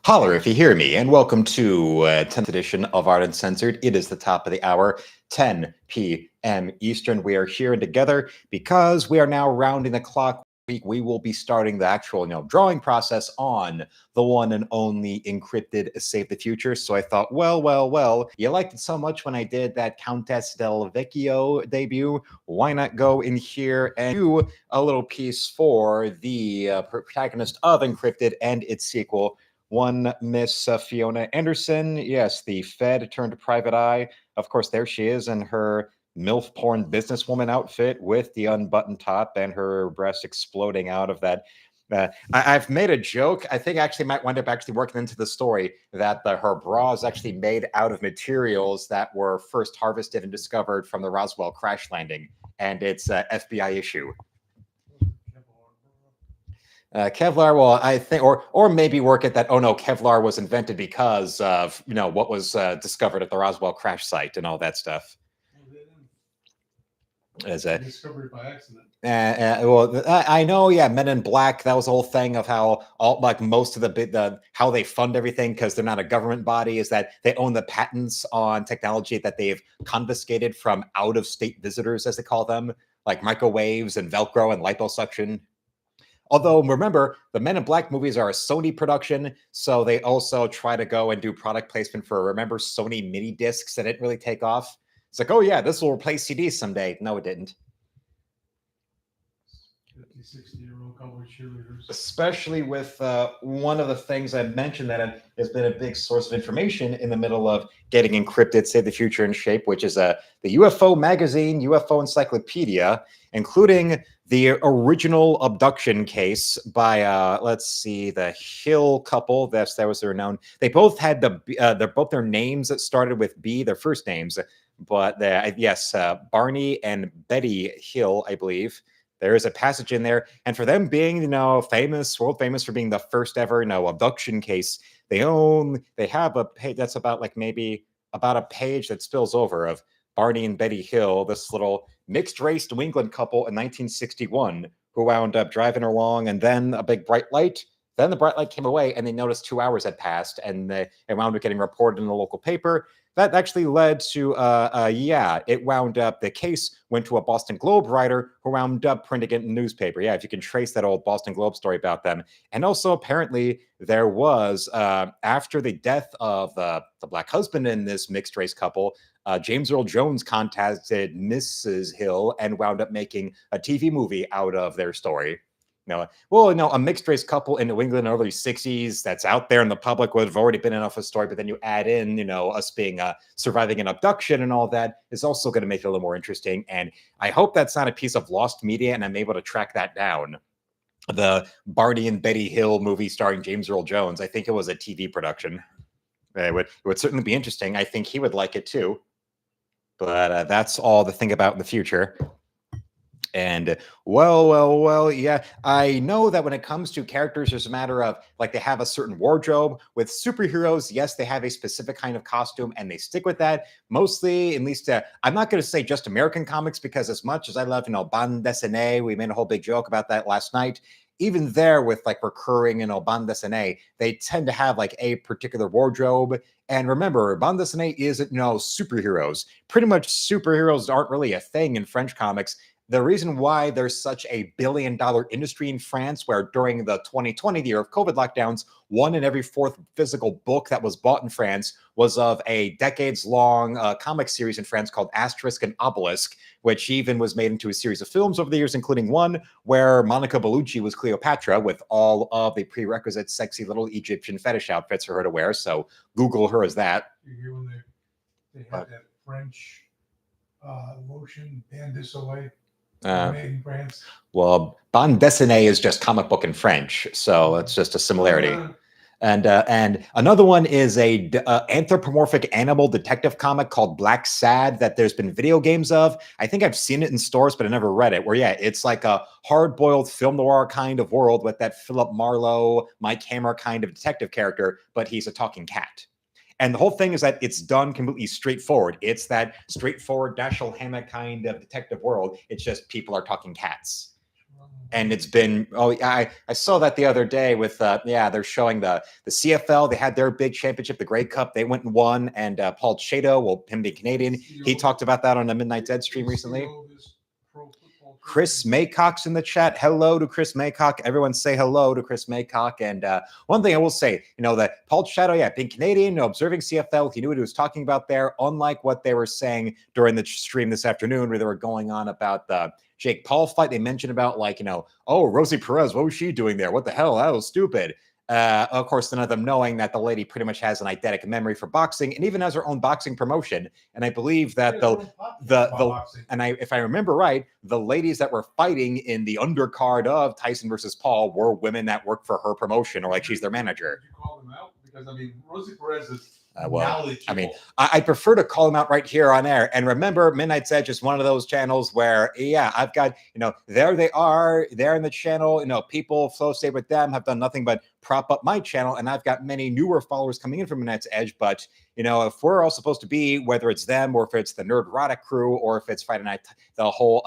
Holler if you hear me, and welcome to 10th edition of Art Uncensored. It is the top of the hour, 10 p.m. Eastern. We are here together because we are now rounding the clock. We will be starting the actual, drawing process on the one and only encrypted Save the Future. So I thought, well, you liked it so much when I did that Countess del Vecchio debut. Why not go in here and do a little piece for the protagonist of Encrypted and its sequel, one Miss Fiona Anderson. Yes, the Fed turned private eye. Of course, there she is in her MILF porn businesswoman outfit with the unbuttoned top and her breasts exploding out of that. I've made a joke. I think I actually might wind up actually working into the story that her bra is actually made out of materials that were first harvested and discovered from the Roswell crash landing, and it's an FBI issue. Kevlar, well, I think, or maybe work at that. Oh no, Kevlar was invented because of what was discovered at the Roswell crash site and all that stuff. As a discovered by accident. Well, I know, yeah, Men in Black. That was the whole thing of how most of the how they fund everything because they're not a government body. Is that they own the patents on technology that they've confiscated from out-of-state visitors, as they call them, like microwaves and Velcro and liposuction. Although, remember, the Men in Black movies are a Sony production, so they also try to go and do product placement for, remember, Sony mini discs that didn't really take off? It's like, oh yeah, this will replace CDs someday. No, it didn't. 50, 60-year-old cowboy cheerleaders. Especially with one of the things I mentioned that has been a big source of information in the middle of getting encrypted, Save the Future in shape, which is the UFO magazine, UFO encyclopedia, including the original abduction case by let's see, the Hill couple. That was their known. They both had they're both their names that started with B, their first names, but yes, Barney and Betty Hill, I believe. There is a passage in there, and for them being, famous, world famous for being the first ever, abduction case, they have a page that's about maybe about a page that spills over of Barney and Betty Hill, this little mixed-race New England couple in 1961 who wound up driving along, and then a big bright light. Then the bright light came away, and they noticed 2 hours had passed, and it wound up getting reported in the local paper. That actually led to, it wound up, the case went to a Boston Globe writer who wound up printing it in the newspaper. Yeah, if you can trace that old Boston Globe story about them. And also, apparently, there was, after the death of the black husband in this mixed race couple, James Earl Jones contacted Mrs. Hill and wound up making a TV movie out of their story. A mixed race couple in New England in the early 60s that's out there in the public would have already been enough of a story, but then you add in, us being surviving an abduction and all that is also going to make it a little more interesting. And I hope that's not a piece of lost media and I'm able to track that down. The Barney and Betty Hill movie starring James Earl Jones, I think it was a TV production. It would certainly be interesting. I think he would like it too. But that's all to think about in the future. And well, yeah, I know that when it comes to characters, there's a matter of they have a certain wardrobe. With superheroes, yes, they have a specific kind of costume and they stick with that. Mostly, at least, I'm not going to say just American comics because as much as I love, bande dessinée, we made a whole big joke about that last night. Even there with recurring, bande dessinée, they tend to have a particular wardrobe. And remember, bande dessinée isn't, superheroes. Pretty much superheroes aren't really a thing in French comics. The reason why there's such a billion-dollar industry in France, where during the 2020, the year of COVID lockdowns, 1 in every 4th physical book that was bought in France was of a decades-long comic series in France called Asterisk and Obelisk, which even was made into a series of films over the years, including one where Monica Bellucci was Cleopatra with all of the prerequisite sexy little Egyptian fetish outfits for her to wear. So Google her as that. You hear when they had that French lotion, Bain de Soleil? Well, bande dessinée is just comic book in French, so it's just a similarity. And another one is a anthropomorphic animal detective comic called Black Sad that there's been video games of. I think I've seen it in stores, but I never read it. Where it's like a hard-boiled film noir kind of world with that Philip Marlowe, Mike Hammer kind of detective character, but he's a talking cat. And the whole thing is that it's done completely straightforward. It's that straightforward Dashiell Hammett kind of detective world. It's just people are talking cats. And it's been I saw that the other day with they're showing the CFL. They had their big championship, the Grey Cup. They went and won, and Paul Chato, well, him being Canadian, he talked about that on the Midnight Dead stream recently. Chris Maycock's in the chat. Hello to Chris Maycock. Everyone say hello to Chris Maycock. And one thing I will say, that Paul Chato, being Canadian, observing CFL, he knew what he was talking about there, unlike what they were saying during the stream this afternoon, where they were going on about the Jake Paul fight. They mentioned about oh, Rosie Perez, what was she doing there? What the hell? That was stupid. Of course, none of them knowing that the lady pretty much has an eidetic memory for boxing and even has her own boxing promotion. And I believe that if I remember right, the ladies that were fighting in the undercard of Tyson versus Paul were women that worked for her promotion, or like she's their manager. Did you call them out? Because Rosie Perez is I prefer to call them out right here on air. And remember, Midnight's Edge is one of those channels where, I've got, there they are, they're in the channel, people flow stay with them, have done nothing but prop up my channel. And I've got many newer followers coming in from Midnight's Edge. But, if we're all supposed to be, whether it's them or if it's the Nerdrotic crew or if it's Friday Night, the whole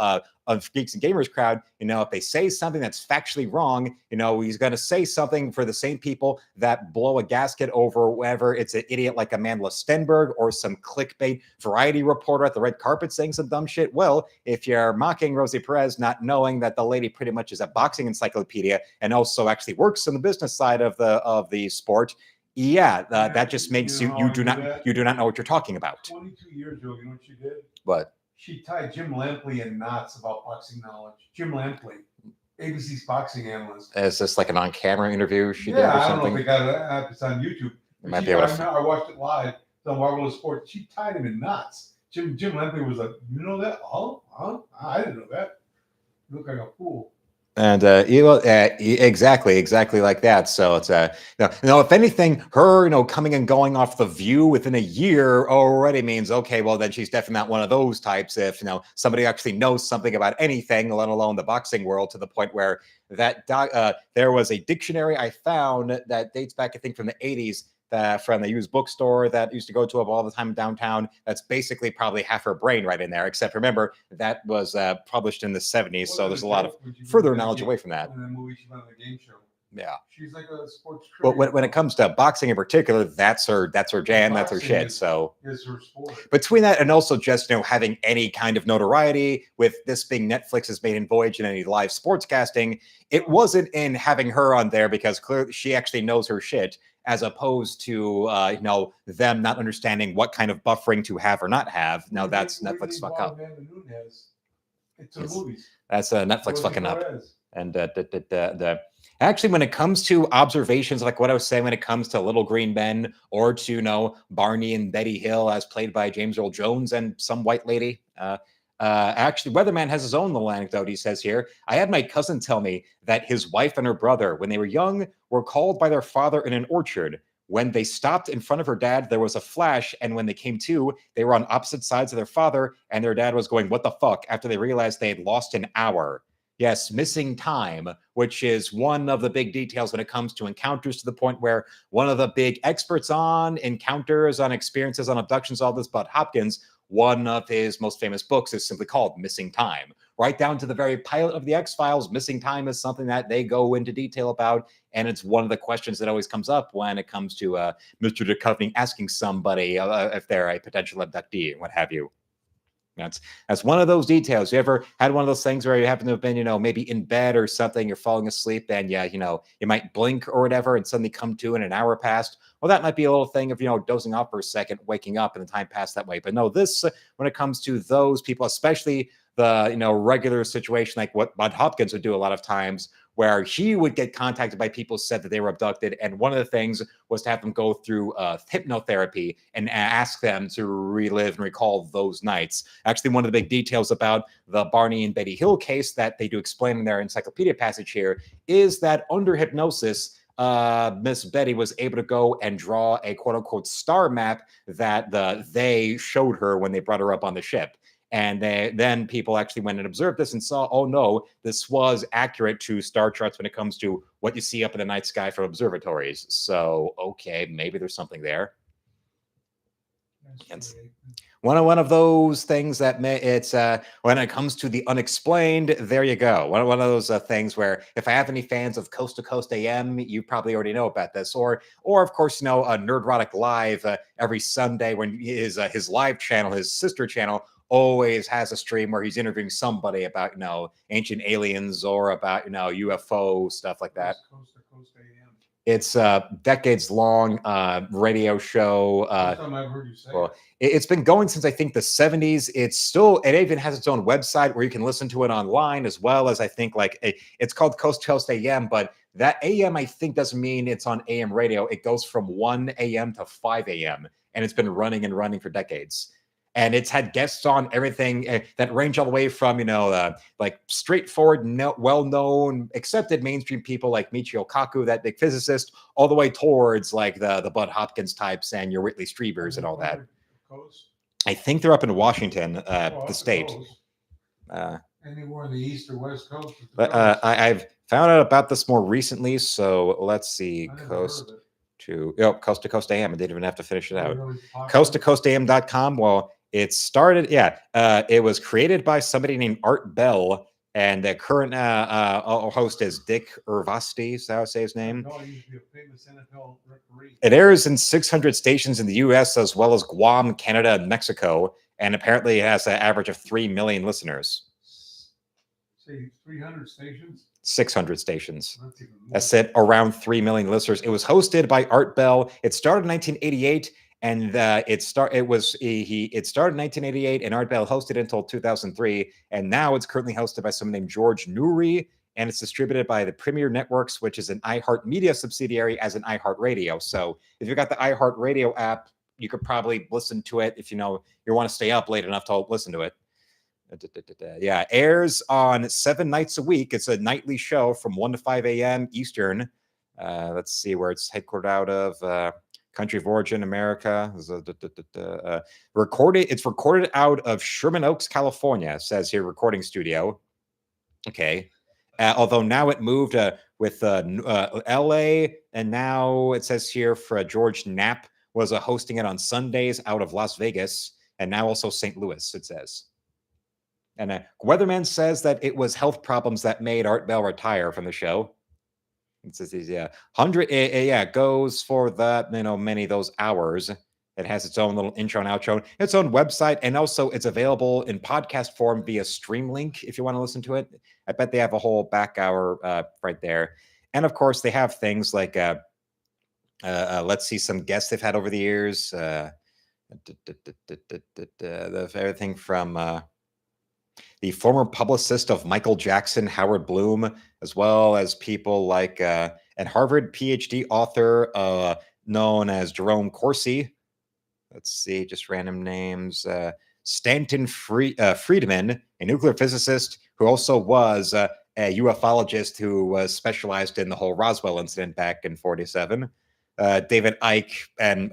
of Geeks and Gamers crowd, if they say something that's factually wrong, he's going to say something for the same people that blow a gasket over whether it's an idiot like Amanda Stenberg or some clickbait variety reporter at the red carpet saying some dumb shit. Well, if you're mocking Rosie Perez, not knowing that the lady pretty much is a boxing encyclopedia and also actually works on the business side of the sport, that just makes you do not know what you're talking about. 22 years ago, you know what she did? What? She tied Jim Lampley in knots about boxing knowledge. Jim Lampley, ABC's boxing analyst. Is this like an on-camera interview she did or I something? don't know if they got it. It's on YouTube. I watched it live. It's on Marvelous Sports. She tied him in knots. Jim Lampley was like, you know that? Oh, I didn't know that. You look like a fool. And exactly like that. So it's if anything, her coming and going off The View within a year already means okay. Well, then she's definitely not one of those types. If somebody actually knows something about anything, let alone the boxing world, to the point where that there was a dictionary I found that dates back, I think, from the 80s. From the used bookstore that used to go to all the time downtown. That's basically probably half her brain right in there. Except remember, that was published in the 70s, so there's a lot of further knowledge away from that. In the movie, she went on the game show. Yeah, she's like a sports. But when it comes to boxing in particular, that's her jam, that's her shit. So is her sport. Between that and also just having any kind of notoriety, with this being Netflix's maiden voyage in any live sportscasting, it wasn't in having her on there because clearly she actually knows her shit, as opposed to them not understanding what kind of buffering to have or not have. Now that's Netflix fuck up. It's a movies. That's Netflix fucking up. And actually, when it comes to observations, like what I was saying, when it comes to Little Green Men or to Barney and Betty Hill as played by James Earl Jones and some white lady. Actually, Weatherman has his own little anecdote. He says here, I had my cousin tell me that his wife and her brother, when they were young, were called by their father in an orchard. When they stopped in front of her dad, there was a flash. And when they came to, they were on opposite sides of their father. And their dad was going, what the fuck? After they realized they had lost an hour. Yes, missing time, which is one of the big details when it comes to encounters, to the point where one of the big experts on encounters, on experiences, on abductions, all this, Bud Hopkins, one of his most famous books is simply called Missing Time. Right down to the very pilot of the X-Files, missing time is something that they go into detail about. And it's one of the questions that always comes up when it comes to Mr. Duchovny asking somebody if they're a potential abductee and what have you. That's one of those details. You ever had one of those things where you happen to have been, maybe in bed or something, you're falling asleep, and you might blink or whatever and suddenly come to and an hour passed. Well, that might be a little thing of, dozing off for a second, waking up, and the time passed that way. But no, this, when it comes to those people, especially the, regular situation, like what Bud Hopkins would do a lot of times, where he would get contacted by people who said that they were abducted. And one of the things was to have them go through hypnotherapy and ask them to relive and recall those nights. Actually, one of the big details about the Barney and Betty Hill case that they do explain in their encyclopedia passage here is that under hypnosis, Miss Betty was able to go and draw a quote-unquote star map that they showed her when they brought her up on the ship. And then people actually went and observed this and saw, oh no, this was accurate to star charts when it comes to what you see up in the night sky from observatories. So, okay, maybe there's something there. It's one of those things that it's when it comes to the unexplained, there you go. One of those things where if I have any fans of Coast to Coast AM, you probably already know about this, or of course, Nerdrotic Live every Sunday when his live channel, his sister channel, always has a stream where he's interviewing somebody about ancient aliens or about UFO stuff like that. Coast to Coast AM. It's a decades-long radio show. First time I've heard you say it. It's been going since I think the 70s. It even has its own website where you can listen to it online, as well as I think it's called Coast to Coast AM, but that AM I think doesn't mean it's on AM radio. It goes from 1 a.m. to 5 a.m. and it's been running for decades. And it's had guests on everything that range all the way from, like straightforward, well-known, accepted mainstream people like Michio Kaku, that big physicist, all the way towards like the Bud Hopkins types and your Whitley Streibers and all that. I think they're up in Washington, the state. Anywhere in the East or West Coast. I've found out about this more recently, so let's see. Coast to Coast AM. I didn't even have to finish it out. CoastToCoastAM.com. Well, it started, it was created by somebody named Art Bell, and the current host is Dick Urvasti. Is that how I say his name? No, he used to be a famous NFL referee. It airs in 600 stations in the U.S. as well as Guam, Canada, and Mexico, and apparently it has an average of 3 million listeners. Say 300 stations? 600 stations. I said around 3 million listeners. It was hosted by Art Bell. It started in 1988. And it started in 1988, and Art Bell hosted it until 2003, and now it's currently hosted by someone named George Noory, and it's distributed by the Premier Networks, which is an iHeartMedia subsidiary, as an iHeartRadio. So if you've got the iHeartRadio app, you could probably listen to it if you want to stay up late enough to listen to it. Yeah, airs on 7 nights a week. It's a nightly show from 1 to 5 a.m. Eastern. Let's see where it's headquartered out of. Country of origin, America. It's recorded out of Sherman Oaks, California. It says here, recording studio. Okay. Although now it moved with L.A. and now it says here for George Knapp was hosting it on Sundays out of Las Vegas, and now also St. Louis. It says. And Weatherman says that it was health problems that made Art Bell retire from the show. It says, 100, it goes for that, many of those hours. It has its own little intro and outro, its own website, and also it's available in podcast form via Streamlink if you want to listen to it. I bet they have a whole back hour right there. And of course, they have things like, let's see some guests they've had over the years. Everything from the former publicist of Michael Jackson, Howard Bloom, as well as people like and Harvard PhD author known as Jerome Corsi. Let's see, just random names. Stanton Friedman, a nuclear physicist who also was a ufologist who was specialized in the whole Roswell incident back in 1947. David Icke, and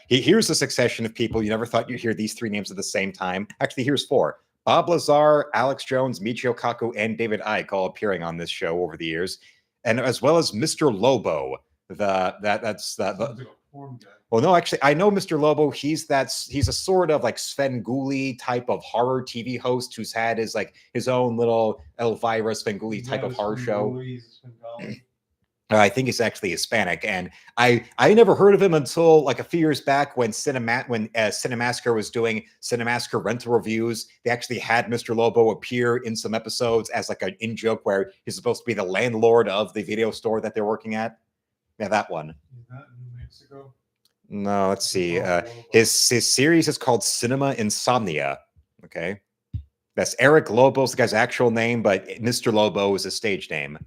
here's a succession of people you never thought you'd hear these 3 names at the same time. Actually, here's 4. Bob Lazar, Alex Jones, Michio Kaku, and David Icke all appearing on this show over the years, and as well as Mr. Lobo. Well, no, actually, I know Mr. Lobo. He's a sort of like Sven Gulli type of horror TV host who's had his own little Elvira Sven Gulli type of horror show. I think he's actually Hispanic, and I never heard of him until like a few years back when Cinemasker was doing Cinemasker rental reviews. They actually had Mr. Lobo appear in some episodes as like an in-joke where he's supposed to be the landlord of the video store that they're working at. Yeah, that one. Is that New Mexico? No, let's see. His series is called Cinema Insomnia. Okay, that's Eric Lobo's the guy's actual name, but Mr. Lobo is his stage name.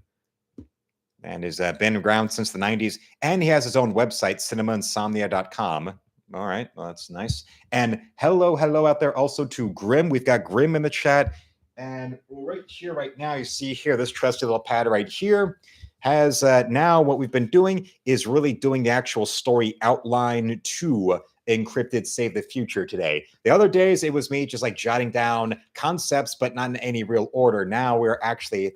And has been around since the 90s. And he has his own website, cinemainsomnia.com. All right, well, that's nice. And hello out there also to Grim. We've got Grim in the chat. And right here, right now, you see here, this trusty little pad right here has now what we've been doing is really doing the actual story outline to Encrypted Save the Future today. The other days, it was me just like jotting down concepts, but not in any real order. Now we're actually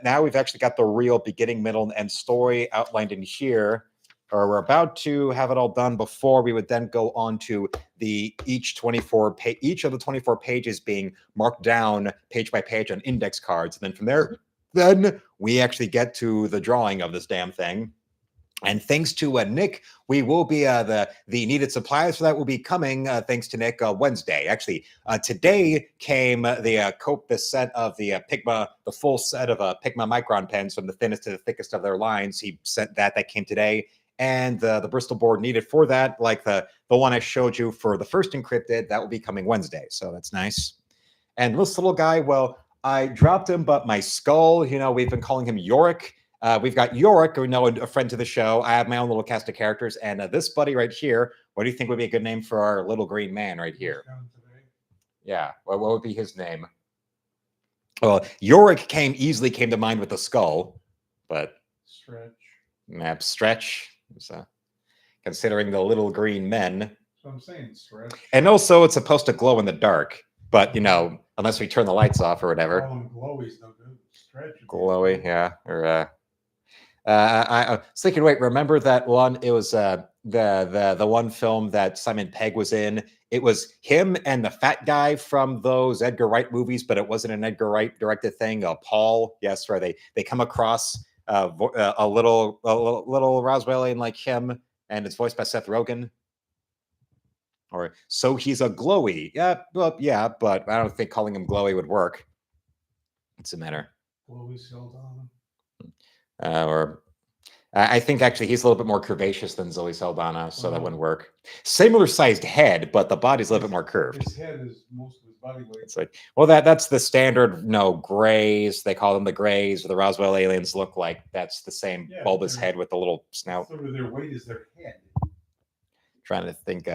Now we've actually got the real beginning, middle, and end story outlined in here. or we're about to have it all done before we would then go on to each of the 24 pages being marked down page by page on index cards. And then from there, then we actually get to the drawing of this damn thing. And thanks to Nick, we will be the needed supplies for that will be coming. Thanks to Nick, Wednesday. Actually, today came the set of the Pigma, the full set of Pigma Micron pens from the thinnest to the thickest of their lines. He sent that came today, and the Bristol board needed for that, like the one I showed you for the first encrypted, that will be coming Wednesday. So that's nice. And this little guy, well, I dropped him, but my skull, we've been calling him Yorick. We've got Yorick, a friend to the show. I have my own little cast of characters. And this buddy right here, what do you think would be a good name for our little green man right here? Yeah, what would be his name? Well, Yorick easily came to mind with the skull, but... Stretch. So, considering the little green men. So I'm saying Stretch. And also, it's supposed to glow in the dark. But, unless we turn the lights off or whatever. Glowy's no good. Stretch. Glowy, yeah. Or... I was thinking, wait, remember that one? It was the one film that Simon Pegg was in. It was him and the fat guy from those Edgar Wright movies, but it wasn't an Edgar Wright directed thing. Paul, yes, where they come across a little Roswellian like him, and it's voiced by Seth Rogen. Or so he's a glowy. Yeah, well, yeah, but I don't think calling him glowy would work. What's the matter? Glowy Saldana. Or I think actually he's a little bit more curvaceous than Zoe Saldana, so that wouldn't work. Similar sized head, but the body's a little bit more curved. His head is most of his body weight. It's like, well, that's the standard, grays. They call them the grays, or the Roswell aliens look like. That's the same bulbous head with the little snout. So their weight is their head. Trying to think.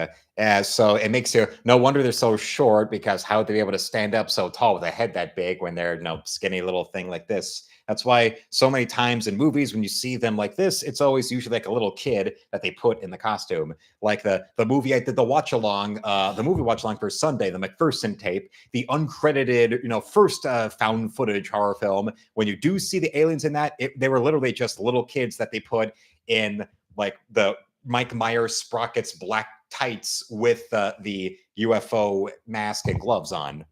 So it makes you, no wonder they're so short, because how would they be able to stand up so tall with a head that big when they're skinny little thing like this? That's why so many times in movies, when you see them like this, it's always usually like a little kid that they put in the costume. Like the movie I did the movie watch along for Sunday, the McPherson tape, the uncredited, first found footage horror film. When you do see the aliens in that, they were literally just little kids that they put in like the Mike Myers Sprockets black tights with the UFO mask and gloves on.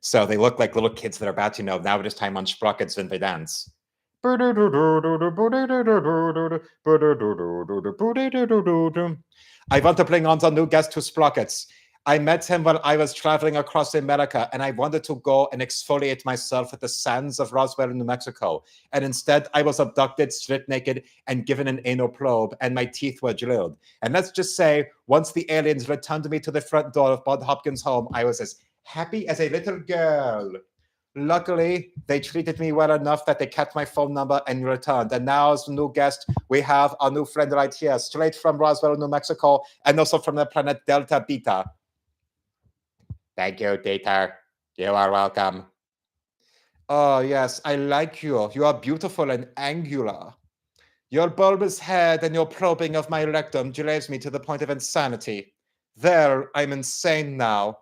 So they look like little kids that are about to now it is time on Sprockets and they dance. I want to bring on the new guest to Sprockets. I met him while I was traveling across America, and I wanted to go and exfoliate myself at the sands of Roswell, New Mexico. And instead, I was abducted, stripped naked, and given an anal probe, and my teeth were drilled. And let's just say, once the aliens returned me to the front door of Bud Hopkins' home, I was as happy as a little girl. Luckily, they treated me well enough that they kept my phone number and returned. And now, as a new guest, we have a new friend right here, straight from Roswell, New Mexico, and also from the planet Delta Beta. Thank you, Dieter. You are welcome. Oh, yes, I like you. You are beautiful and angular. Your bulbous head and your probing of my rectum drives me to the point of insanity. There, I'm insane now.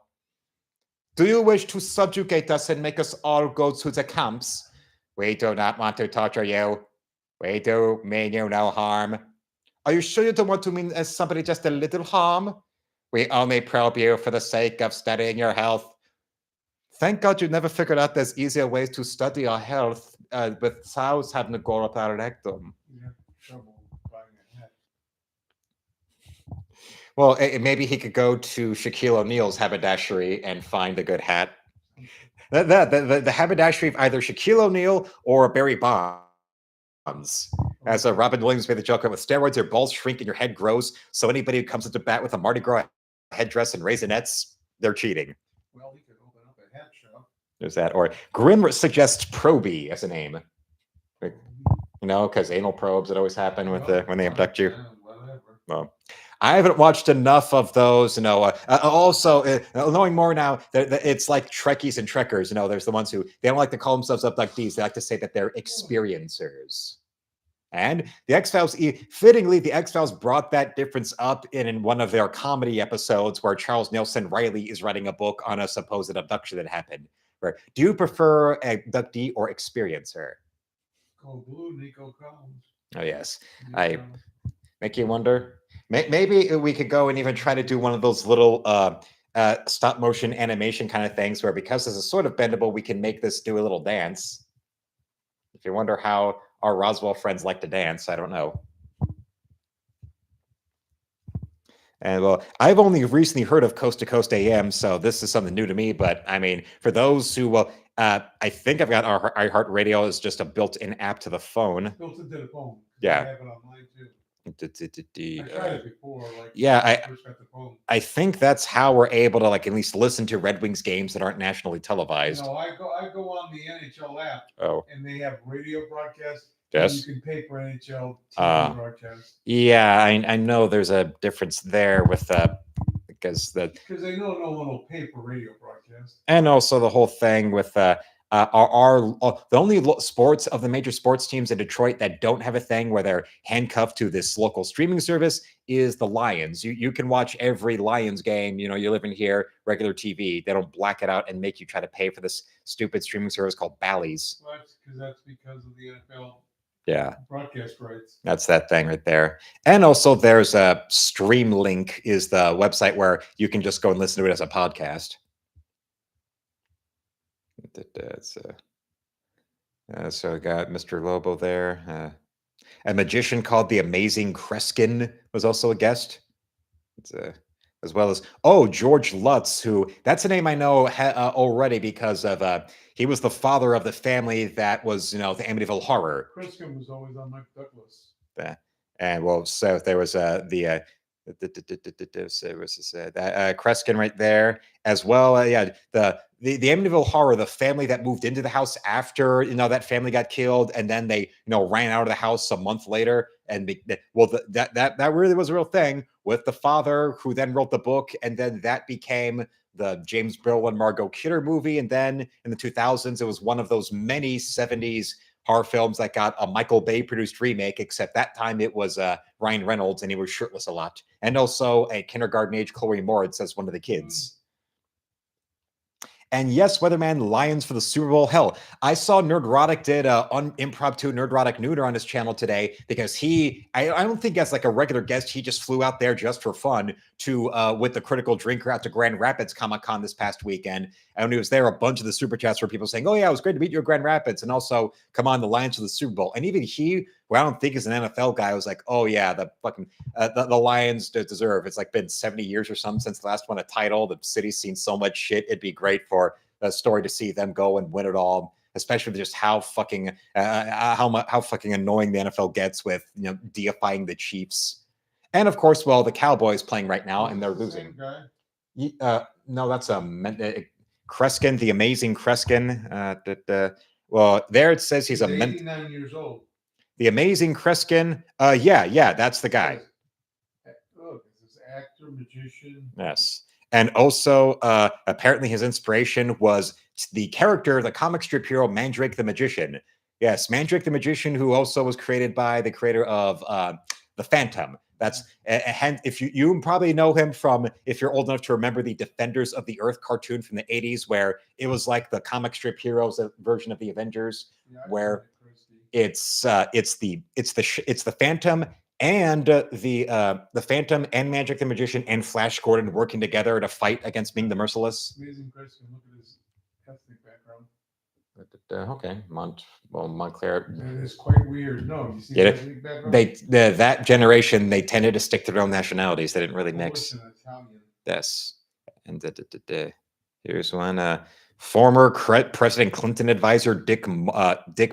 Do you wish to subjugate us and make us all go to the camps? We do not want to torture you. We do mean you no harm. Are you sure you don't want to mean as somebody just a little harm? We only probe you for the sake of studying your health. Thank God you never figured out there's easier ways to study our health without having to go up our rectum. You have trouble buying a hat. Well, maybe he could go to Shaquille O'Neal's haberdashery and find a good hat. The haberdashery of either Shaquille O'Neal or Barry Bonds. As Robin Williams made the joke, with steroids, your balls shrink and your head grows. So anybody who comes into bat with a Mardi Gras headdress and raisinets, they're cheating. Well, he could open up a hat shop. There's that. Or Grim suggests Proby as a name. Because anal probes, it always happen with when they abduct you. Well, I haven't watched enough of those. Also, knowing more now, it's like Trekkies and Trekkers. There's the ones who they don't like to call themselves abductees. They like to say that they're experiencers. And the X-Files, fittingly, the X-Files brought that difference up in one of their comedy episodes where Charles Nelson Riley is writing a book on a supposed abduction that happened. Where, do you prefer abductee or experiencer? Call Blue, Nico Collins. Oh, yes. Make you wonder. Maybe we could go and even try to do one of those little stop motion animation kind of things where, because this is sort of bendable, we can make this do a little dance. If you wonder how our Roswell friends like to dance, I don't know. And well, I've only recently heard of Coast to Coast AM, so this is something new to me. But I mean, for those who, I think I've got our iHeartRadio is just a built-in app to the phone. Built into the phone. Yeah. I have it on mine too. I tried it before. I think that's how we're able to like at least listen to Red Wings games that aren't nationally televised. I go on the NHL app. Oh. And they have radio broadcasts. Yes. You can pay for NHL TV broadcasts. Yeah, I know there's a difference there with because they know no one will pay for radio broadcasts. And also the whole thing with the only sports of the major sports teams in Detroit that don't have a thing where they're handcuffed to this local streaming service is the Lions. You can watch every Lions game. You know, you're living here, regular TV. They don't black it out and make you try to pay for this stupid streaming service called Bally's. Well, that's because of the NFL. Yeah. Broadcast rights. That's that thing right there. And also there's a Streamlink is the website where you can just go and listen to it as a podcast. So I got Mr. Lobo there. A magician called the Amazing Kreskin was also a guest. As well as George Lutz, who that's a name I know already because of he was the father of the family that was the Amityville Horror. Kreskin was always on Mike Douglas. And well, so there was the Kreskin right there as well. The Amityville Horror, the family that moved into the house after that family got killed, and then they ran out of the house a month later. And that really was a real thing with the father who then wrote the book, and then that became the James Brolin and Margot Kidder movie. And then in the 2000s, it was one of those many 70s horror films that got a Michael Bay produced remake, except that time it was Ryan Reynolds and he was shirtless a lot. And also a kindergarten age Chloe Moritz as one of the kids. And yes, Weatherman, Lions for the Super Bowl. Hell, I saw Nerdrotic did an impromptu Nerdrotic Nooner on his channel today because I don't think as like a regular guest, he just flew out there just for fun to with the Critical Drinker out to Grand Rapids Comic-Con this past weekend. And when he was there, a bunch of the super chats were people saying, "Oh yeah, it was great to meet you at Grand Rapids," and also, "Come on, the Lions for the Super Bowl." And even he, who I don't think is an NFL guy, was like, "Oh yeah, the fucking the Lions deserve. It's like been 70 years or something since the last won a title. The city's seen so much shit. It'd be great for a story to see them go and win it all." Especially just how fucking how fucking annoying the NFL gets with deifying the Chiefs. And of course, well, the Cowboys playing right now and they're losing. No, that's Kreskin, the Amazing Kreskin. Well, there it says he's 89 years old. The Amazing Kreskin. Yeah, that's the guy. Look, this is actor, magician. Yes. And also, apparently his inspiration was the character, the comic strip hero, Mandrake the Magician. Yes, Mandrake the Magician, who also was created by the creator of The Phantom. That's if you probably know him from, if you're old enough to remember the Defenders of the Earth cartoon from the 80s, where it was like the comic strip heroes version of the Avengers, where it's the Phantom and the Phantom and Magic the Magician and Flash Gordon working together to fight against Ming the Merciless. Amazing Kreskin, look at his ethnic background. Okay, Montclair. That is quite weird. No, you see the ethnic background? That generation, they tended to stick to their own nationalities. They didn't really mix. Yes. And here's one. Former President Clinton advisor Dick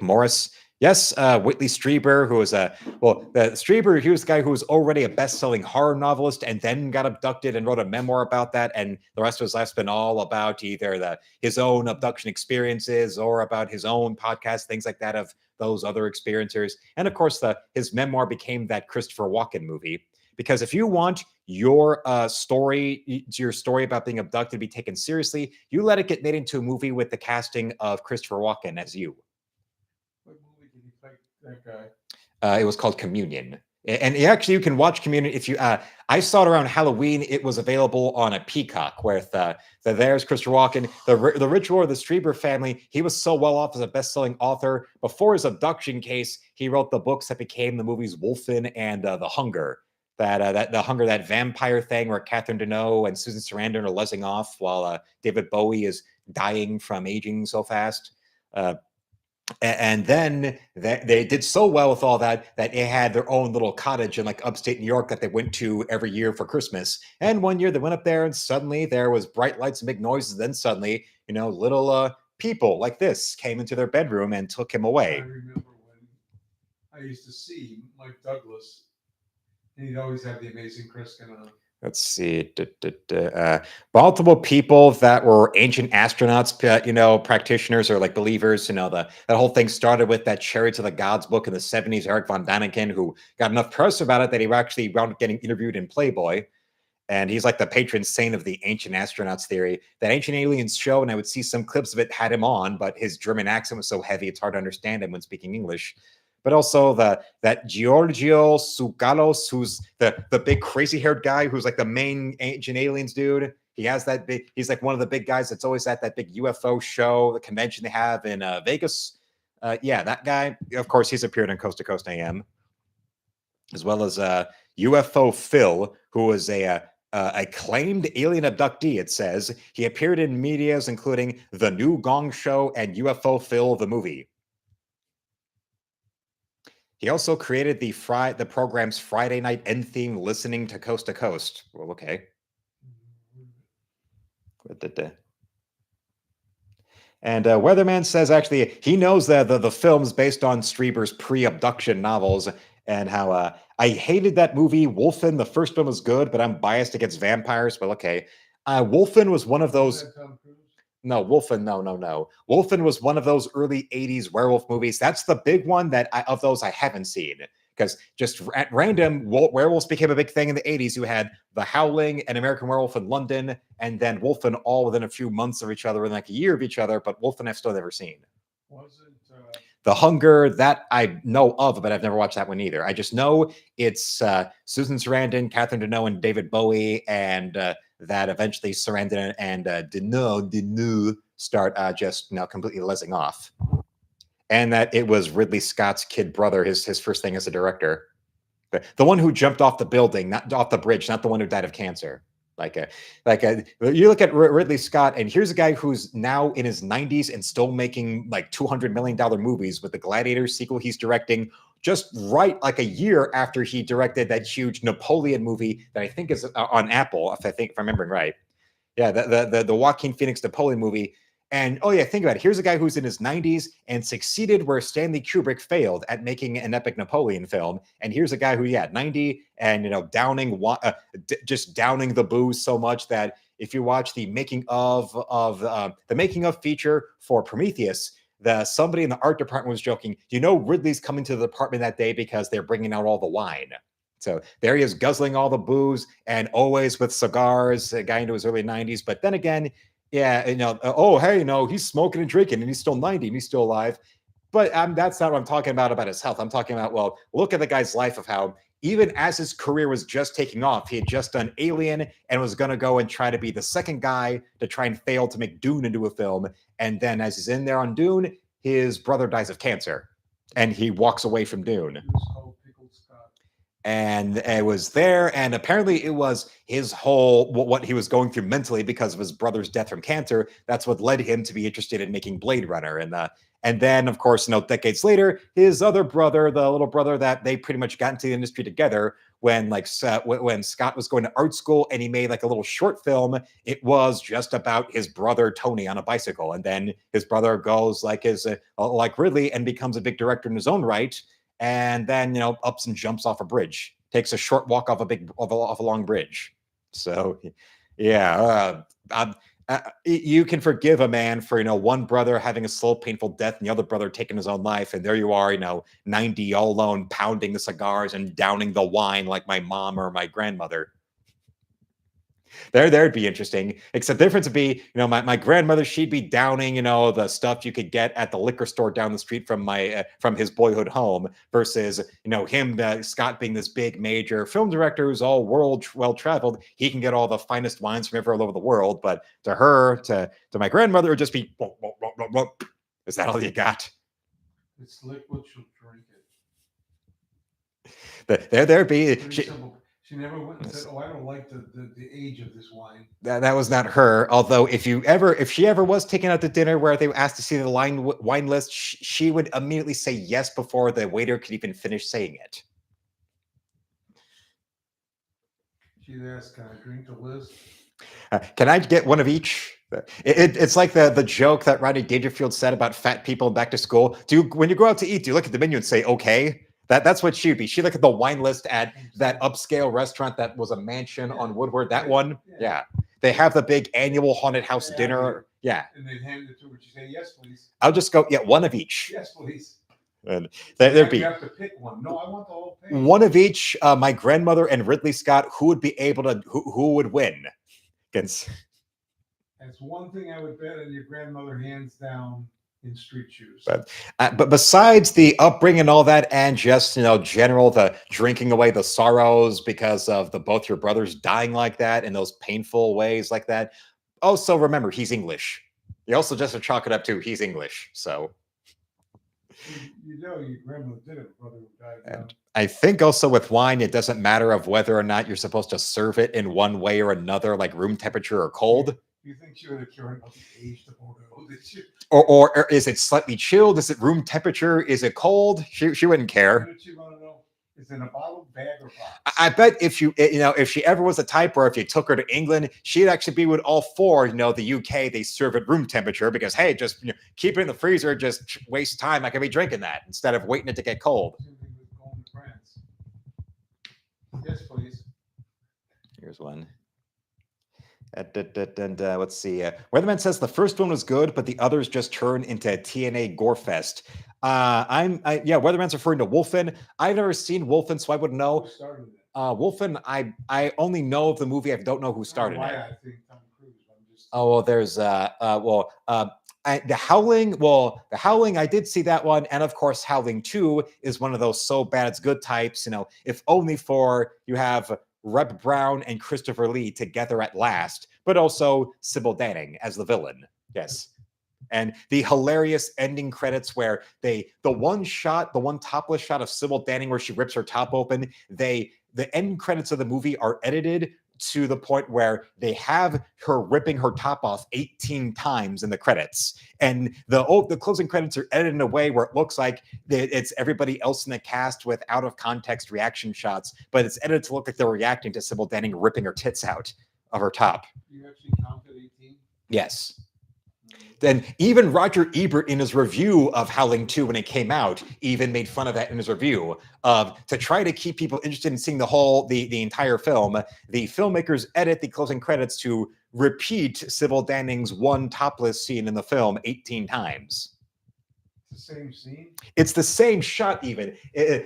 Morris. Yes, Whitley Streiber, who was Streiber, he was the guy who was already a best-selling horror novelist and then got abducted and wrote a memoir about that. And the rest of his life's been all about either his own abduction experiences or about his own podcast, things like that of those other experiencers. And of course, his memoir became that Christopher Walken movie. Because if you want your story about being abducted to be taken seriously, you let it get made into a movie with the casting of Christopher Walken as you. What movie did he play that guy? It was called Communion. And actually, you can watch Community if you. I saw it around Halloween. It was available on a Peacock. With there's Christopher Walken, the ritual of the Streiber family. He was so well off as a best-selling author. Before his abduction case, he wrote the books that became the movies Wolfen and The Hunger. The Hunger, that vampire thing where Catherine Deneuve and Susan Sarandon are lezzing off while David Bowie is dying from aging so fast. And then they did so well with all that they had their own little cottage in like upstate New York that they went to every year for Christmas. And one year they went up there and suddenly there was bright lights and big noises. Then suddenly, little people like this came into their bedroom and took him away. I remember when I used to see Mike Douglas, and he'd always have the Amazing Kriskin on. Let's see. Multiple people that were ancient astronauts, practitioners or like believers. That whole thing started with that Chariots of the Gods book in the 70s, Eric von Daniken, who got enough press about it that he actually wound up getting interviewed in Playboy. And he's like the patron saint of the ancient astronauts theory. That Ancient Aliens show, and I would see some clips of it, had him on, but his German accent was so heavy it's hard to understand him when speaking English. But also that Giorgio Tsoukalos, who's the big crazy-haired guy who's like the main Ancient Aliens dude. He has that big, he's like one of the big guys that's always at that big UFO show, the convention they have in Vegas. Yeah, that guy. Of course, he's appeared on Coast to Coast AM, as well as UFO Phil, who was a claimed alien abductee, it says. He appeared in medias including The New Gong Show and UFO Phil, the movie. He also created the program's Friday night end theme, Listening to Coast. Well, okay. And Weatherman says actually he knows that the film's based on Streiber's pre-abduction novels, and how I hated that movie. Wolfen, the first one was good, but I'm biased against vampires. Well, okay. Wolfen was one of those. No, Wolfen, no. Wolfen was one of those early 80s werewolf movies. That's the big one of those I haven't seen. Because just at random, werewolves became a big thing in the 80s. You had The Howling and American Werewolf in London, and then Wolfen all within a few months of each other, within like a year of each other, but Wolfen I've still never seen. Wasn't The Hunger, that I know of, but I've never watched that one either. I just know it's Susan Sarandon, Catherine Deneuve, and David Bowie, and that eventually Sarandon and Deneuve start just completely lezzing off. And that it was Ridley Scott's kid brother, his first thing as a director. The one who jumped off the building, not off the bridge, not the one who died of cancer. You look at Ridley Scott, and here's a guy who's now in his 90s and still making like $200 million movies with the Gladiator sequel he's directing, just right like a year after he directed that huge Napoleon movie that I think is on Apple, if I'm remembering right. Yeah, the Joaquin Phoenix Napoleon movie. And oh yeah, think about it. Here's a guy who's in his 90s and succeeded where Stanley Kubrick failed at making an epic Napoleon film. And here's a guy who, 90 and just downing the booze so much that if you watch the making of feature for Prometheus, somebody in the art department was joking. Ridley's coming to the department that day because they're bringing out all the wine. So there he is guzzling all the booze and always with cigars, a guy into his early 90s. But then again, yeah, he's smoking and drinking and he's still 90 and he's still alive. But that's not what I'm talking about his health. I'm talking about, well, look at the guy's life of how even as his career was just taking off, he had just done Alien and was going to go and try to be the second guy to try and fail to make Dune into a film. And then as he's in there on Dune, his brother dies of cancer and he walks away from Dune. And it was there, and apparently it was his whole what he was going through mentally because of his brother's death from cancer. That's what led him to be interested in making Blade Runner, and then of course, decades later, his other brother, the little brother that they pretty much got into the industry together when Scott was going to art school, and he made like a little short film. It was just about his brother Tony on a bicycle, and then his brother goes like Ridley and becomes a big director in his own right. And then ups and jumps off a bridge, takes a short walk off a long bridge. So, yeah, you can forgive a man for one brother having a slow, painful death, and the other brother taking his own life. And there you are, 90 all alone, pounding the cigars and downing the wine like my mom or my grandmother. There'd be interesting. Except the difference would be, my grandmother, she'd be downing, the stuff you could get at the liquor store down the street from from his boyhood home, versus, him, Scott, being this big major film director who's all world well traveled. He can get all the finest wines from everywhere all over the world. But to her, to my grandmother, it would just be, "Whoa, whoa, whoa, whoa, whoa." Is that all you got? It's liquid. She'll drink it. There'd be. She never went and said, "Oh, I don't like the age of this wine." That was not her. Although, if she ever was taken out to dinner where they were asked to see the wine list, she would immediately say yes before the waiter could even finish saying it. She'd ask, "Can I drink the list? Can I get one of each?" It's like the joke that Rodney Dangerfield said about fat people back to school. When you go out to eat, do you look at the menu and say, "Okay"? That's what she'd be. She'd look at the wine list at that upscale restaurant that was a mansion on Woodward. That one, yeah. They have the big annual haunted house dinner. Yeah. And they'd hand it to her. She'd say, "Yes, please." I'll just go, yeah, one of each. Yes, please. And there'd be. You have to pick one. No, I want the whole page. One of each. My grandmother and Ridley Scott. Who would be able to? Who would win? Against. That's one thing I would bet on your grandmother, hands down, in street shoes. But besides the upbringing and all that, and just general the drinking away the sorrows because of both your brothers dying like that in those painful ways like that. Also, remember, he's English. You also just to chalk it up to he's English. So your grandmother did have a brother who died. And I think also with wine, it doesn't matter of whether or not you're supposed to serve it in one way or another, like room temperature or cold. You think she would have cared about the age of Bordeaux? Did you? Or is it slightly chilled? Is it room temperature? Is it cold? She wouldn't care. What did she want to know? Is it in a bottle, bag, or box? I bet if she ever was a type where if you took her to England, she'd actually be with all four. The UK, they serve at room temperature because, hey, just keep it in the freezer, just waste time. I could be drinking that instead of waiting it to get cold. Going to France. Yes, please. Here's one. Let's see. Weatherman says the first one was good, but the others just turn into TNA gore fest. Weatherman's referring to Wolfen. I've never seen Wolfen, so I wouldn't know. Who started it? Wolfen, I only know of the movie. I don't know who started it. I think Tom Cruise. Oh, well, there's The Howling. Well, The Howling, I did see that one, and of course, Howling 2 is one of those so bad it's good types. If only for you have Reb Brown and Christopher Lee together at last, but also Sybil Danning as the villain. Yes. And the hilarious ending credits where the one topless shot of Sybil Danning where she rips her top open, the end credits of the movie are edited to the point where they have her ripping her top off 18 times in the credits. And the closing credits are edited in a way where it looks like it's everybody else in the cast with out of context reaction shots, but it's edited to look like they're reacting to Sybil Danning ripping her tits out of her top. You actually counted 18? Yes. Then even Roger Ebert in his review of Howling 2 when it came out even made fun of that in his review to try to keep people interested in seeing the entire film. The filmmakers edit the closing credits to repeat Sybil Danning's one topless scene in the film 18 times. It's the same scene? It's the same shot even.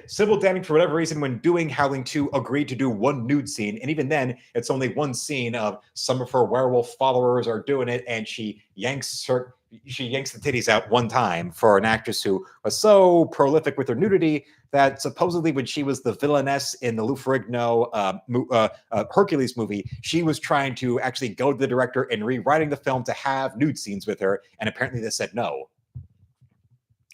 Sybil Danning, for whatever reason, when doing Howling 2, agreed to do one nude scene. And even then, it's only one scene of some of her werewolf followers are doing it, and she yanks the titties out one time for an actress who was so prolific with her nudity that supposedly when she was the villainess in the Lou Ferrigno Hercules movie, she was trying to actually go to the director and rewriting the film to have nude scenes with her, and apparently they said no.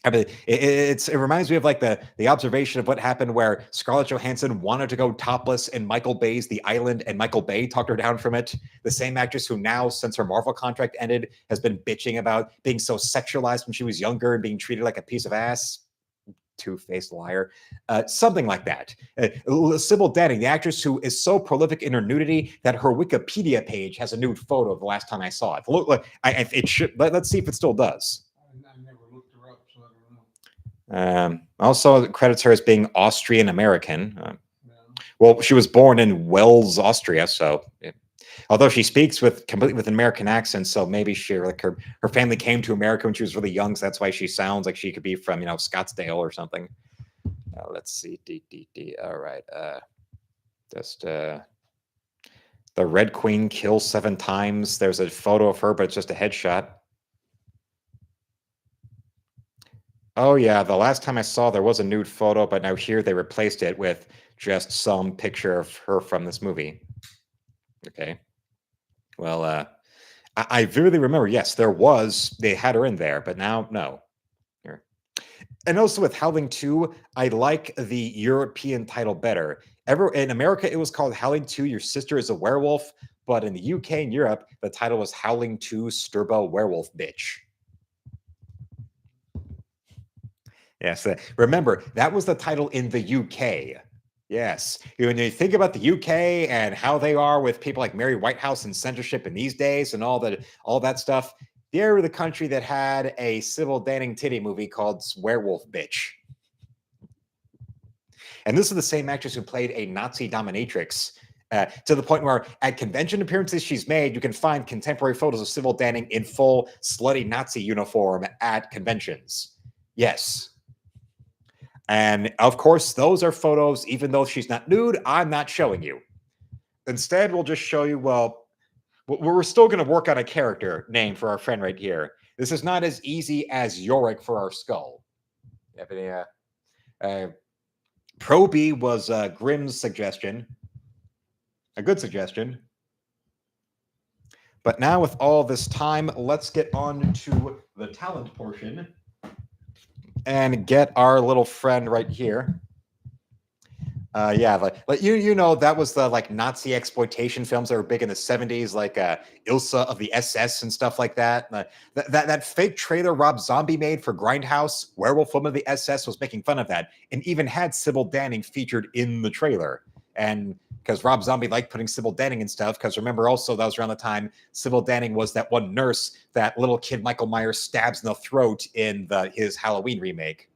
I mean, it reminds me of like the observation of what happened where Scarlett Johansson wanted to go topless in Michael Bay's The Island, and Michael Bay talked her down from it. The same actress who now, since her Marvel contract ended, has been bitching about being so sexualized when she was younger and being treated like a piece of ass. Two-faced liar. Something like that. Sybil Danning, the actress who is so prolific in her nudity that her Wikipedia page has a nude photo the last time I saw it. Look, it should. Let's see if it still does. Also, it credits her as being Austrian American. Well, she was born in Wels, Austria, so although she speaks completely with an American accent, so maybe her family came to America when she was really young, so that's why she sounds like she could be from Scottsdale or something. Let's see, all right, just The Red Queen kills 7 times. There's a photo of her, but it's just a headshot. Oh, yeah. The last time I saw there was a nude photo, but now here they replaced it with just some picture of her from this movie. Okay. Well, I vividly remember, yes, they had her in there, but now, no. Here. And also with Howling 2, I like the European title better. In America, it was called Howling 2, Your Sister is a Werewolf, but in the UK and Europe, the title was Howling 2, Sturba Werewolf Bitch. Yes, remember, that was the title in the UK. Yes. When you think about the UK and how they are with people like Mary Whitehouse and censorship in these days and all that stuff, they're the country that had a Sybil Danning titty movie called Werewolf Bitch. And this is the same actress who played a Nazi dominatrix, to the point where at convention appearances she's made, you can find contemporary photos of Sybil Danning in full slutty Nazi uniform at conventions. Yes. And of course, those are photos, even though she's not nude, I'm not showing you. Instead, we'll just show you, well, we're still going to work on a character name for our friend right here. This is not as easy as Yorick for our skull. Pro B was Grimm's suggestion. A good suggestion. But now with all this time, let's get on to the talent portion and get our little friend right here. Yeah, like you know, that was the like Nazi exploitation films that were big in the 70s, like Ilsa of the SS and stuff like that. That fake trailer Rob Zombie made for Grindhouse, Werewolf Woman of the SS, was making fun of that, and even had Sybil Danning featured in the trailer. And because Rob Zombie liked putting Sybil Danning and stuff, because remember also that was around the time Sybil Danning was that one nurse that little kid Michael Myers stabs in the throat in his Halloween remake.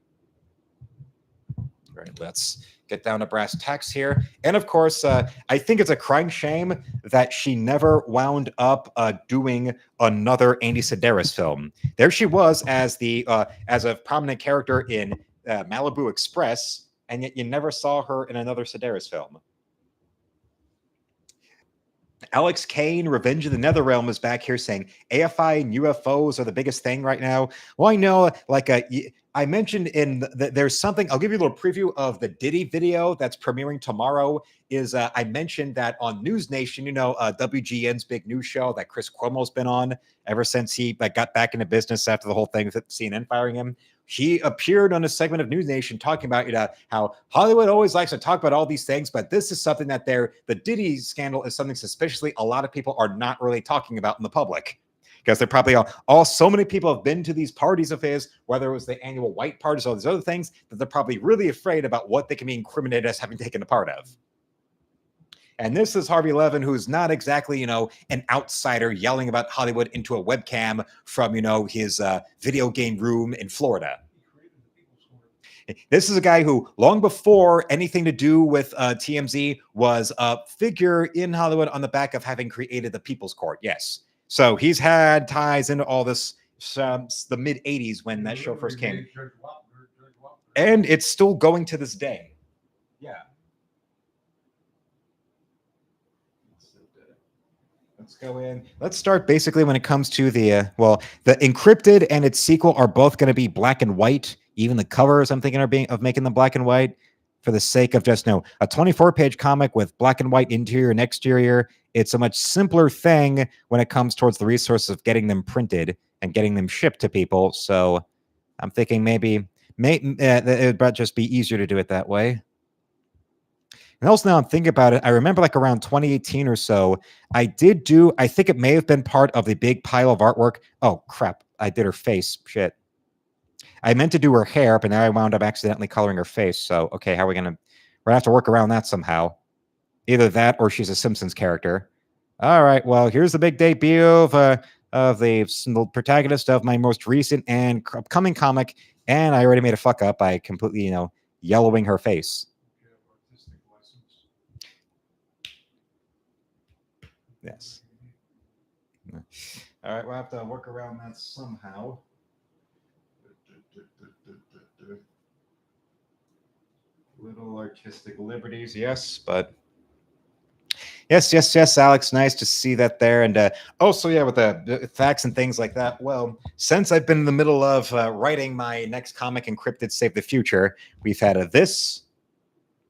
All right, let's get down to brass tacks here. And of course, I think it's a crying shame that she never wound up doing another Andy Sedaris film. There she was as a prominent character in Malibu Express, and yet you never saw her in another Sedaris film. Alex Kane, Revenge of the Netherrealm, is back here saying AFI and UFOs are the biggest thing right now. Well, I know, like I mentioned there's something. I'll give you a little preview of the Diddy video that's premiering tomorrow. I mentioned that on News Nation, WGN's big news show that Chris Cuomo's been on ever since he got back into business after the whole thing with CNN firing him. He appeared on a segment of News Nation talking about how Hollywood always likes to talk about all these things, but this is something that the Diddy scandal is something suspiciously a lot of people are not really talking about in the public. Because they're probably so many people have been to these parties of his, whether it was the annual white parties or all these other things, that they're probably really afraid about what they can be incriminated as having taken a part of. And this is Harvey Levin, who's not exactly, an outsider yelling about Hollywood into a webcam from, his video game room in Florida. This is a guy who, long before anything to do with TMZ, was a figure in Hollywood on the back of having created the People's Court. Yes. So he's had ties into all this, the mid-'80s when that show first came. And it's still going to this day. Yeah. Let's go in. Let's start basically when it comes to the Encrypted and its sequel are both going to be black and white. Even the covers, I'm thinking, of making them black and white for the sake of just a 24-page comic with black and white interior and exterior. It's a much simpler thing when it comes towards the resources of getting them printed and getting them shipped to people. So I'm thinking maybe it would just be easier to do it that way. And also now I'm thinking about it, I remember like around 2018 or so, I think it may have been part of the big pile of artwork. Oh, crap. I did her face. Shit. I meant to do her hair, but now I wound up accidentally coloring her face. So, okay, how are we going to... We're going to have to work around that somehow. Either that or she's a Simpsons character. All right, well, here's the big debut of the protagonist of my most recent and upcoming comic, and I already made a fuck up by completely, yellowing her face. Yes. All right, we'll have to work around that somehow. Little artistic liberties, yes, but Yes, Alex. Nice to see that there. And also, yeah, with the facts and things like that. Well, since I've been in the middle of writing my next comic, Encrypted Save the Future, we've had this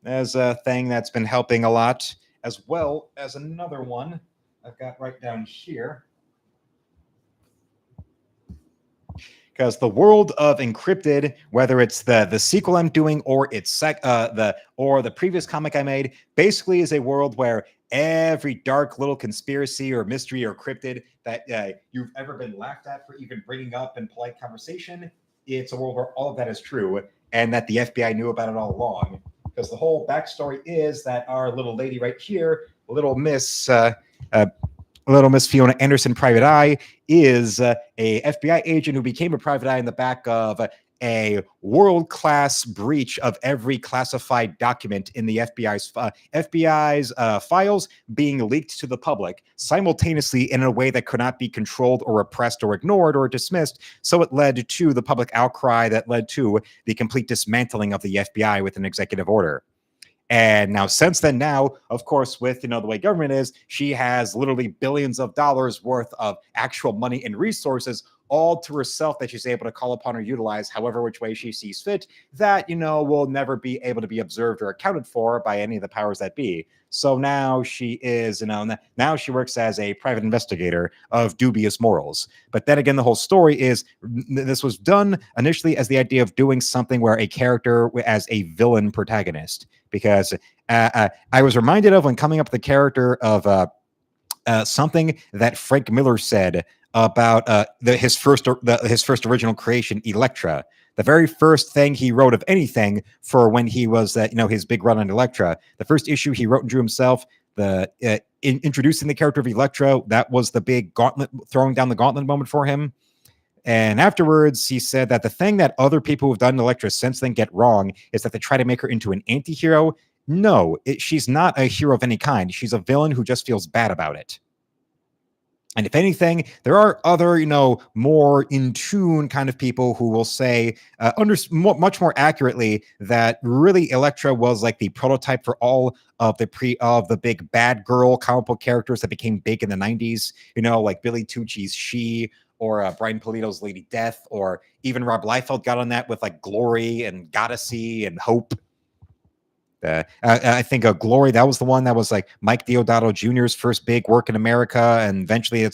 as a thing that's been helping a lot, as well as another one I've got right down here. Because the world of Encrypted, whether it's the sequel I'm doing or it's the previous comic I made, basically is a world where every dark little conspiracy or mystery or cryptid that you've ever been laughed at for even bringing up in polite conversation, it's a world where all of that is true and that the FBI knew about it all along. Because the whole backstory is that our little lady right here, little Miss Fiona Anderson, Private Eye, is a FBI agent who became a private eye in the back of a world-class breach of every classified document in the FBI's files being leaked to the public simultaneously in a way that could not be controlled or repressed or ignored or dismissed. So it led to the public outcry that led to the complete dismantling of the FBI with an executive order. And now, since then, of course, with the way government is, she has literally billions of dollars worth of actual money and resources all to herself that she's able to call upon or utilize however which way she sees fit, that will never be able to be observed or accounted for by any of the powers that be. So now she is, now she works as a private investigator of dubious morals. But then again, the whole story is this was done initially as the idea of doing something where a character as a villain protagonist. Because I was reminded of when coming up with the character of something that Frank Miller said about his first original creation, Elektra. The very first thing he wrote of anything for when he was his big run on Elektra, the first issue he wrote and drew himself, introducing the character of Elektra, that was the big gauntlet, throwing down the gauntlet moment for him. And afterwards, he said that the thing that other people who've done Elektra since then get wrong is that they try to make her into an anti-hero. No, she's not a hero of any kind. She's a villain who just feels bad about it. And if anything, there are other, more in tune kind of people who will say, much more accurately, that really Elektra was like the prototype for all of the big bad girl comic book characters that became big in the 90s. Like Billy Tucci's She, or Brian Pulido's Lady Death, or even Rob Liefeld got on that with like Glory and Goddessy and Hope. I think Glory, that was the one that was like Mike Deodato Jr.'s first big work in America, and eventually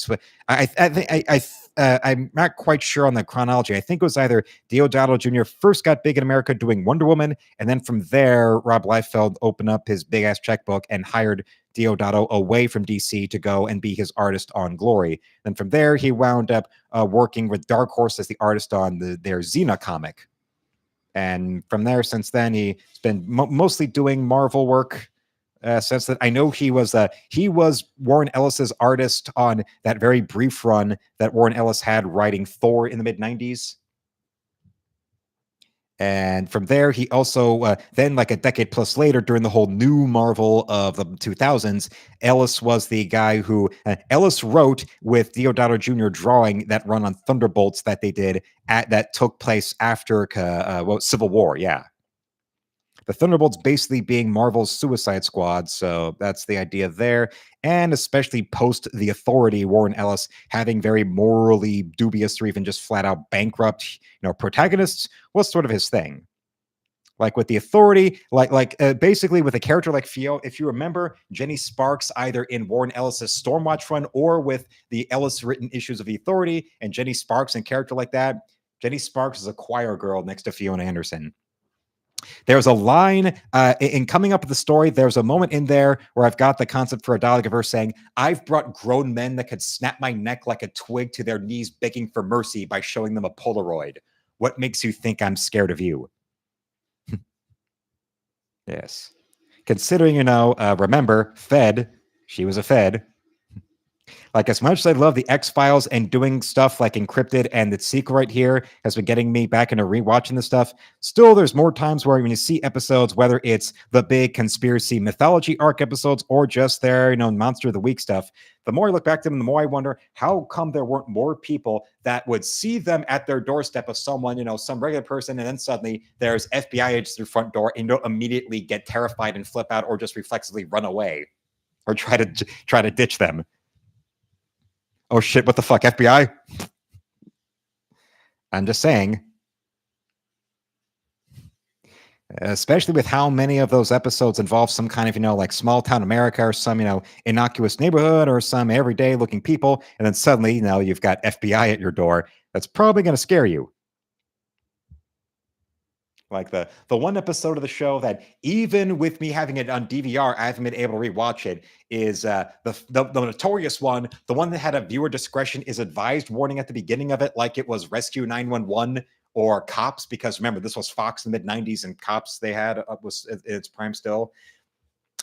I'm not quite sure on the chronology. I think it was either Deodato Jr. first got big in America doing Wonder Woman, and then from there, Rob Liefeld opened up his big ass checkbook and hired Deodato away from DC to go and be his artist on Glory. Then from there, he wound up working with Dark Horse as the artist on their Xena comic. And from there, since then, he's been mostly doing Marvel work. Since that, I know he was Warren Ellis's artist on that very brief run that Warren Ellis had writing Thor in the mid-90s. And from there, he also, then like a decade plus later, during the whole new Marvel of the 2000s, Ellis was the guy who, Ellis wrote with Deodato Jr. drawing that run on Thunderbolts that they did that took place after Civil War, yeah. The Thunderbolts basically being Marvel's Suicide Squad, so that's the idea there. And especially post The Authority, Warren Ellis having very morally dubious or even just flat out bankrupt, protagonists was sort of his thing. Like with The Authority, basically with a character like Fiona, if you remember Jenny Sparks either in Warren Ellis's Stormwatch run or with the Ellis written issues of The Authority, and Jenny Sparks and character like that, Jenny Sparks is a choir girl next to Fiona Anderson. There's a line in coming up with the story. There's a moment in there where I've got the concept for a dialogue of her saying, "I've brought grown men that could snap my neck like a twig to their knees begging for mercy by showing them a Polaroid. What makes you think I'm scared of you?" Yes. Considering, remember, Fed, she was a Fed. Like, as much as I love the X-Files and doing stuff like Encrypted and the sequel right here has been getting me back into rewatching this stuff, still there's more times where when you see episodes, whether it's the big conspiracy mythology arc episodes or just their, Monster of the Week stuff, the more I look back to them, the more I wonder, how come there weren't more people that would see them at their doorstep of someone, some regular person, and then suddenly there's FBI agents at their front door and don't immediately get terrified and flip out or just reflexively run away. or try to ditch them. Oh shit, what the fuck, FBI? I'm just saying. Especially with how many of those episodes involve some kind of, like small town America or some, innocuous neighborhood or some everyday looking people. And then suddenly, you've got FBI at your door. That's probably going to scare you. Like the one episode of the show that even with me having it on DVR, I haven't been able to rewatch it is the notorious one, the one that had a viewer discretion is advised warning at the beginning of it, like it was Rescue 911 or Cops, because remember, this was Fox in the mid-90s and Cops they had was in its prime still.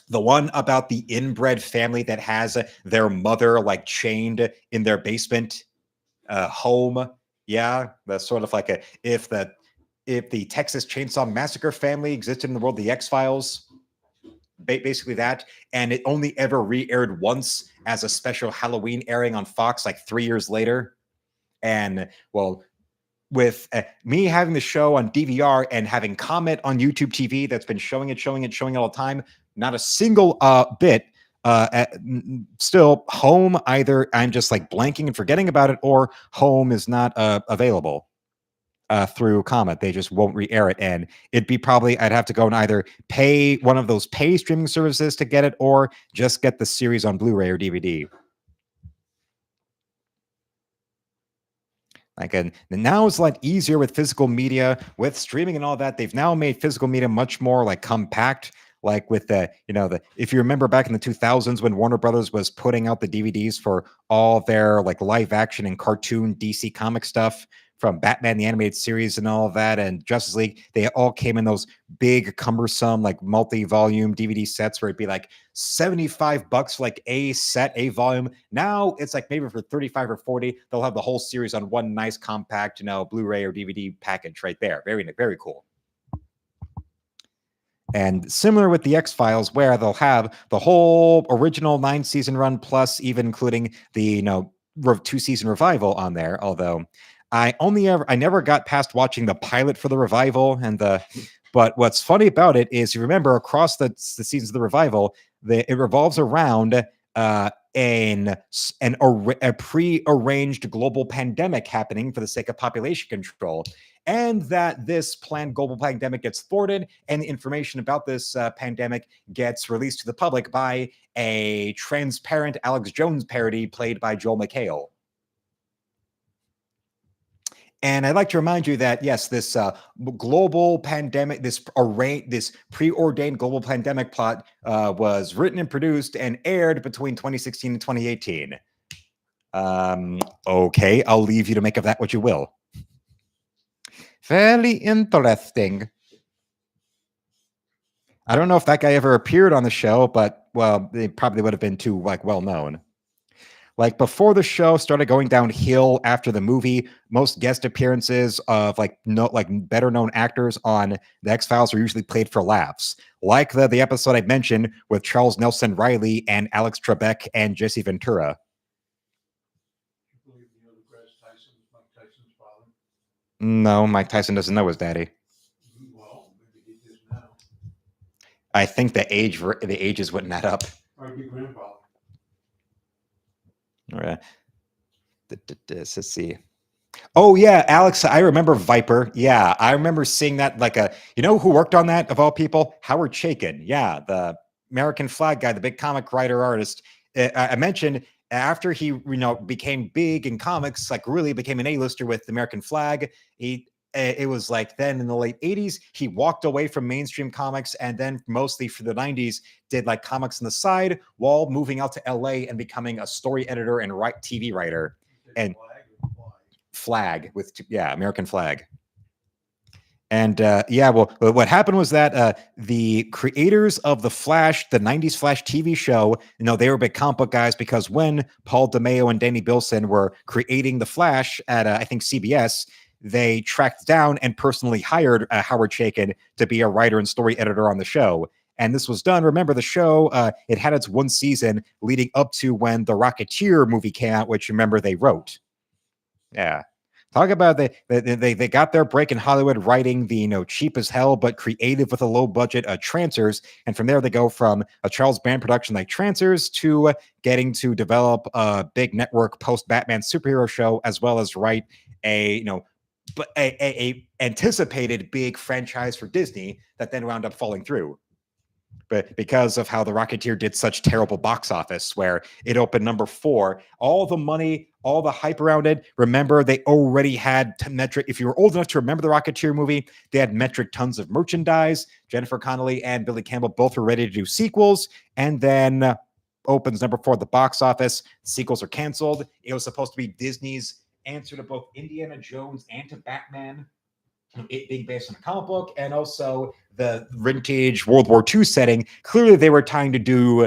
The one about the inbred family that has their mother like chained in their basement home. Yeah, that's sort of like if the Texas Chainsaw Massacre family existed in the world, the X-Files, basically that, and it only ever re-aired once as a special Halloween airing on Fox like 3 years later. And well, with me having the show on DVR and having comment on YouTube TV that's been showing it all the time, not a single bit. Still, Home, either I'm just like blanking and forgetting about it, or Home is not available through Comet. They just won't re-air it, and it'd be probably I'd have to go and either pay one of those pay streaming services to get it, or just get the series on Blu-ray or DVD. Like, and now it's a lot easier with physical media, with streaming and all that. They've now made physical media much more like compact. Like with if you remember back in the 2000s when Warner Brothers was putting out the DVDs for all their like live action and cartoon DC comic stuff, from Batman the Animated Series and all of that, and Justice League, they all came in those big, cumbersome, like multi-volume DVD sets where it'd be like $75 for like a set, a volume. Now it's like maybe for 35 or 40, they'll have the whole series on one nice compact, Blu-ray or DVD package right there. Very, very cool. And similar with the X-Files, where they'll have the whole original 9-season run, plus even including the 2-season revival on there, although I never got past watching the pilot for the revival but what's funny about it is, you remember across the seasons of the revival, it revolves around a pre-arranged global pandemic happening for the sake of population control, and that this planned global pandemic gets thwarted, and the information about this pandemic gets released to the public by a transparent Alex Jones parody played by Joel McHale. And I'd like to remind you that, yes, this global pandemic, this preordained global pandemic plot was written and produced and aired between 2016 and 2018. Okay, I'll leave you to make of that what you will. Fairly interesting. I don't know if that guy ever appeared on the show, but, well, they probably would have been too, like, well-known. Like, before the show started going downhill after the movie, most guest appearances of better known actors on the X-Files were usually played for laughs. Like the episode I mentioned with Charles Nelson Riley and Alex Trebek and Jesse Ventura. No, Mike Tyson doesn't know his daddy. Well, maybe he does now. I think the ages wouldn't add up. Or be grandfather. Let's see. Oh yeah, Alex, I remember Viper. Yeah, I remember seeing that. Like who worked on that of all people? Howard Chaykin. Yeah, the American Flag guy, the big comic writer artist. I mentioned after he became big in comics, like really became an A-lister with the American Flag. It was like then in the late 80s, he walked away from mainstream comics, and then mostly for the 90s did like comics on the side while moving out to LA and becoming a story editor and TV writer. And Flag with American Flag. And what happened was that the creators of the Flash, the 90s Flash TV show, they were big comic book guys, because when Paul DeMeo and Danny Bilson were creating the Flash at I think CBS, they tracked down and personally hired Howard Chaykin to be a writer and story editor on the show. And this was done. Remember, the show, it had its one season leading up to when the Rocketeer movie came out, which, remember, they wrote. Yeah. Talk about they got their break in Hollywood writing the cheap as hell but creative with a low budget Trancers, and from there they go from a Charles Band production like Trancers to getting to develop a big network post Batman superhero show, as well as write a anticipated big franchise for Disney that then wound up falling through. But because of how the Rocketeer did such terrible box office, where it opened number 4, all the money, all the hype around it. Remember, they already had metric. If you were old enough to remember the Rocketeer movie, they had metric tons of merchandise. Jennifer Connelly and Billy Campbell both were ready to do sequels, and then opens number 4 at the box office. Sequels are canceled. It was supposed to be Disney's answer to both Indiana Jones and to Batman, it being based on a comic book, and also the vintage World War II setting. Clearly, they were trying to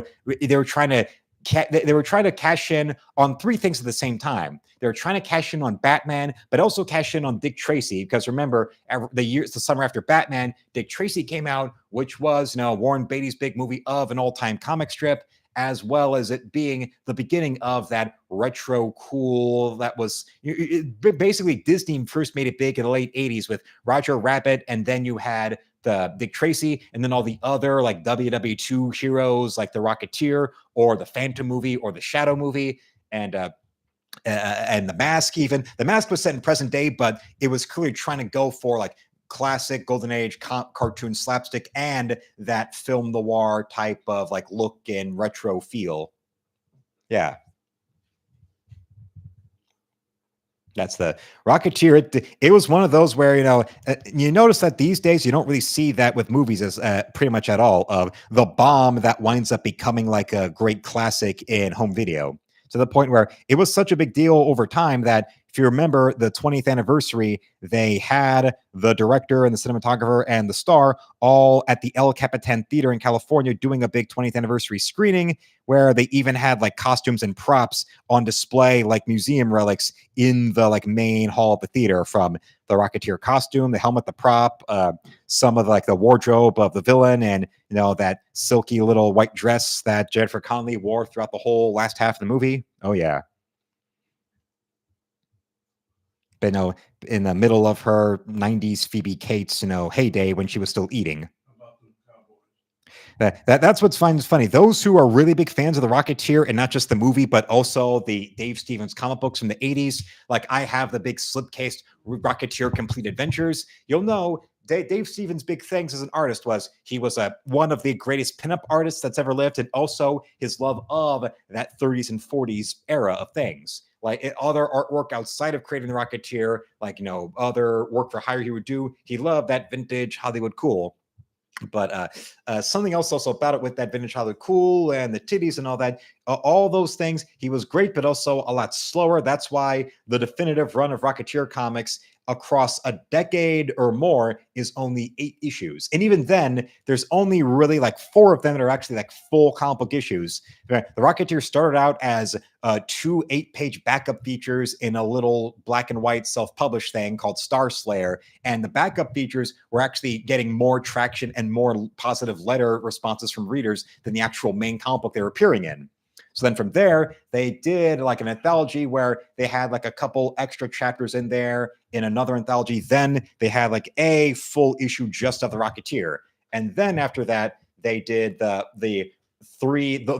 cash in on 3 things at the same time. They were trying to cash in on Batman, but also cash in on Dick Tracy. Because remember, the summer after Batman, Dick Tracy came out, which was Warren Beatty's big movie of an all-time comic strip, as well as it being the beginning of that retro cool that was basically Disney first made it big in the late 80s with Roger Rabbit, and then you had the Dick Tracy, and then all the other like WW2 heroes like the Rocketeer or the Phantom movie or the Shadow movie, and the Mask. Even the Mask was set in present day, but it was clearly trying to go for like classic golden age cartoon slapstick and that film noir type of like look and retro feel. Yeah. That's the Rocketeer. It was one of those where, you notice that these days you don't really see that with movies as pretty much at all, of the bomb that winds up becoming like a great classic in home video, to the point where it was such a big deal over time that if you remember the 20th anniversary, they had the director and the cinematographer and the star all at the El Capitan Theater in California doing a big 20th anniversary screening, where they even had like costumes and props on display, like museum relics in the like main hall of the theater, from the Rocketeer costume, the helmet, the prop, some of like the wardrobe of the villain, and that silky little white dress that Jennifer Connelly wore throughout the whole last half of the movie. Oh yeah. But in the middle of her 90s Phoebe Cates, heyday when she was still eating. That's what's funny. Those who are really big fans of the Rocketeer, and not just the movie, but also the Dave Stevens comic books from the 80s, like I have the big slipcase Rocketeer Complete Adventures. You'll know Dave Stevens' big things as an artist was he was one of the greatest pinup artists that's ever lived, and also his love of that 30s and 40s era of things. Like other artwork outside of creating the Rocketeer, like, other work for hire he would do. He loved that vintage Hollywood cool. But something else also about it with that vintage Hollywood cool and the titties and all that, all those things, he was great, but also a lot slower. That's why the definitive run of Rocketeer comics across a decade or more is only 8 issues. And even then, there's only really like 4 of them that are actually like full comic book issues. The Rocketeer started out as 2 8-page backup features in a little black and white self-published thing called Star Slayer. And the backup features were actually getting more traction and more positive letter responses from readers than the actual main comic book they were appearing in. So then from there, they did like an anthology where they had like a couple extra chapters in there in another anthology. Then they had like a full issue just of the Rocketeer. And then after that, they did the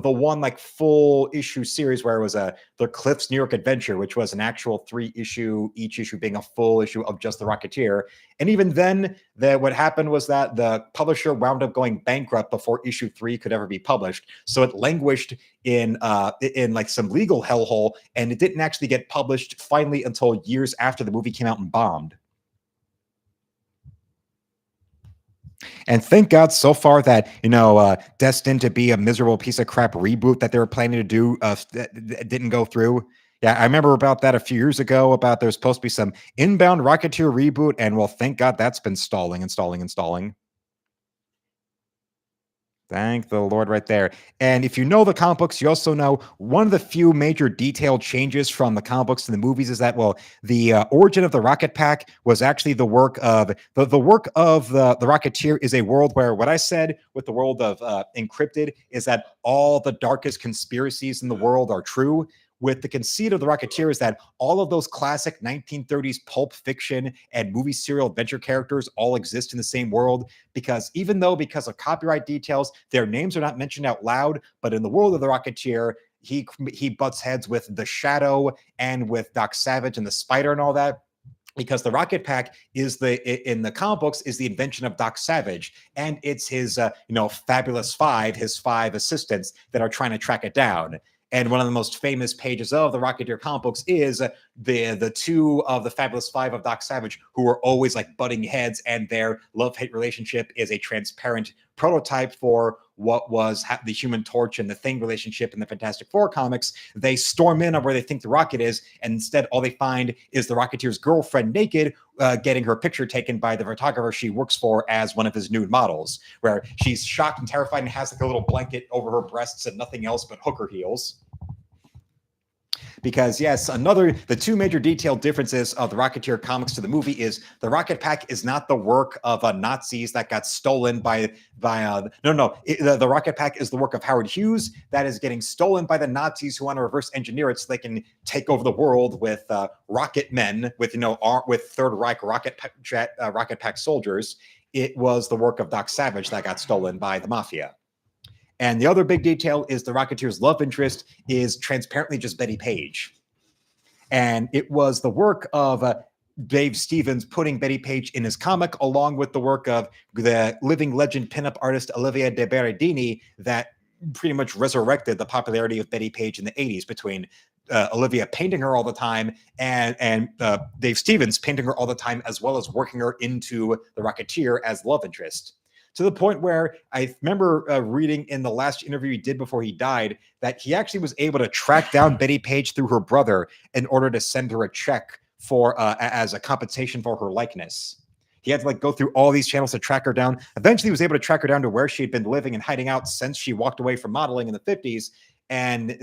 one like full issue series where it was the Cliff's New York Adventure, which was an actual 3 issue, each issue being a full issue of just the Rocketeer. And even then, what happened was that the publisher wound up going bankrupt before issue 3 could ever be published. So it languished in like some legal hellhole, and it didn't actually get published finally until years after the movie came out and bombed. And thank God so far that, destined to be a miserable piece of crap reboot that they were planning to do didn't go through. Yeah, I remember about that a few years ago, about there's supposed to be some inbound Rocketeer reboot, and well, thank God that's been stalling. Thank the Lord right there. And if you know the comic books, you also know one of the few major detailed changes from the comic books to the movies is that, well, the origin of the Rocket Pack was actually the work of the work of the Rocketeer is a world where what I said with the world of Encrypted is that all the darkest conspiracies in the world are true. with the conceit of the Rocketeer is that all of those classic 1930s pulp fiction and movie serial adventure characters all exist in the same world, because because of copyright details, their names are not mentioned out loud, but in the world of the Rocketeer, he butts heads with the Shadow and with Doc Savage and the Spider and all that, because the rocket pack in the comic books is the invention of Doc Savage, and it's his fabulous five, his 5 assistants that are trying to track it down. And one of the most famous pages of the Rocketeer comic books is the 2 of the fabulous 5 of Doc Savage, who are always like butting heads, and their love-hate relationship is a transparent prototype for what was the Human Torch and the Thing relationship in the Fantastic Four comics. They storm in on where they think the rocket is, and instead all they find is the Rocketeer's girlfriend naked, getting her picture taken by the photographer she works for as one of his nude models, where she's shocked and terrified and has like a little blanket over her breasts and nothing else but hooker heels. Because yes, the 2 major detailed differences of the Rocketeer comics to the movie is the rocket pack is not the work of Nazis that got stolen the rocket pack is the work of Howard Hughes that is getting stolen by the Nazis who want to reverse engineer it so they can take over the world with rocket men with Third Reich rocket pack soldiers. It was the work of Doc Savage that got stolen by the mafia. And the other big detail is the Rocketeer's love interest is transparently just Betty Page. And it was the work of Dave Stevens putting Betty Page in his comic, along with the work of the living legend pinup artist Olivia de Berardini, that pretty much resurrected the popularity of Betty Page in the 80s, between Olivia painting her all the time and Dave Stevens painting her all the time, as well as working her into the Rocketeer as love interest. To the point where I remember reading in the last interview he did before he died that he actually was able to track down Betty Page through her brother in order to send her a check for as a compensation for her likeness. He had to go through all these channels to track her down. Eventually, he was able to track her down to where she had been living and hiding out since she walked away from modeling in the 50s. And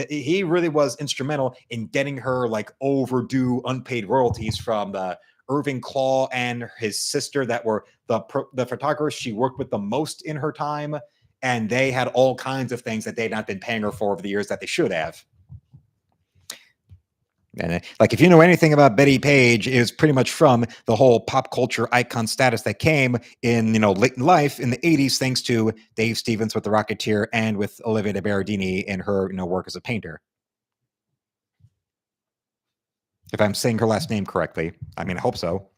he really was instrumental in getting her overdue unpaid royalties from the Irving Klaw and his sister that were the photographers she worked with the most in her time. And they had all kinds of things that they had not been paying her for over the years that they should have. And if you know anything about Betty Page, it was pretty much from the whole pop culture icon status that came in, late in life in the 80s, thanks to Dave Stevens with the Rocketeer and with Olivia de Berardini in her work as a painter. If I'm saying her last name correctly. I mean, I hope so.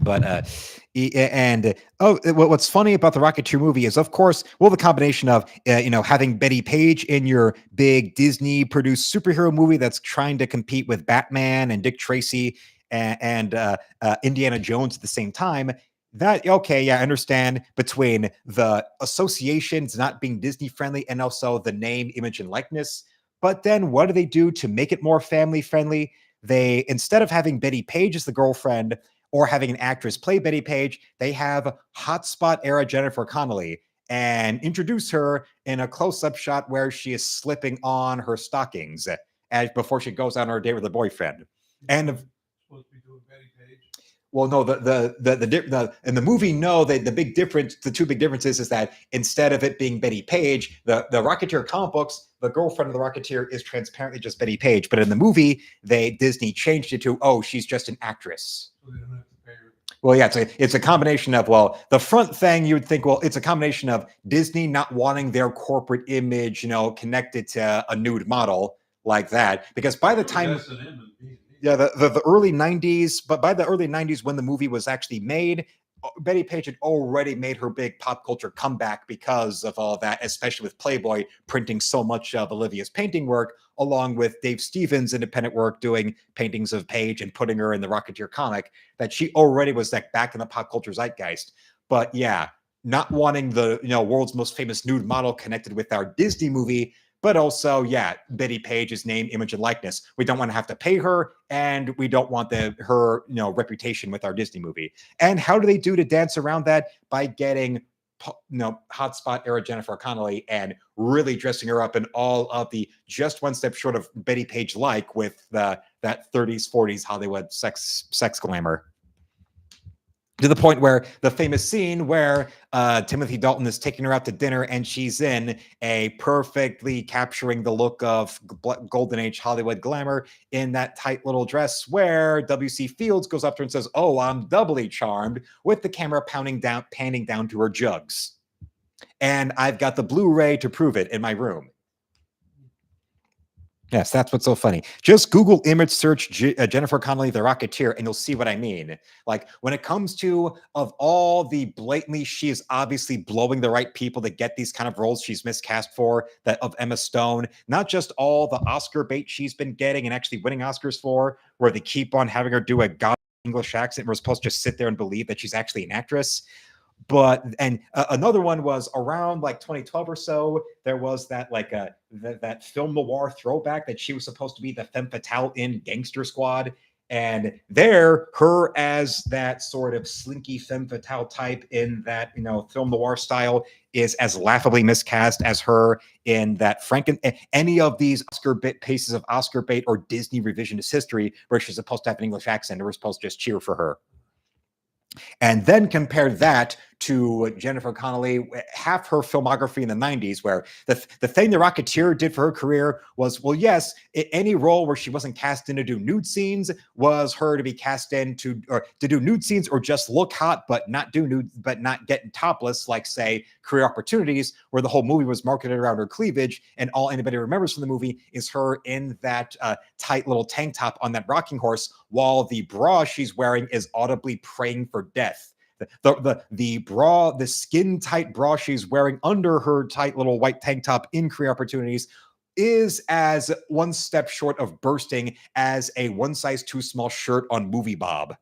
But what's funny about the Rocketeer movie is, of course, the combination of having Betty Page in your big Disney produced superhero movie that's trying to compete with Batman and Dick Tracy and Indiana Jones at the same time. I understand, between the associations not being Disney friendly and also the name, image, and likeness. But then what do they do to make it more family friendly? They, instead of having Betty Page as the girlfriend or having an actress play Betty Page, they have hotspot era Jennifer Connelly and introduce her in a close-up shot where she is slipping on her stockings before she goes on her date with her boyfriend. And supposed to be doing Betty Page. Well, no, in the movie, no, the big difference, the 2 big differences is that instead of it being Betty Page, the Rocketeer comic books, the girlfriend of the Rocketeer is transparently just Betty Page. But in the movie, Disney changed it to, she's just an actress. So they don't have to pay her. Well, yeah, it's a combination of, the front thing you would think, it's a combination of Disney not wanting their corporate image, connected to a nude model like that. Because by the time... Yeah, the early 90s, but by the early 90s when the movie was actually made, Betty Page had already made her big pop culture comeback because of all that, especially with Playboy printing so much of Olivia's painting work, along with Dave Stevens' independent work doing paintings of Page and putting her in the Rocketeer comic, that she already was back in the pop culture zeitgeist. But yeah, not wanting the world's most famous nude model connected with our Disney movie, but also, Betty Page's name, image, and likeness. We don't want to have to pay her, and we don't want her reputation with our Disney movie. And how do they do to dance around that? By getting hotspot era Jennifer Connelly and really dressing her up in all of the just one step short of Betty Page with that 30s, 40s Hollywood sex glamour. to the point where the famous scene where Timothy Dalton is taking her out to dinner and she's in a perfectly capturing the look of golden age Hollywood glamour in that tight little dress, where W.C. Fields goes up to her and says, "Oh, I'm doubly charmed," with the camera panning down to her jugs. And I've got the Blu-ray to prove it in my room. Yes, that's what's so funny. Just Google image search Jennifer Connelly, the Rocketeer, and you'll see what I mean. Like, when it comes to, of all the blatantly, she is obviously blowing the right people to get these kind of roles she's miscast for, that of Emma Stone, not just all the Oscar bait she's been getting and actually winning Oscars for, where they keep on having her do a god English accent, and we're supposed to just sit there and believe that she's actually an actress. But another one was around like 2012 or so. There was that like that film noir throwback that she was supposed to be the femme fatale in Gangster Squad, and there, her as that sort of slinky femme fatale type in that film noir style is as laughably miscast as her in that any of these Oscar bait pieces of Oscar bait or Disney revisionist history where she's supposed to have an English accent and we're supposed to just cheer for her. And then compare that to Jennifer Connelly, half her filmography in the 90s, where the thing the Rocketeer did for her career was, well, yes, any role where she wasn't cast in to do nude scenes was her to be cast in to do nude scenes or just look hot, but not do nude, but not get topless, like, say, Career Opportunities, where the whole movie was marketed around her cleavage. And all anybody remembers from the movie is her in that tight little tank top on that rocking horse, while the bra she's wearing is audibly praying for death. The bra, the skin tight bra she's wearing under her tight little white tank top in Career Opportunities is as one step short of bursting as a one size too small shirt on Movie Bob.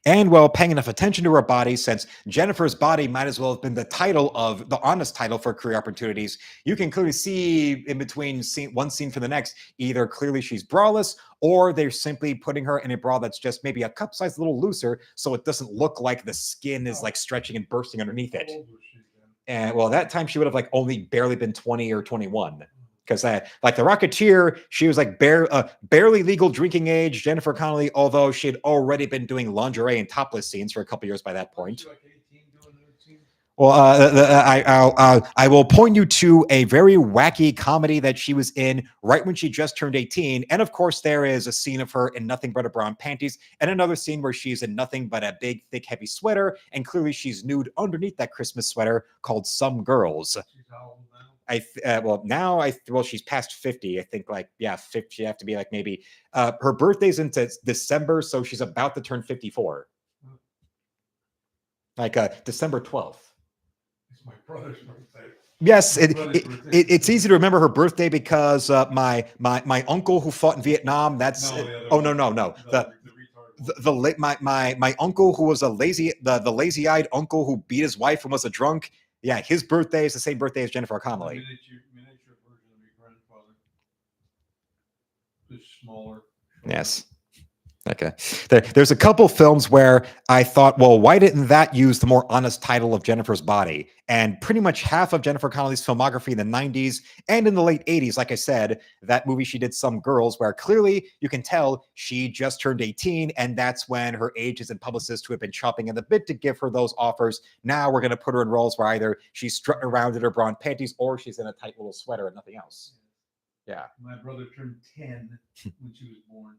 And while paying enough attention to her body, since Jennifer's body might as well have been the title of the honest title for Career Opportunities, you can clearly see in between one scene for the next, either clearly she's braless or they're simply putting her in a bra that's just maybe a cup size a little looser so it doesn't look like the skin is like stretching and bursting underneath it. And well, that time she would have like only barely been 20 or 21. Because like the Rocketeer, she was like barely legal drinking age. Jennifer Connelly, although she had already been doing lingerie and topless scenes for a couple years by that point. Well, I will point you to a very wacky comedy that she was in right when she just turned 18. And of course, there is a scene of her in nothing but a brown panties and another scene where she's in nothing but a big, thick, heavy sweater. And clearly she's nude underneath that Christmas sweater called Some Girls. She's past 50. I think 50. She have to be like maybe her birthday's into December, so she's about to turn 54. Like December 12th. It's my brother's birthday. Yes, it's easy to remember her birthday because my uncle who fought in Vietnam. That's no. My uncle who was the lazy-eyed uncle who beat his wife and was a drunk. Yeah, his birthday is the same birthday as Jennifer Connelly. Miniature version of your grandfather. Just smaller. Yes. Okay. There's a couple films where I thought, well, why didn't that use the more honest title of Jennifer's Body? And pretty much half of Jennifer Connelly's filmography in the 90s and in the late 80s, like I said, that movie she did Some Girls, where clearly you can tell she just turned 18, and that's when her agents and publicists who have been chopping at the bit to give her those offers, now we're going to put her in roles where either she's strutting around in her bra and panties or she's in a tight little sweater and nothing else. Yeah. My brother turned 10 when she was born.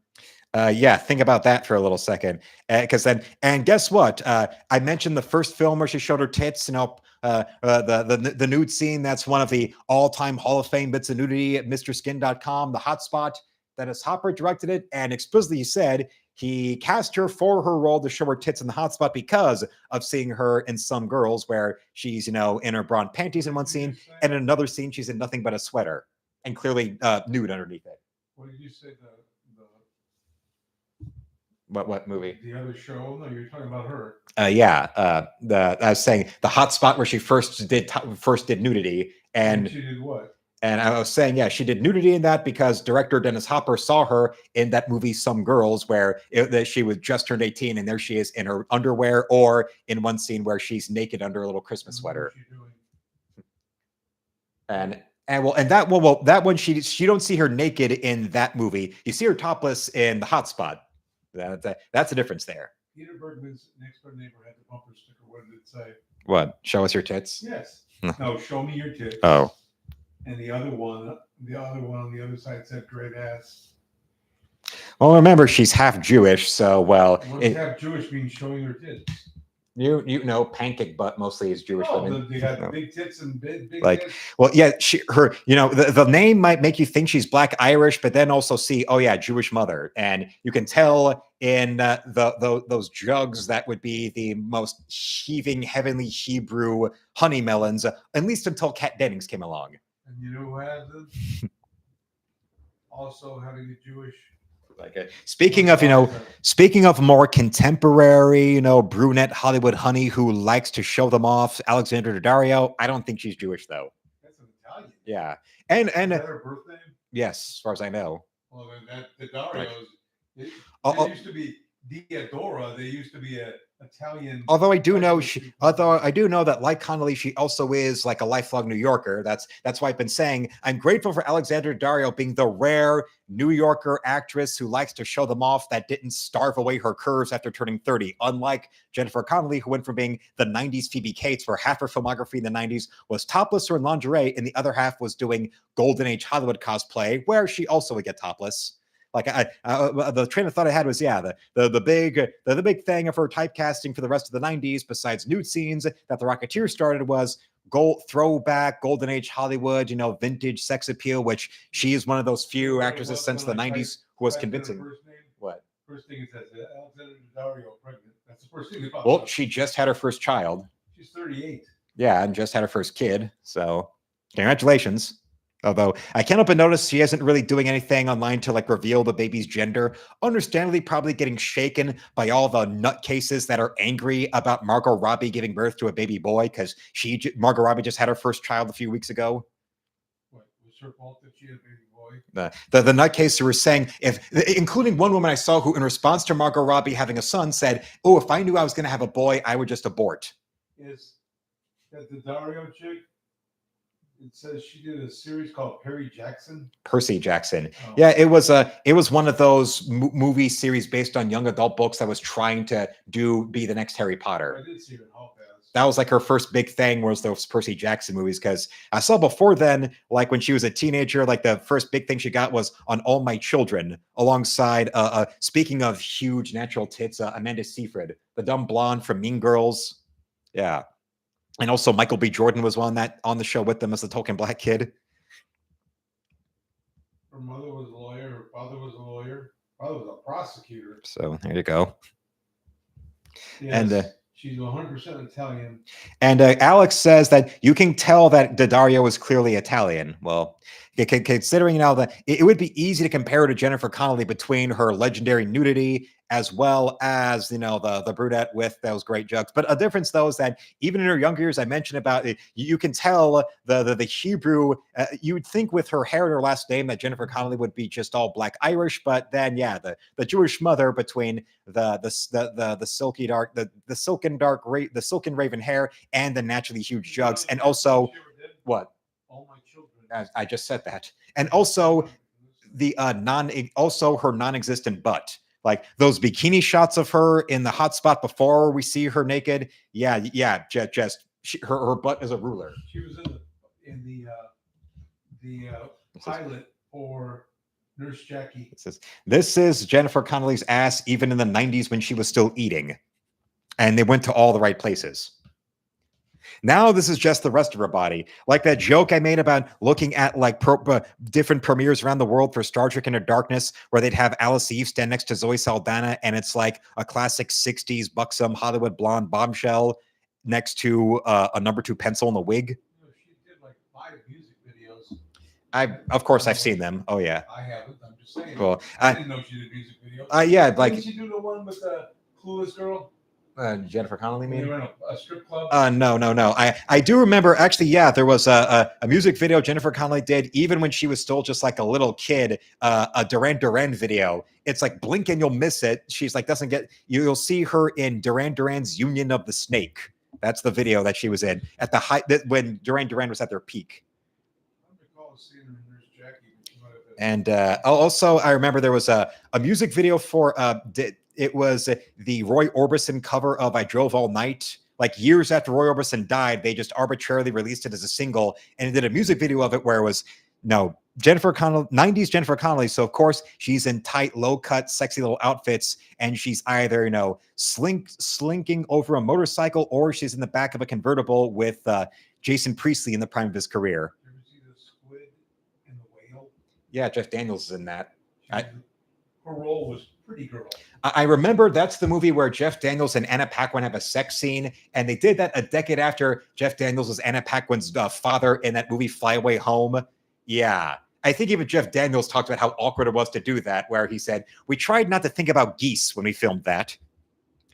Think about that for a little second. And guess what? I mentioned the first film where she showed her tits, the nude scene. That's one of the all-time Hall of Fame bits of nudity at MrSkin.com, the hotspot. Dennis Hopper directed it and explicitly said he cast her for her role to show her tits in the hotspot because of seeing her in Some Girls, where she's, in her bra and panties in one scene, and in another scene she's in nothing but a sweater. And clearly nude underneath it. What did you say? What movie? The other show? No, you're talking about her. I was saying the hot spot where she first did nudity, and she did what? And I was saying, she did nudity in that because director Dennis Hopper saw her in that movie Some Girls, where she was just turned 18, and there she is in her underwear, or in one scene where she's naked under a little Christmas sweater. And that one she don't see her naked in that movie. You see her topless in the hotspot. That's a difference there. Peter Bergman's Next Door Neighbor had the bumper sticker. What did it say? What? Show us your tits? Yes. No, show me your tits. Oh. And the other one on the other side said great ass. Well, remember, she's half Jewish, so, well. Half Jewish means showing her tits? You know, pancake butt mostly is Jewish women. They got big tits and big like tits. Well, yeah, the name might make you think she's Black Irish, but then also see, oh yeah, Jewish mother, and you can tell in those jugs that would be the most heaving heavenly Hebrew honey melons, at least until Kat Dennings came along. And you know who has them? Also having a Jewish. Speaking of more contemporary, brunette Hollywood honey who likes to show them off, Alexandra Daddario. I don't think she's Jewish though. That's an Italian. Yeah, and is that her birth name? Yes, as far as I know. Well, then that Daddario's. They used to be Diadora. They used to be a Italian. Although I do know that, like Connolly, she also is like a lifelong New Yorker. That's why I've been saying I'm grateful for Alexandra Daddario being the rare New Yorker actress who likes to show them off that didn't starve away her curves after turning 30. Unlike Jennifer Connelly, who went from being the 90s Phoebe Cates, where half her filmography in the 90s was topless or in lingerie, and the other half was doing Golden Age Hollywood cosplay, where she also would get topless. Like the train of thought I had was the big thing of her typecasting for the rest of the 90s, besides nude scenes that the Rocketeer started, was throwback Golden Age Hollywood, vintage sex appeal, which she is one of those few actresses since the 90s who was convincing. What? First thing it says, Alexandra Daddario pregnant. That's the first thing it pops Well, up. she just had her first child. She's 38. Yeah, and just had her first kid. So congratulations. Although I can't help but notice she isn't really doing anything online to reveal the baby's gender. Understandably, probably getting shaken by all the nutcases that are angry about Margot Robbie giving birth to a baby boy because Margot Robbie just had her first child a few weeks ago. What was her fault that she had a baby boy? The nutcases were saying, including one woman I saw who, in response to Margot Robbie having a son, said, "Oh, if I knew I was going to have a boy, I would just abort." Is that the Daddario chick? It says she did a series called Percy Jackson. Oh. Yeah, it was one of those movie series based on young adult books that was trying to be the next Harry Potter. I did see it in Hall Pass. That was her first big thing, was those Percy Jackson movies, because I saw before then, when she was a teenager, the first big thing she got was on All My Children, alongside speaking of huge natural tits, Amanda Seyfried, the dumb blonde from Mean Girls. Yeah. And also Michael B. Jordan was on the show with them as the token black kid. Her mother was a lawyer. Her father was a lawyer. Her father was a prosecutor. So there you go. Yes, and she's 100% Italian. And Alex says that you can tell that Daddario is clearly Italian. Well, considering that it would be easy to compare her to Jennifer Connelly between her legendary nudity as well as the brunette with those great jugs. But a difference though is that even in her younger years, I mentioned about it, you can tell the Hebrew. You would think with her hair and her last name that Jennifer Connelly would be just all Black Irish, but then the Jewish mother between the silken raven hair and the naturally huge jugs, and also what? All My Children. I just said that, and also her non-existent butt. Those bikini shots of her in the hot spot before we see her naked. Yeah. Her butt is a ruler. She was in the pilot for Nurse Jackie. This is Jennifer Connelly's ass, even in the 90s when she was still eating, and they went to all the right places. Now this is just the rest of her body. Like that joke I made about looking at different premieres around the world for Star Trek Into Darkness, where they'd have Alice Eve stand next to Zoe Saldana, and it's like a classic 60s buxom Hollywood blonde bombshell next to a number 2 pencil and a wig. She did 5 music videos. Of course I've seen them. Oh yeah. I haven't. I'm just saying. Well, I didn't know she did music videos. Yeah, Didn't she do the one with the Clueless girl? Jennifer Connelly, maybe? A strip club? No. I do remember, actually, yeah, there was a music video Jennifer Connelly did, even when she was still just a little kid, a Duran Duran video. It's blink and you'll miss it. She's you'll see her in Duran Duran's Union of the Snake. That's the video that she was in at the height, when Duran Duran was at their peak. I recall seeing her in Nurse Jackie. And also, I remember there was a music video for it was the Roy Orbison cover of "I Drove All Night." Like years after Roy Orbison died, they just arbitrarily released it as a single and did a music video of it where it was Jennifer Connelly, 90s Jennifer Connelly. So of course she's in tight, low cut, sexy little outfits, and she's either slinking over a motorcycle or she's in the back of a convertible with Jason Priestley in the prime of his career. Did you ever see the squid and the whale? Yeah, Jeff Daniels is in that. Her role was Pretty Girl. I remember that's the movie where Jeff Daniels and Anna Paquin have a sex scene, and they did that a decade after Jeff Daniels was Anna Paquin's father in that movie Fly Away Home. Yeah. I think even Jeff Daniels talked about how awkward it was to do that, where he said, we tried not to think about geese when we filmed that.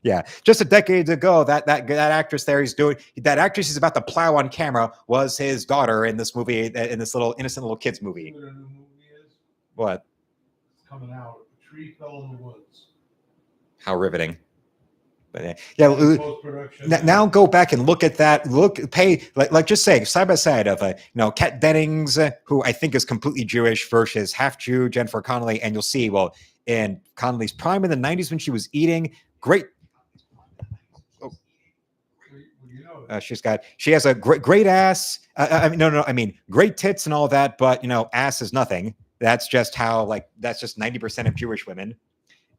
Yeah, just a decade ago, that actress there that actress he's about to plow on camera was his daughter in this movie, in this little innocent little kids movie. You know what a new movie is? What? It's coming out. A Tree Fell in the Woods. How riveting. But now go back and look at that. Just say side by side of Kat Dennings, who I think is completely Jewish, versus half Jew Jennifer Connelly, and you'll see. Well, in Connelly's prime in the '90s when she was eating, great. She has a great ass. I mean, great tits and all that, but ass is nothing. That's just how that's just 90% of Jewish women.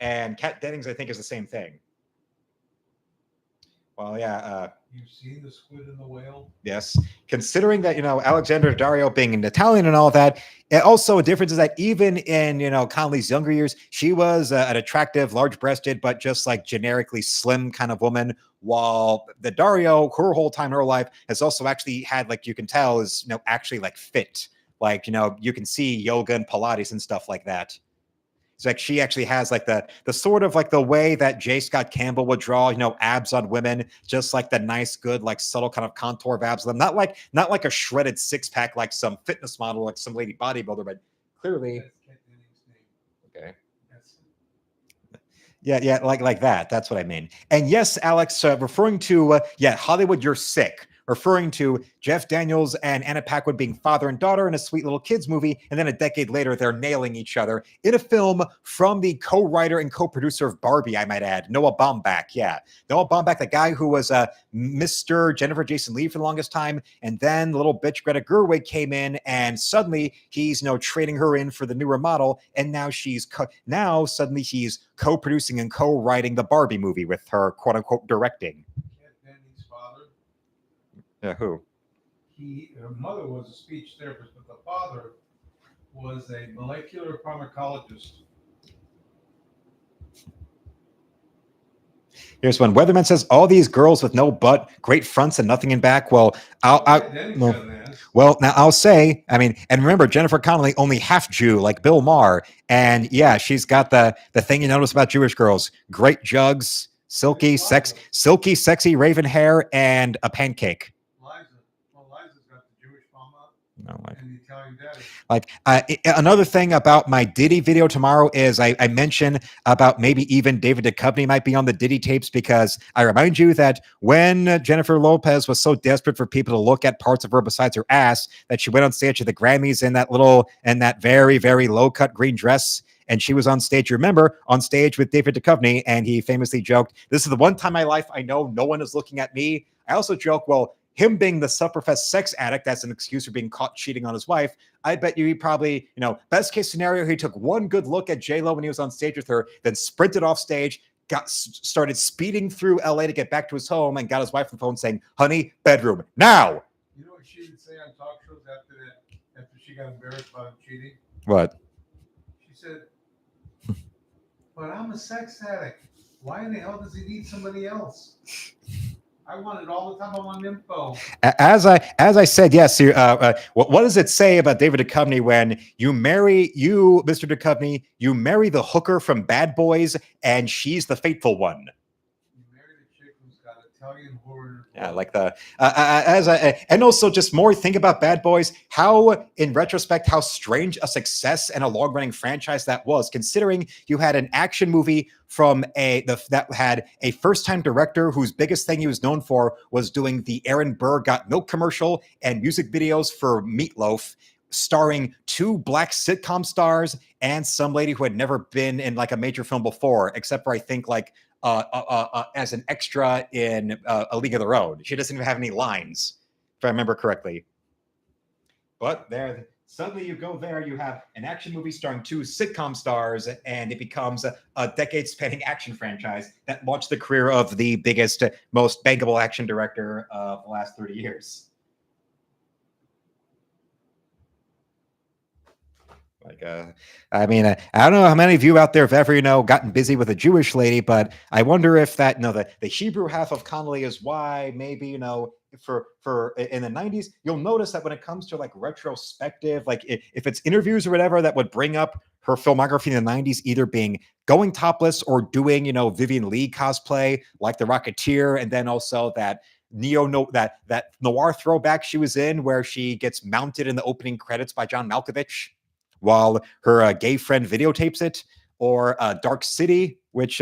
And Kat Dennings, I think, is the same thing. Well, yeah. You've seen The Squid and the Whale? Yes. Considering that, Alexander Daddario being an Italian and all that, also a difference is that even in, Connelly's younger years, she was an attractive, large-breasted, but just generically slim kind of woman, while the Dario, her whole time in her life, has also actually had, you can tell, is, actually, fit. You can see yoga and Pilates and stuff like that. It's she actually has the sort of the way that J. Scott Campbell would draw, abs on women, just the nice, good, subtle kind of contour of abs on them. Not like a shredded six pack, like some fitness model, like some lady bodybuilder, but clearly. Okay. Yeah, like that. That's what I mean. And yes, Alex, referring to Hollywood, you're sick. Referring to Jeff Daniels and Anna Paquin being father and daughter in a sweet little kids movie, and then a decade later, they're nailing each other in a film from the co-writer and co-producer of Barbie, I might add, Noah Baumbach. Yeah, Noah Baumbach, the guy who was Mr. Jennifer Jason Leigh for the longest time, and then the little bitch Greta Gerwig came in, and suddenly he's trading her in for the newer model, and now suddenly he's co-producing and co-writing the Barbie movie with her, quote unquote, directing. Who? Her mother was a speech therapist, but the father was a molecular pharmacologist. Here's one. Weatherman says, all these girls with no butt, great fronts and nothing in back. Well, now I'll say, and remember, Jennifer Connelly, only half Jew, like Bill Maher. And yeah, she's got the thing you notice about Jewish girls. Great jugs, silky, sexy raven hair, and a pancake. Another thing about my Diddy video tomorrow is I mentioned about maybe even David Duchovny might be on the Diddy tapes, because I remind you that when Jennifer Lopez was so desperate for people to look at parts of her besides her ass, that she went on stage at the Grammys in that very, very low cut green dress. And she was on stage, remember, on stage with David Duchovny, and he famously joked, "This is the one time in my life I know no one is looking at me." I also joke, well, him being the self-professed sex addict, that's an excuse for being caught cheating on his wife. I bet you he probably, best case scenario, he took one good look at J-Lo when he was on stage with her, then sprinted off stage, started speeding through LA to get back to his home, and got his wife on the phone saying, "Honey, bedroom, now." You know what she would say on talk shows after she got embarrassed about him cheating? What? She said, "But I'm a sex addict. Why in the hell does he need somebody else? I want it all the time. I want info." As I said, yes. What does it say about David Duchovny when Mr. Duchovny, you marry the hooker from Bad Boys, and she's the faithful one? You marry the chick who's got Italian horror. Yeah, like and also just more think about Bad Boys. How, in retrospect, how strange a success and a long-running franchise that was, considering you had an action movie from that had a first-time director whose biggest thing he was known for was doing the Aaron Burr Got Milk commercial and music videos for Meatloaf, starring 2 black sitcom stars and some lady who had never been in like a major film before, except for I think like as an extra in A League of Their Own. She doesn't even have any lines, if I remember correctly. But there, suddenly you go there, you have an action movie starring 2 sitcom stars, and it becomes a decade-spanning action franchise that launched the career of the biggest, most bankable action director of the last 30 years. Like, I mean, I don't know how many of you out there have ever, gotten busy with a Jewish lady, but I wonder if that, the Hebrew half of Connolly is why maybe, for in the 90s, you'll notice that when it comes to like retrospective, like if it's interviews or whatever that would bring up her filmography in the 90s, either being going topless or doing, Vivian Leigh cosplay, like The Rocketeer, and then also that that noir throwback she was in where she gets mounted in the opening credits by John Malkovich while her gay friend videotapes it, or Dark City, which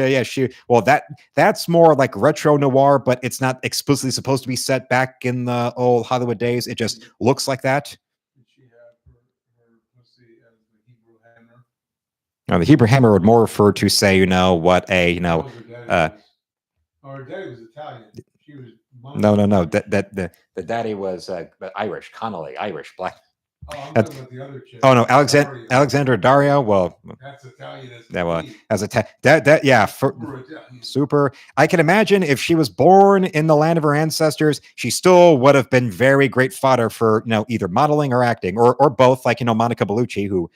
that's more like retro noir, but it's not explicitly supposed to be set back in the old Hollywood days. It just looks like that. Did she have her pussy as the Hebrew Hammer? No, the Hebrew Hammer would more refer to say, what a or her daddy was Italian. She was no. The daddy was Irish, Connolly, Irish, black. Oh, I'm talking about the other chick. Oh no, Alexandra Dario. Well, that's Italian. Super. I can imagine if she was born in the land of her ancestors, she still would have been very great fodder for either modeling or acting, or both. Like Monica Bellucci, who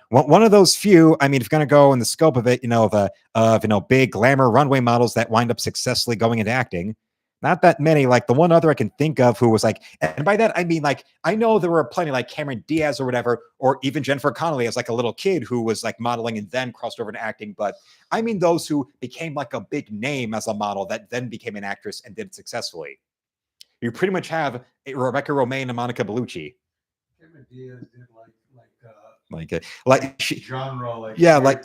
one of those few. I mean, if you're gonna go in the scope of it, of big glamour runway models that wind up successfully going into acting. Not that many. Like the one other I can think of who was like, and by that I mean like I know there were plenty like Cameron Diaz or whatever, or even Jennifer Connelly as like a little kid who was like modeling and then crossed over to acting. But I mean those who became like a big name as a model that then became an actress and did it successfully. You pretty much have Rebecca Romijn and Monica Bellucci. Cameron Diaz did genre, like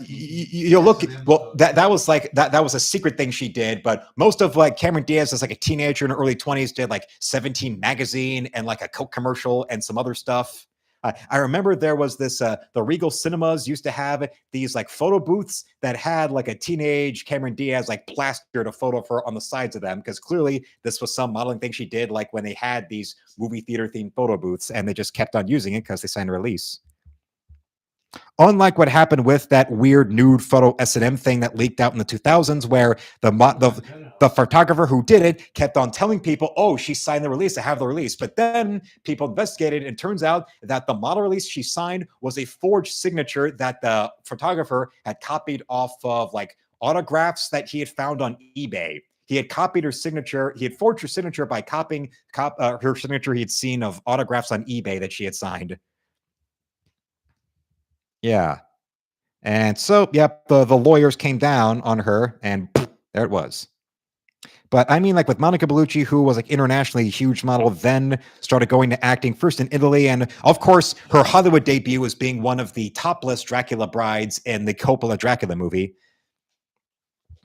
you look. Well, that was like that was a secret thing she did. But most of like Cameron Diaz as like a teenager in her early 20s did like 17 magazine and like a Coke commercial and some other stuff. I remember there was this the Regal Cinemas used to have these like photo booths that had like a teenage Cameron Diaz like plastered a photo of her on the sides of them, because clearly this was some modeling thing she did like when they had these movie theater themed photo booths, and they just kept on using it because they signed a release. Unlike what happened with that weird nude photo S&M thing that leaked out in the 2000s, where the photographer who did it kept on telling people, oh, she signed the release, I have the release. But then people investigated, and it turns out that the model release she signed was a forged signature that the photographer had copied off of like autographs that he had found on eBay. He had copied her signature. He had forged her signature by copying her signature he had seen of autographs on eBay that she had signed. Yeah. And so, yep, the lawyers came down on her, and poof, there it was. But I mean, like with Monica Bellucci, who was like internationally a huge model, then started going to acting first in Italy. And of course, her Hollywood debut was being one of the topless Dracula brides in the Coppola Dracula movie.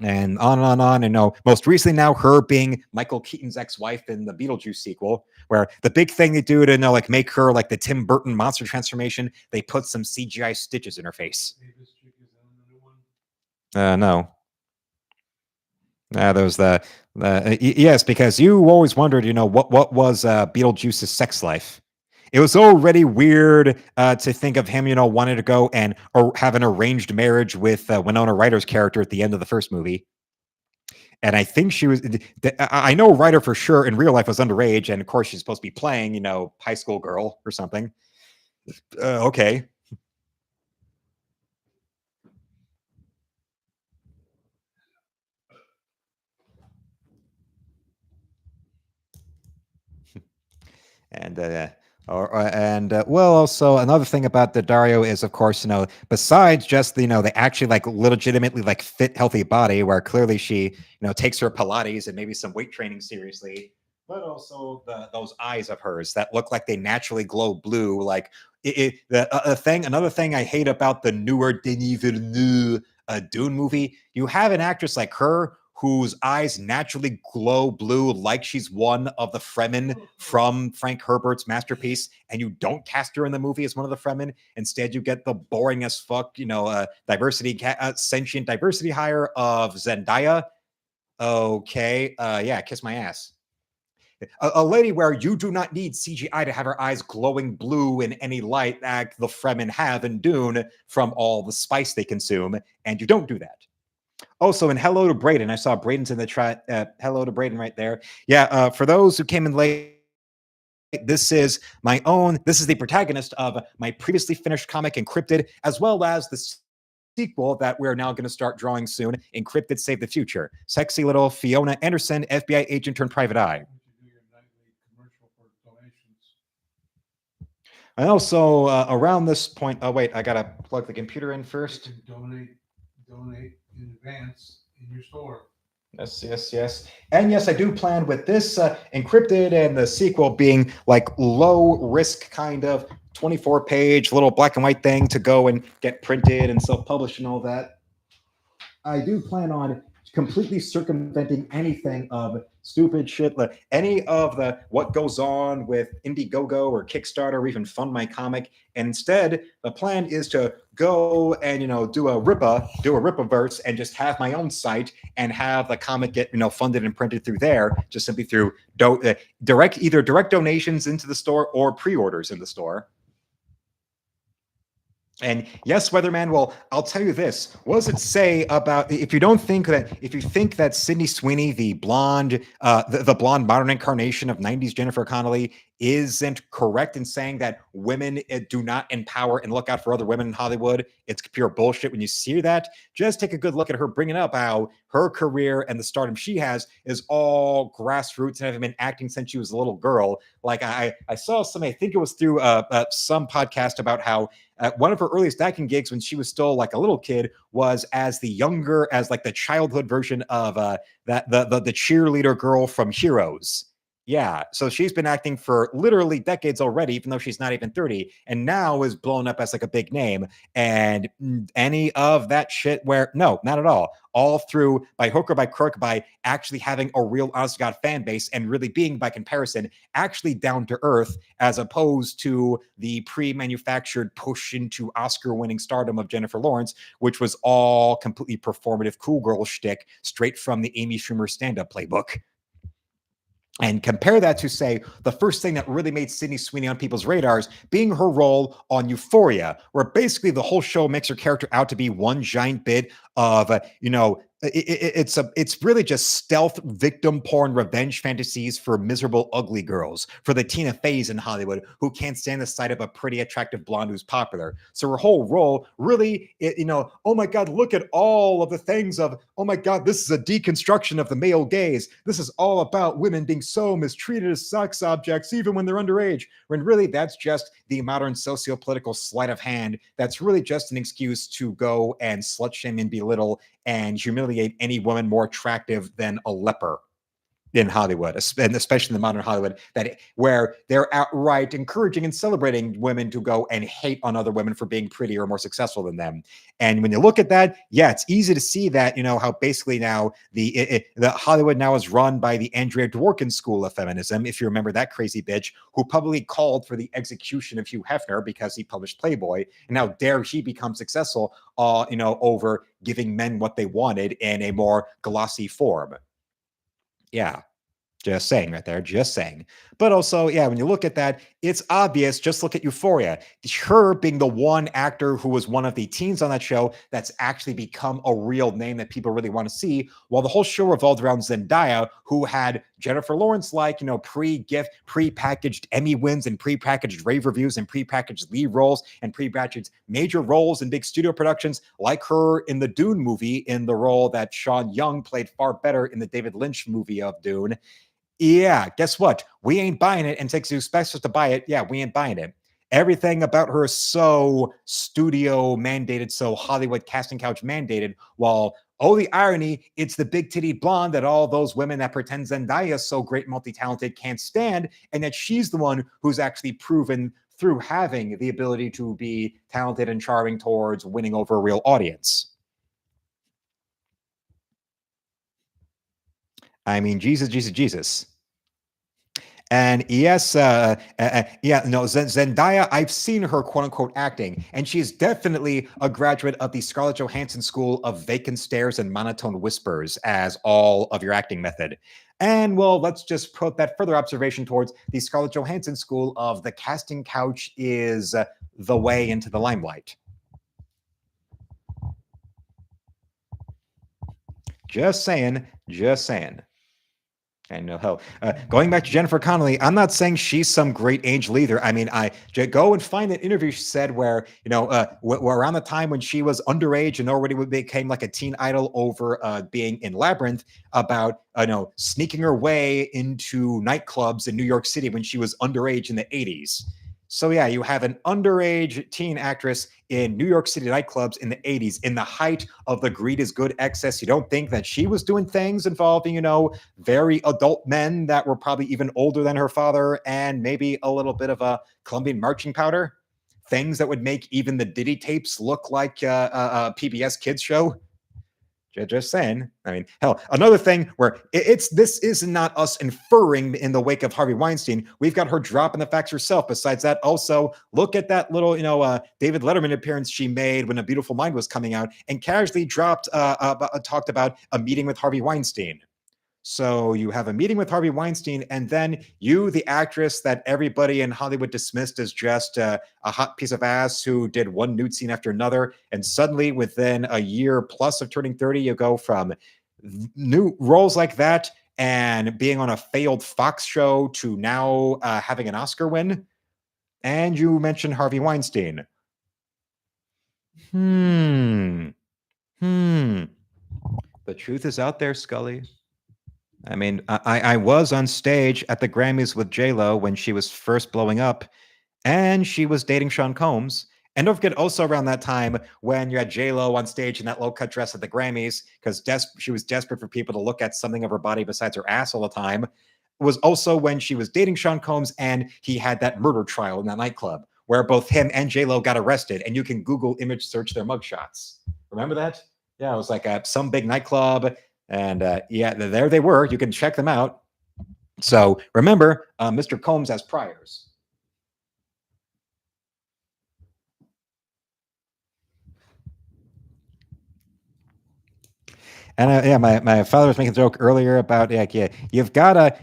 And on. And most recently now her being Michael Keaton's ex-wife in the Beetlejuice sequel, where the big thing they do to like make her like the Tim Burton monster transformation, they put some CGI stitches in her face. No. There was yes, because you always wondered, what was Beetlejuice's sex life? It was already weird to think of him, wanting to go and have an arranged marriage with Winona Ryder's character at the end of the first movie. And I think she was, I know Ryder for sure in real life was underage. And of course she's supposed to be playing, high school girl or something. Okay. Well, also another thing about the Dario is, of course, besides just they actually like legitimately like fit, healthy body, where clearly she takes her Pilates and maybe some weight training seriously, but also those eyes of hers that look like they naturally glow blue. Like another thing I hate about the newer Denis Villeneuve Dune movie, you have an actress like her whose eyes naturally glow blue like she's one of the Fremen from Frank Herbert's masterpiece, and you don't cast her in the movie as one of the Fremen. Instead, you get the boring as fuck, sentient diversity hire of Zendaya. Okay, yeah, kiss my ass. A lady where you do not need CGI to have her eyes glowing blue in any light that the Fremen have in Dune from all the spice they consume, and you don't do that. Also, and hello to Braden. I saw Braden's in the chat. Hello to Braden right there. Yeah, for those who came in late, this is the protagonist of my previously finished comic, Encrypted, as well as the sequel that we're now going to start drawing soon, Encrypted Save the Future. Sexy little Fiona Anderson, FBI agent turned private eye. And also around this point, oh wait, I gotta plug the computer in first. Donate in advance in your store. Yes. And yes, I do plan with this Encrypted and the sequel being like low risk kind of 24-page little black and white thing to go and get printed and self-published and all that. I do plan on completely circumventing anything of stupid shit, like any of the what goes on with Indiegogo or Kickstarter or even Fund My Comic. And instead, the plan is to go and do a Rippaverse and just have my own site and have the comic get funded and printed through there, just simply through direct donations into the store or pre-orders in the store. And yes, Weatherman, well, I'll tell you this. What does it say about if you think that Sydney Sweeney, the blonde modern incarnation of 90s Jennifer Connelly, isn't correct in saying that women do not empower and look out for other women in Hollywood? It's pure bullshit. When you see that, just take a good look at her bringing up how her career and the stardom she has is all grassroots and having been acting since she was a little girl. Like I saw I think it was through some podcast about how one of her earliest acting gigs when she was still like a little kid was as the childhood version of the cheerleader girl from Heroes. Yeah, so she's been acting for literally decades already, even though she's not even 30, and now is blown up as like a big name. And any of that shit no, not at all. All through by hook or by crook, by actually having a real honest to God fan base and really being, by comparison, actually down to earth, as opposed to the pre-manufactured push into Oscar-winning stardom of Jennifer Lawrence, which was all completely performative cool girl shtick straight from the Amy Schumer stand-up playbook. And compare that to, say, the first thing that really made Sydney Sweeney on people's radars being her role on Euphoria, where basically the whole show makes her character out to be one giant bit of, it's really just stealth victim porn revenge fantasies for miserable ugly girls, for the Tina Feys in Hollywood who can't stand the sight of a pretty attractive blonde who's popular. So her whole role really, oh my God, look at all of the things of, oh my God, this is a deconstruction of the male gaze. This is all about women being so mistreated as sex objects, even when they're underage. When really that's just the modern socio-political sleight of hand. That's really just an excuse to go and slut shame and belittle and humiliate any woman more attractive than a leper in Hollywood, and especially in the modern Hollywood, where they're outright encouraging and celebrating women to go and hate on other women for being prettier or more successful than them. And when you look at that, yeah, it's easy to see that, how basically now the Hollywood now is run by the Andrea Dworkin school of feminism, if you remember that crazy bitch who publicly called for the execution of Hugh Hefner because he published Playboy, and how dare he become successful, over giving men what they wanted in a more glossy form. Yeah, just saying right there, just saying. But also, yeah, when you look at that, it's obvious. Just look at Euphoria. Her being the one actor who was one of the teens on that show that's actually become a real name that people really want to see, while the whole show revolved around Zendaya, who had Jennifer Lawrence-like, pre-packaged Emmy wins and pre-packaged rave reviews and pre-packaged lead roles and pre-packaged major roles in big studio productions, like her in the Dune movie in the role that Sean Young played far better in the David Lynch movie of Dune. Yeah, guess what? We ain't buying it, and takes you special to buy it. Yeah, we ain't buying it. Everything about her is so studio mandated, so Hollywood casting couch mandated, while, oh, the irony, it's the big titty blonde that all those women that pretend Zendaya is so great, multi-talented can't stand, and that she's the one who's actually proven through having the ability to be talented and charming towards winning over a real audience. I mean, Jesus, Jesus, Jesus. And yes, Zendaya, I've seen her quote unquote acting, and she's definitely a graduate of the Scarlett Johansson School of Vacant Stares and Monotone Whispers as all of your acting method. And well, let's just put that further observation towards the Scarlett Johansson School of the casting couch is the way into the limelight. Just saying, just saying. I know how. Going back to Jennifer Connelly, I'm not saying she's some great angel either. I mean, go and find an interview she said where, around the time when she was underage and already became like a teen idol over being in Labyrinth, about, sneaking her way into nightclubs in New York City when she was underage in the 80s. So yeah, you have an underage teen actress in New York City nightclubs in the 80s, in the height of the greed is good excess. You don't think that she was doing things involving, very adult men that were probably even older than her father and maybe a little bit of a Colombian marching powder? Things that would make even the Diddy tapes look like a PBS kids show? Just saying. I mean, hell, another thing where this is not us inferring in the wake of Harvey Weinstein. We've got her dropping the facts herself. Besides that, also look at that little, David Letterman appearance she made when A Beautiful Mind was coming out, and casually talked about a meeting with Harvey Weinstein. So you have a meeting with Harvey Weinstein, and then you, the actress that everybody in Hollywood dismissed as just a hot piece of ass who did one nude scene after another, and suddenly within a year plus of turning 30, you go from new roles like that and being on a failed Fox show to now having an Oscar win. And you mentioned Harvey Weinstein. The truth is out there, Scully. I mean, I was on stage at the Grammys with J-Lo when she was first blowing up, and she was dating Sean Combs. And don't forget, also around that time when you had J-Lo on stage in that low-cut dress at the Grammys, because she was desperate for people to look at something of her body besides her ass all the time, was also when she was dating Sean Combs and he had that murder trial in that nightclub where both him and J-Lo got arrested, and you can Google image search their mugshots. Remember that? Yeah, it was like some big nightclub. And there they were. You can check them out. So remember, Mr. Combs has priors. And my father was making a joke earlier about you've got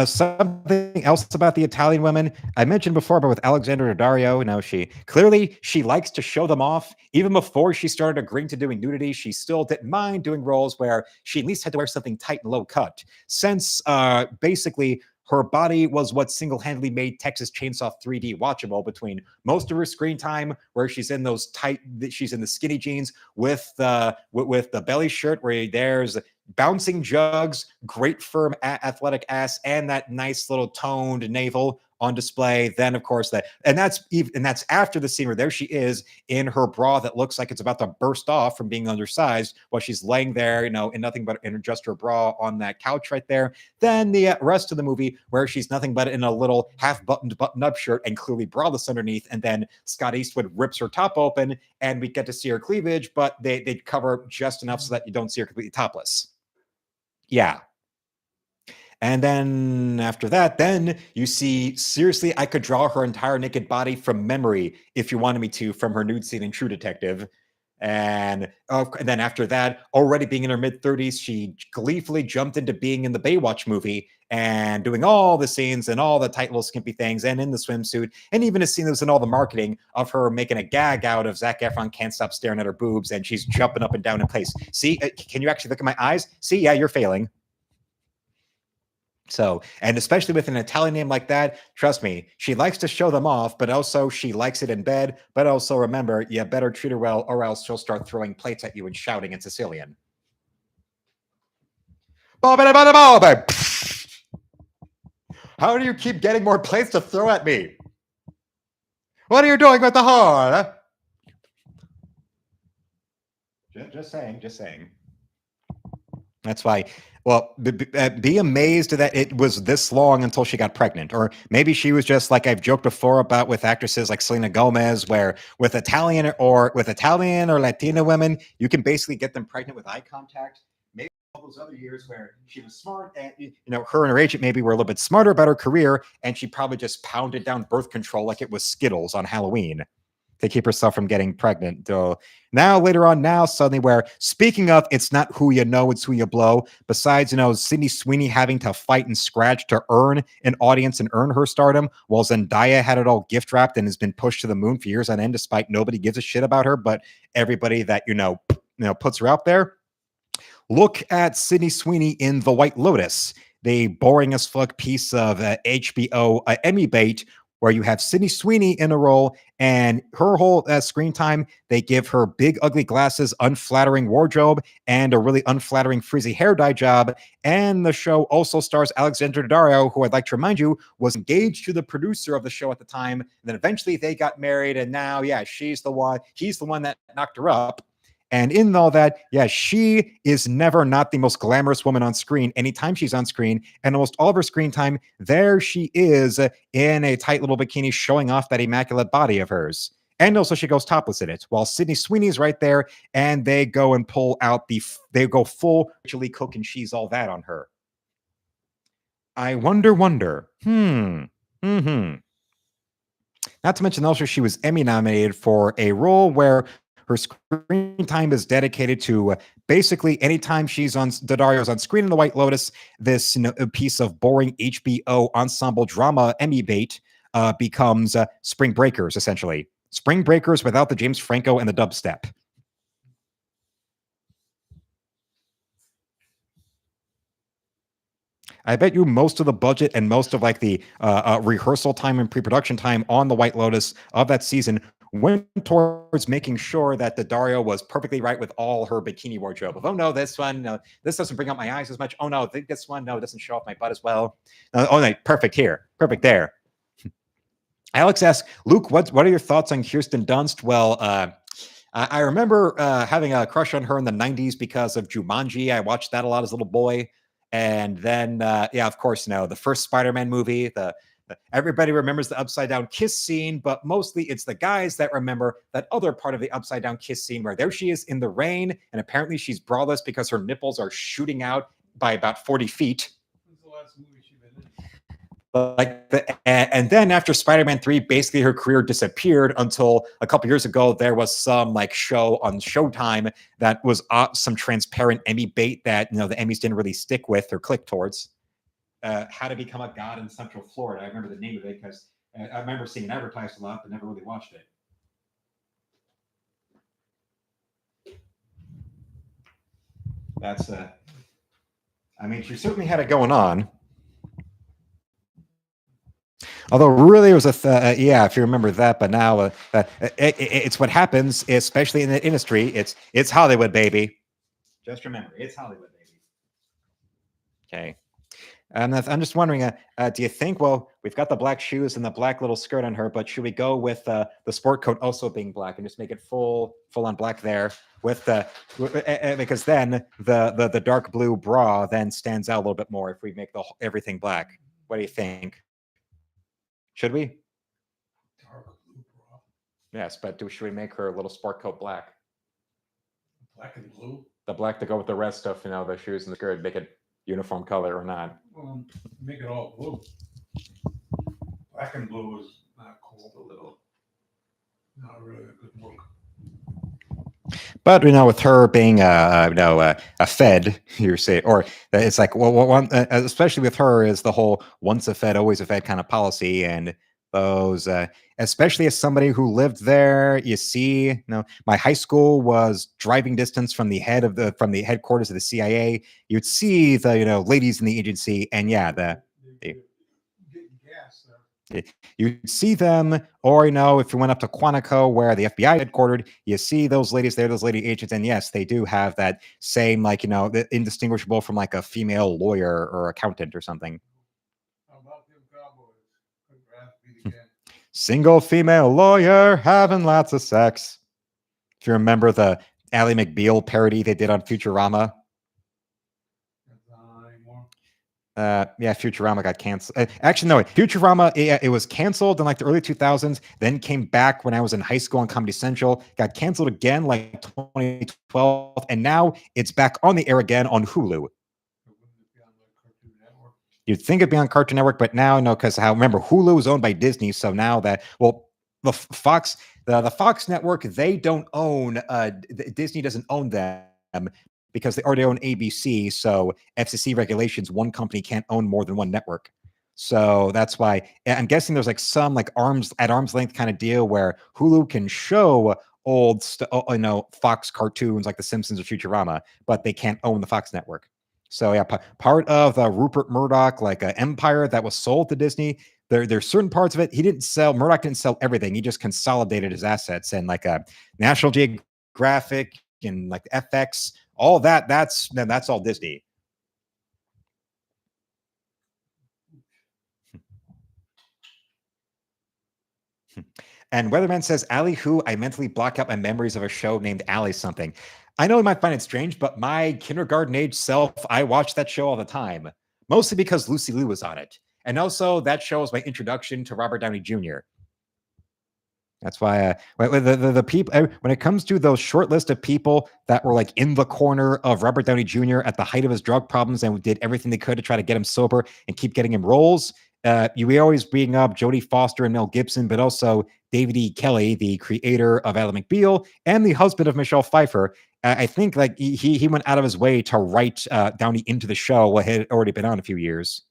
something else about the Italian women. I mentioned before, but with Alexandra Daddario, she likes to show them off. Even before she started agreeing to doing nudity, she still didn't mind doing roles where she at least had to wear something tight and low cut. Since basically her body was what single-handedly made Texas Chainsaw 3D watchable between most of her screen time, where she's in the skinny jeans with the belly shirt, where there's bouncing jugs, great firm athletic ass, and that nice little toned navel on display. Then, of course, that's after the scene where there she is in her bra that looks like it's about to burst off from being undersized, while she's laying there, in nothing but in just her bra on that couch right there. Then the rest of the movie, where she's nothing but in a little half-buttoned button-up shirt and clearly braless underneath, and then Scott Eastwood rips her top open, and we get to see her cleavage, but they cover just enough so that you don't see her completely topless. Yeah. And then after that, then you see, seriously, I could draw her entire naked body from memory if you wanted me to, from her nude scene in True Detective. And then after that, already being in her mid-30s, she gleefully jumped into being in the Baywatch movie and doing all the scenes and all the tight little skimpy things and in the swimsuit, and even a scene that was in all the marketing of her making a gag out of Zac Efron can't stop staring at her boobs, and she's jumping up and down in place. See, can you actually look at my eyes? See, yeah, you're failing. So, and especially with an Italian name like that, trust me, she likes to show them off, but also she likes it in bed. But also remember, you better treat her well, or else she'll start throwing plates at you and shouting in Sicilian. How do you keep getting more plates to throw at me? What are you doing with the horn? Just saying. That's why. Well, be amazed that it was this long until she got pregnant. Or maybe she was just like I've joked before about with actresses like Selena Gomez, where with Italian or Latina women, you can basically get them pregnant with eye contact. those other years where she was smart and her and her agent maybe were a little bit smarter about her career, and she probably just pounded down birth control like it was Skittles on Halloween to keep herself from getting pregnant. Now later on, suddenly, where speaking of, it's not who you know, it's who you blow. Besides, Sydney Sweeney having to fight and scratch to earn an audience and earn her stardom, while Zendaya had it all gift wrapped and has been pushed to the moon for years on end, despite nobody gives a shit about her, but everybody that puts her out there. Look at Sydney Sweeney in The White Lotus, the boring as fuck piece of HBO Emmy bait, where you have Sydney Sweeney in a role and her whole screen time, they give her big, ugly glasses, unflattering wardrobe, and a really unflattering frizzy hair dye job. And the show also stars Alexandra Daddario, who I'd like to remind you was engaged to the producer of the show at the time. And then eventually they got married, and now, he's the one that knocked her up. And in all that, she is never not the most glamorous woman on screen. Anytime she's on screen, and almost all of her screen time, there she is in a tight little bikini showing off that immaculate body of hers. And also she goes topless in it, while Sydney Sweeney's right there, and they go and pull out they go full chili cook and cheese, all that on her. I wonder. Not to mention also she was Emmy nominated for a role where her screen time is dedicated to basically anytime Daddario's on screen in The White Lotus, this a piece of boring HBO ensemble drama Emmy bait becomes Spring Breakers, essentially. Spring Breakers without the James Franco and the dubstep. I bet you most of the budget and most of the rehearsal time and pre-production time on The White Lotus of that season went towards making sure that Daddario was perfectly right with all her bikini wardrobe. Oh no, this one, this doesn't bring out my eyes as much. Oh no, this one, no, it doesn't show off my butt as well. Oh no, perfect here, perfect there. Alex asks, Luke, what are your thoughts on Kirsten Dunst? Well, I remember having a crush on her in the 90s because of Jumanji. I watched that a lot as a little boy. And then, of course, the first Spider-Man movie, everybody remembers the upside down kiss scene, but mostly it's the guys that remember that other part of the upside down kiss scene where there she is in the rain, and apparently she's braless because her nipples are shooting out by about 40 feet. When's the last movie she's been in? And then after Spider-Man 3, basically her career disappeared until a couple years ago. There was some show on Showtime that was some transparent Emmy bait that the Emmys didn't really stick with or click towards. How to Become a God in Central Florida. I remember the name of it because I remember seeing it advertised a lot, but never really watched it. That's she certainly had it going on. Although really it was if you remember that, but now it's what happens, especially in the industry. It's Hollywood, baby. Just remember, it's Hollywood, baby. Okay. And I'm just wondering, do you think, well, we've got the black shoes and the black little skirt on her, but should we go with the sport coat also being black and just make it full on black there with because then the dark blue bra then stands out a little bit more if we make everything black. What do you think? Should we? Dark blue bra. Yes, but should we make her a little sport coat black? Black and blue? The black to go with the rest of, the shoes and the skirt, make it uniform color or not? Well, make it all blue. Black and blue is not cool. A little. Not really a good look. But with her being a Fed, you say, or it's especially with her is the whole once a Fed, always a Fed kind of policy, and those, especially as somebody who lived there, you see, my high school was driving distance from the headquarters of the CIA. You'd see the ladies in the agency, and you see them, or if you went up to Quantico where the FBI headquartered, you see those ladies there, those lady agents, and yes, they do have that same indistinguishable from a female lawyer or accountant or something. How about them cowboys? Single female lawyer having lots of sex. If you remember the Ally McBeal parody they did on Futurama. Yeah, Futurama got canceled. Actually, no, Futurama, it was canceled in like the early 2000s, then came back when I was in high school on Comedy Central, got canceled again like 2012, and now it's back on the air again on Hulu. You'd think it'd be on Cartoon Network, but now no, because remember Hulu is owned by Disney, so now that the Fox, the Fox network, they don't own. Disney doesn't own them because they already own ABC. So FCC regulations, one company can't own more than one network. So that's why I'm guessing there's like some like arm's length kind of deal where Hulu can show old, Fox cartoons like The Simpsons or Futurama, but they can't own the Fox network. So yeah, part of the Rupert Murdoch empire that was sold to Disney. There's certain parts of it Murdoch didn't sell everything. He just consolidated his assets, and like National Geographic and like FX, all that. That's all Disney. And Weatherman says, Allie who? I mentally block out my memories of a show named Allie something. I know you might find it strange, but my kindergarten age self, I watched that show all the time, mostly because Lucy Liu was on it. And also that show was my introduction to Robert Downey Jr. That's why the people, when it comes to those short list of people that were like in the corner of Robert Downey Jr. at the height of his drug problems and did everything they could to try to get him sober and keep getting him roles, we always bring up Jodie Foster and Mel Gibson, but also David E. Kelley, the creator of Ally McBeal and the husband of Michelle Pfeiffer. I think like he went out of his way to write Downey into the show what had already been on a few years.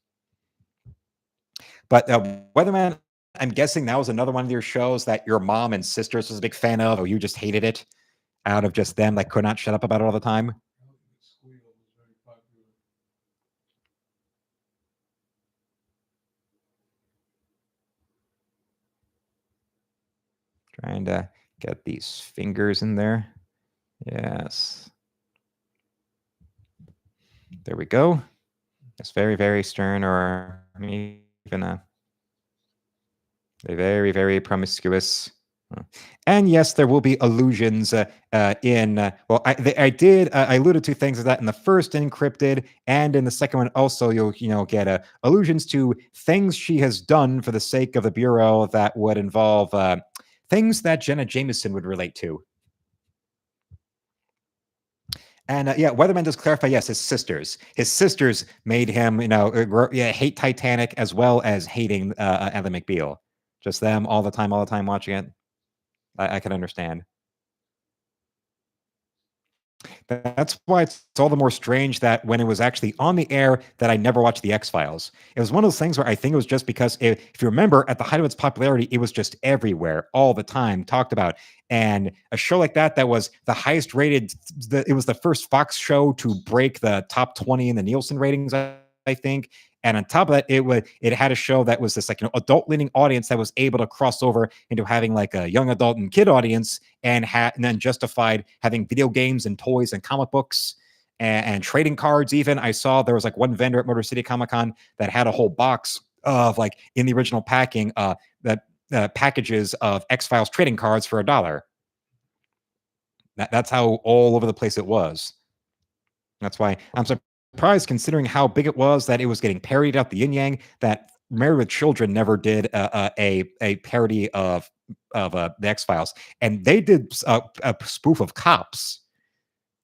But Weatherman, I'm guessing that was another one of your shows that your mom and sisters was a big fan of, or you just hated it out of just them, like could not shut up about it all the time. Trying to get these fingers in there. Yes. There we go. It's very, very stern, or even a very, very promiscuous. And yes, there will be allusions in. I alluded to things like that in the first Encrypted, and in the second one also. You'll get allusions to things she has done for the sake of the Bureau that would involve things that Jenna Jameson would relate to. And Weatherman does clarify, yes, his sisters. His sisters made him, hate Titanic as well as hating Ally McBeal. Just them all the time watching it. I can understand. That's why it's all the more strange that when it was actually on the air that I never watched the X-Files. It was one of those things where I think it was just because if you remember at the height of its popularity, it was just everywhere all the time talked about. And a show like that was the highest rated, it was the first Fox show to break the top 20 in the Nielsen ratings, I think. And on top of that, it had a show that was this adult leaning audience that was able to cross over into having like a young adult and kid audience, and then justified having video games and toys and comic books and trading cards. Even I saw there was like one vendor at Motor City Comic Con that had a whole box of like in the original packing packages of X-Files trading cards for $1. That's how all over the place it was. That's why I'm surprised, considering how big it was, that it was getting parodied out the yin yang, that Married with Children never did a parody of the X-Files, and they did a spoof of Cops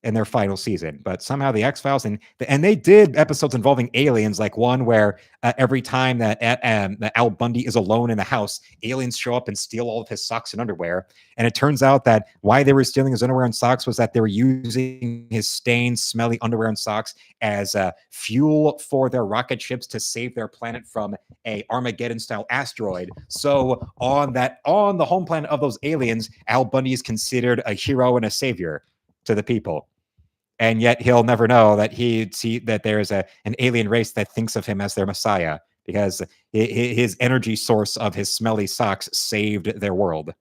in their final season. But somehow the X-Files, and they did episodes involving aliens, like one where every time that Al Bundy is alone in the house, aliens show up and steal all of his socks and underwear. And it turns out that why they were stealing his underwear and socks was that they were using his stained, smelly underwear and socks as fuel for their rocket ships to save their planet from a Armageddon-style asteroid. So on the home planet of those aliens, Al Bundy is considered a hero and a savior to the people. And yet he'll never know that that there's an alien race that thinks of him as their messiah, because his energy source of his smelly socks saved their world.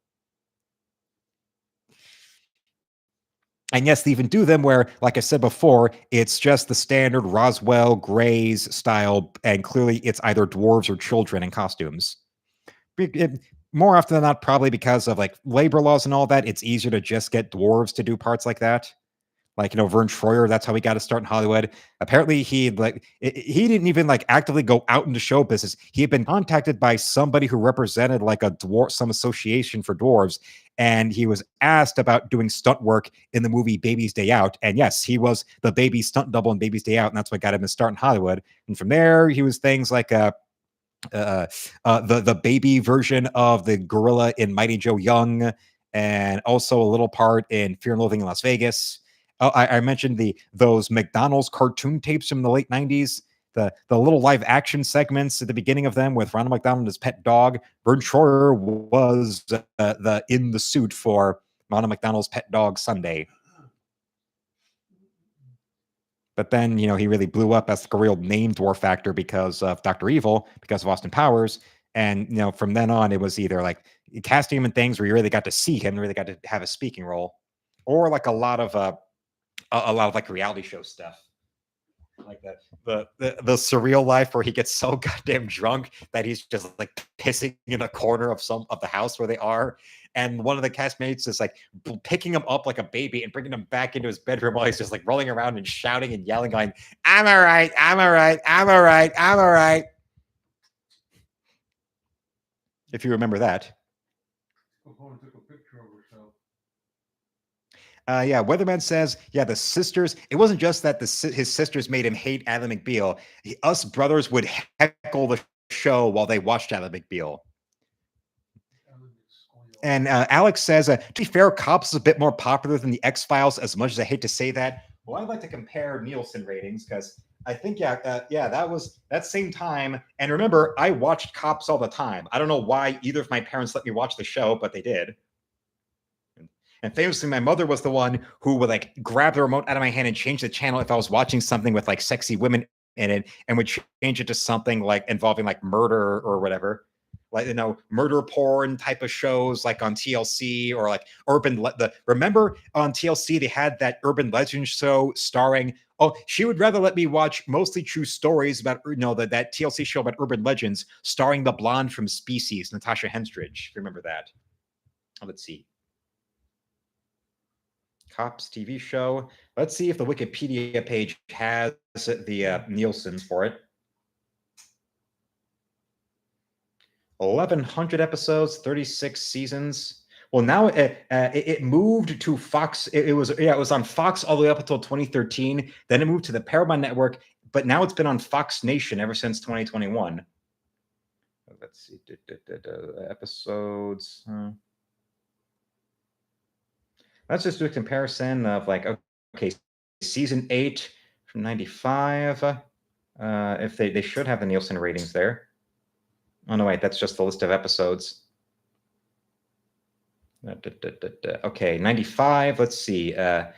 And yes, they even do them where, like I said before, it's just the standard Roswell, Greys style, and clearly it's either dwarves or children in costumes. More often than not, probably because of like labor laws and all that, it's easier to just get dwarves to do parts like that. Like, Vern Troyer, that's how he got to start in Hollywood. Apparently he didn't even like actively go out into show business. He had been contacted by somebody who represented like some association for dwarves. And he was asked about doing stunt work in the movie Baby's Day Out. And yes, he was the baby stunt double in Baby's Day Out. And that's what got him to start in Hollywood. And from there, he was things like the baby version of the gorilla in Mighty Joe Young, and also a little part in Fear and Loathing in Las Vegas. Oh, I mentioned those McDonald's cartoon tapes from the late 90s, the little live action segments at the beginning of them with Ronald McDonald as pet dog. Vern Troyer was in the suit for Ronald McDonald's pet dog Sunday. But then, he really blew up as a real name dwarf actor because of Dr. Evil, because of Austin Powers. And, from then on, it was either like casting him in things where you really got to see him, really got to have a speaking role, or like a lot of like reality show stuff. Like the surreal life where he gets so goddamn drunk that he's just like pissing in a corner of the house where they are, and one of the castmates is like picking him up like a baby and bringing him back into his bedroom while he's just like rolling around and shouting and yelling, going, "I'm all right, I'm all right, I'm all right, I'm all right." If you remember that. Yeah, Weatherman says, yeah, the sisters, it wasn't just that his sisters made him hate Ally McBeal. Us brothers would heckle the show while they watched Ally McBeal. And Alex says, to be fair, Cops is a bit more popular than the X-Files, as much as I hate to say that. Well, I'd like to compare Nielsen ratings, because I think, that was that same time. And remember, I watched Cops all the time. I don't know why either of my parents let me watch the show, but they did. And famously, my mother was the one who would like grab the remote out of my hand and change the channel if I was watching something with like sexy women in it, and would change it to something like involving like murder or whatever, like murder porn type of shows like on TLC, or like remember on TLC they had that urban legend show starring. Oh, she would rather let me watch mostly true stories about that TLC show about urban legends starring the blonde from Species, Natasha Henstridge. Remember that? Let's see. Cops TV show. Let's see if the Wikipedia page has the Nielsen for it. 1,100 episodes, 36 seasons. Well, now it moved to Fox. It was on Fox all the way up until 2013. Then it moved to the Paramount Network, but now it's been on Fox Nation ever since 2021. Let's see, episodes. Let's just do a comparison of like, okay, season 8 from 95. If they should have the Nielsen ratings there. Oh no, wait, that's just the list of episodes. Okay, 95. Let's see. The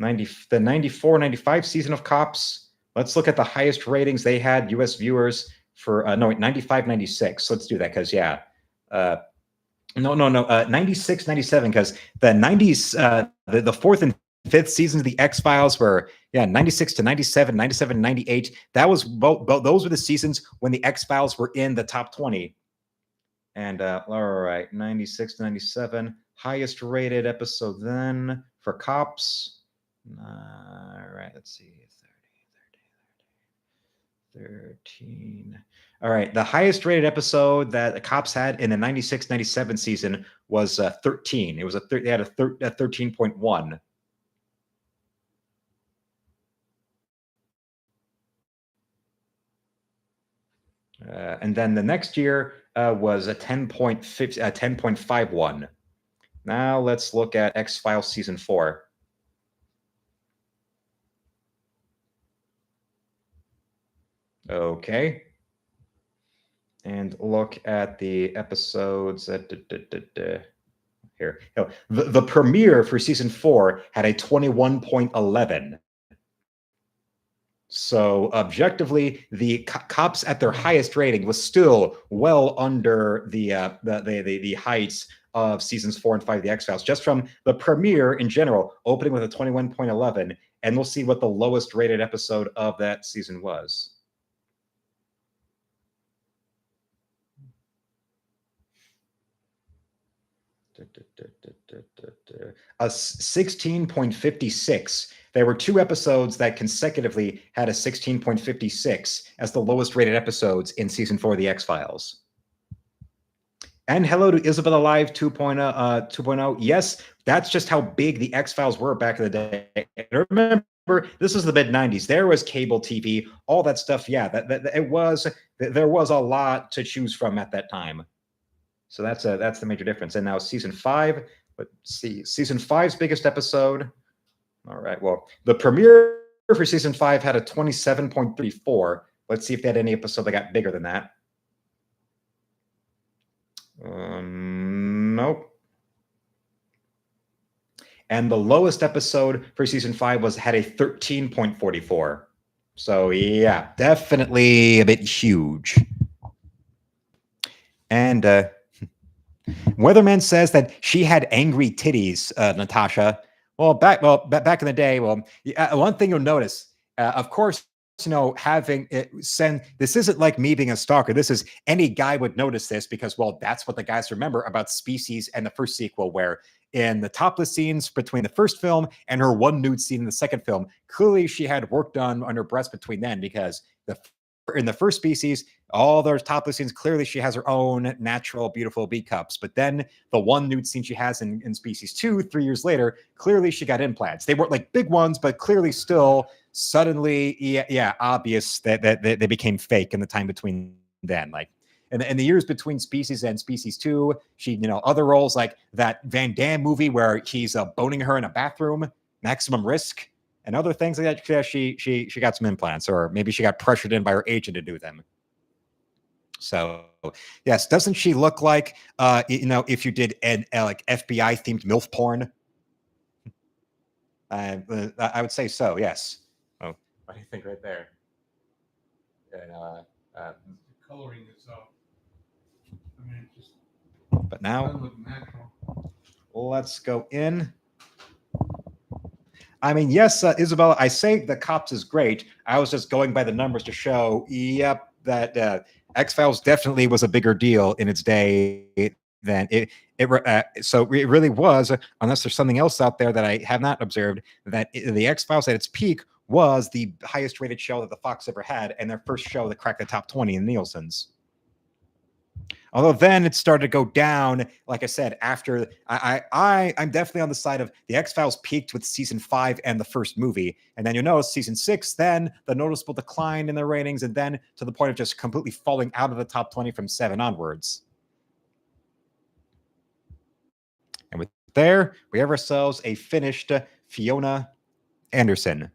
94-95 season of Cops. Let's look at the highest ratings they had U.S. viewers for 95-96. Let's do that because No, 96, 97, because the 90s, the fourth and fifth seasons of the X-Files were 96 to 97, 97 98. That was both those were the seasons when the X-Files were in the top 20. And all right, 96 to 97, highest rated episode then for Cops. All right, let's see. 13. All right. The highest rated episode that the Cops had in the 96-97 season was 13. It was they had a 13.1. And then the next year was a 10.51. Now let's look at X-Files season 4. Okay. And look at the episodes. Here. The premiere for season 4 had a 21.11. So objectively, the Cops at their highest rating was still well under the heights of seasons 4 and 5 of the X-Files, just from the premiere in general, opening with a 21.11. And we'll see what the lowest rated episode of that season was. A 16.56. There were 2 episodes that consecutively had a 16.56 as the lowest rated episodes in season 4 of The X-Files. And hello to Isabel Alive 2.0. Yes, that's just how big the X-Files were back in the day. And remember, this is the mid-90s. There was cable TV, all that stuff. Yeah, there was a lot to choose from at that time. So that's the major difference. And now season 5, let's see, season 5's biggest episode. All right, well, the premiere for season 5 had a 27.34. Let's see if they had any episode that got bigger than that. Nope. And the lowest episode for season 5 had a 13.44. So yeah, definitely a bit huge. And Weatherman says that she had angry titties, Natasha. Well, back in the day, one thing you'll notice, of course, having it send, this isn't like me being a stalker. This is, any guy would notice this because, well, that's what the guys remember about Species and the first sequel, where in the topless scenes between the first film and her one nude scene in the second film, clearly she had work done on her breast between then, because in the first Species, all those topless scenes, clearly she has her own natural, beautiful B cups. But then the one nude scene she has in Species 2, 3 years later, clearly she got implants. They weren't like big ones, but clearly still suddenly, obvious that they became fake in the time between then. Like in the years between Species and Species 2, she, other roles like that Van Damme movie where he's boning her in a bathroom, Maximum Risk, and other things like that. She got some implants, or maybe she got pressured in by her agent to do them. So yes, doesn't she look like if you did an like FBI themed MILF porn? I would say so. Yes. Oh, what do you think right there? And coloring itself. I mean, it just. But now, doesn't look natural. Let's go in. I mean, yes, Isabella, I say The Cops is great. I was just going by the numbers to show, yep, that X-Files definitely was a bigger deal in its day than so it really was, unless there's something else out there that I have not observed, that the X-Files at its peak was the highest rated show that the Fox ever had, and their first show that cracked the top 20 in Nielsen's. Although then it started to go down, like I said, after I'm definitely on the side of the X-Files peaked with season 5 and the first movie. And then you notice season 6, then the noticeable decline in the ratings, and then to the point of just completely falling out of the top 20 from 7 onwards. And with there, we have ourselves a finished Fiona Anderson.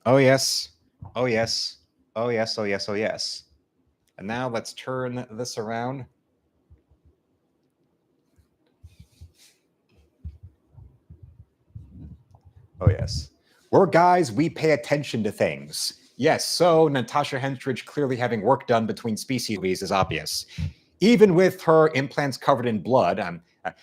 Oh, yes. Oh, yes. Oh, yes. Oh, yes. Oh, yes. And now let's turn this around. Oh, yes. We're guys, we pay attention to things. Yes, so Natasha Henstridge clearly having work done between Species movies is obvious. Even with her implants covered in blood,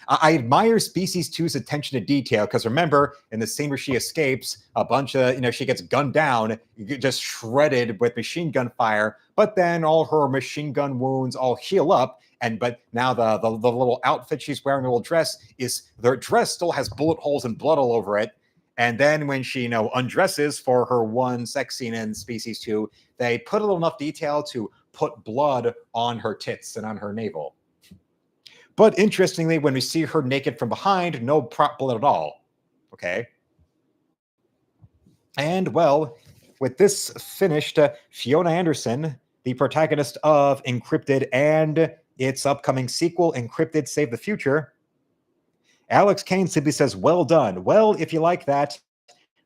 I admire Species 2's attention to detail, because remember, in the scene where she escapes, a bunch of, she gets gunned down, just shredded with machine gun fire, but then all her machine gun wounds all heal up, but now the little outfit she's wearing, the little dress, the dress still has bullet holes and blood all over it. And then when she, undresses for her one sex scene in Species 2, they put a little enough detail to put blood on her tits and on her navel. But interestingly, when we see her naked from behind, no prop blood at all. Okay. And well, with this finished, Fiona Anderson, the protagonist of Encrypted and its upcoming sequel, Encrypted Save the Future, Alex Kane simply says, well done. Well, if you like that,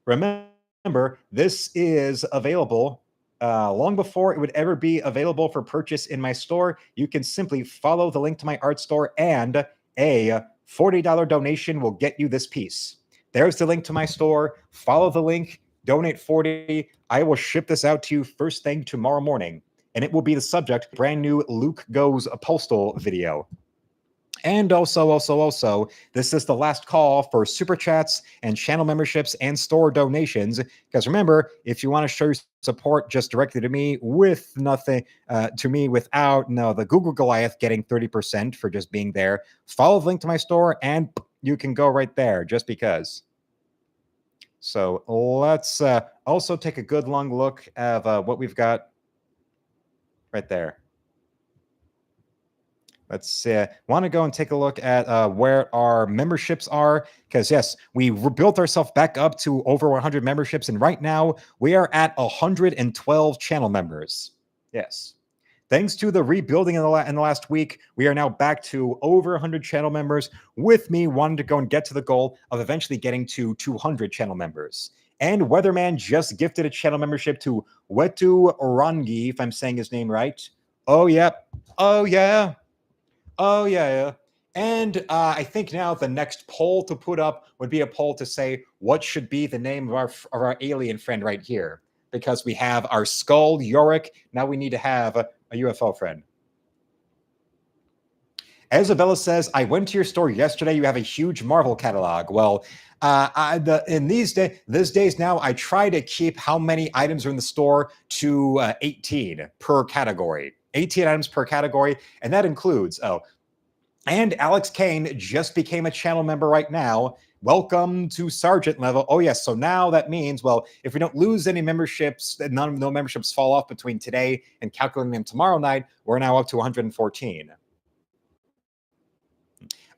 remember, this is available long before it would ever be available for purchase in my store. You can simply follow the link to my art store, and a $40 donation will get you this piece. There's the link to my store. Follow the link, donate $40. I will ship this out to you first thing tomorrow morning, and it will be the subject of a brand new Luke Goes Postal video. And also, this is the last call for super chats and channel memberships and store donations. Because remember, if you want to show your support just directly to me with nothing, without the Google Goliath getting 30% for just being there, follow the link to my store and you can go right there just because. So let's also take a good long look at what we've got right there. Let's want to go and take a look at where our memberships are, because yes, we built ourselves back up to over 100 memberships, and right now we are at 112 channel members. Yes. Thanks to the rebuilding in the last week, we are now back to over 100 channel members, with me wanting to go and get to the goal of eventually getting to 200 channel members. And Weatherman just gifted a channel membership to Wetu Orangi, if I'm saying his name right. Oh, yeah. Oh, yeah. Oh, yeah. And I think now the next poll to put up would be a poll to say what should be the name of our alien friend right here. Because we have our skull, Yorick. Now we need to have a UFO friend. Isabella says, I went to your store yesterday. You have a huge Marvel catalog. Well, in these days now, I try to keep how many items are in the store to 18 per category. 18 items per category, and that includes, and Alex Kane just became a channel member right now. Welcome to Sergeant level. Oh, yes. So now that means, well, if we don't lose any memberships, no memberships fall off between today and calculating them tomorrow night, we're now up to 114.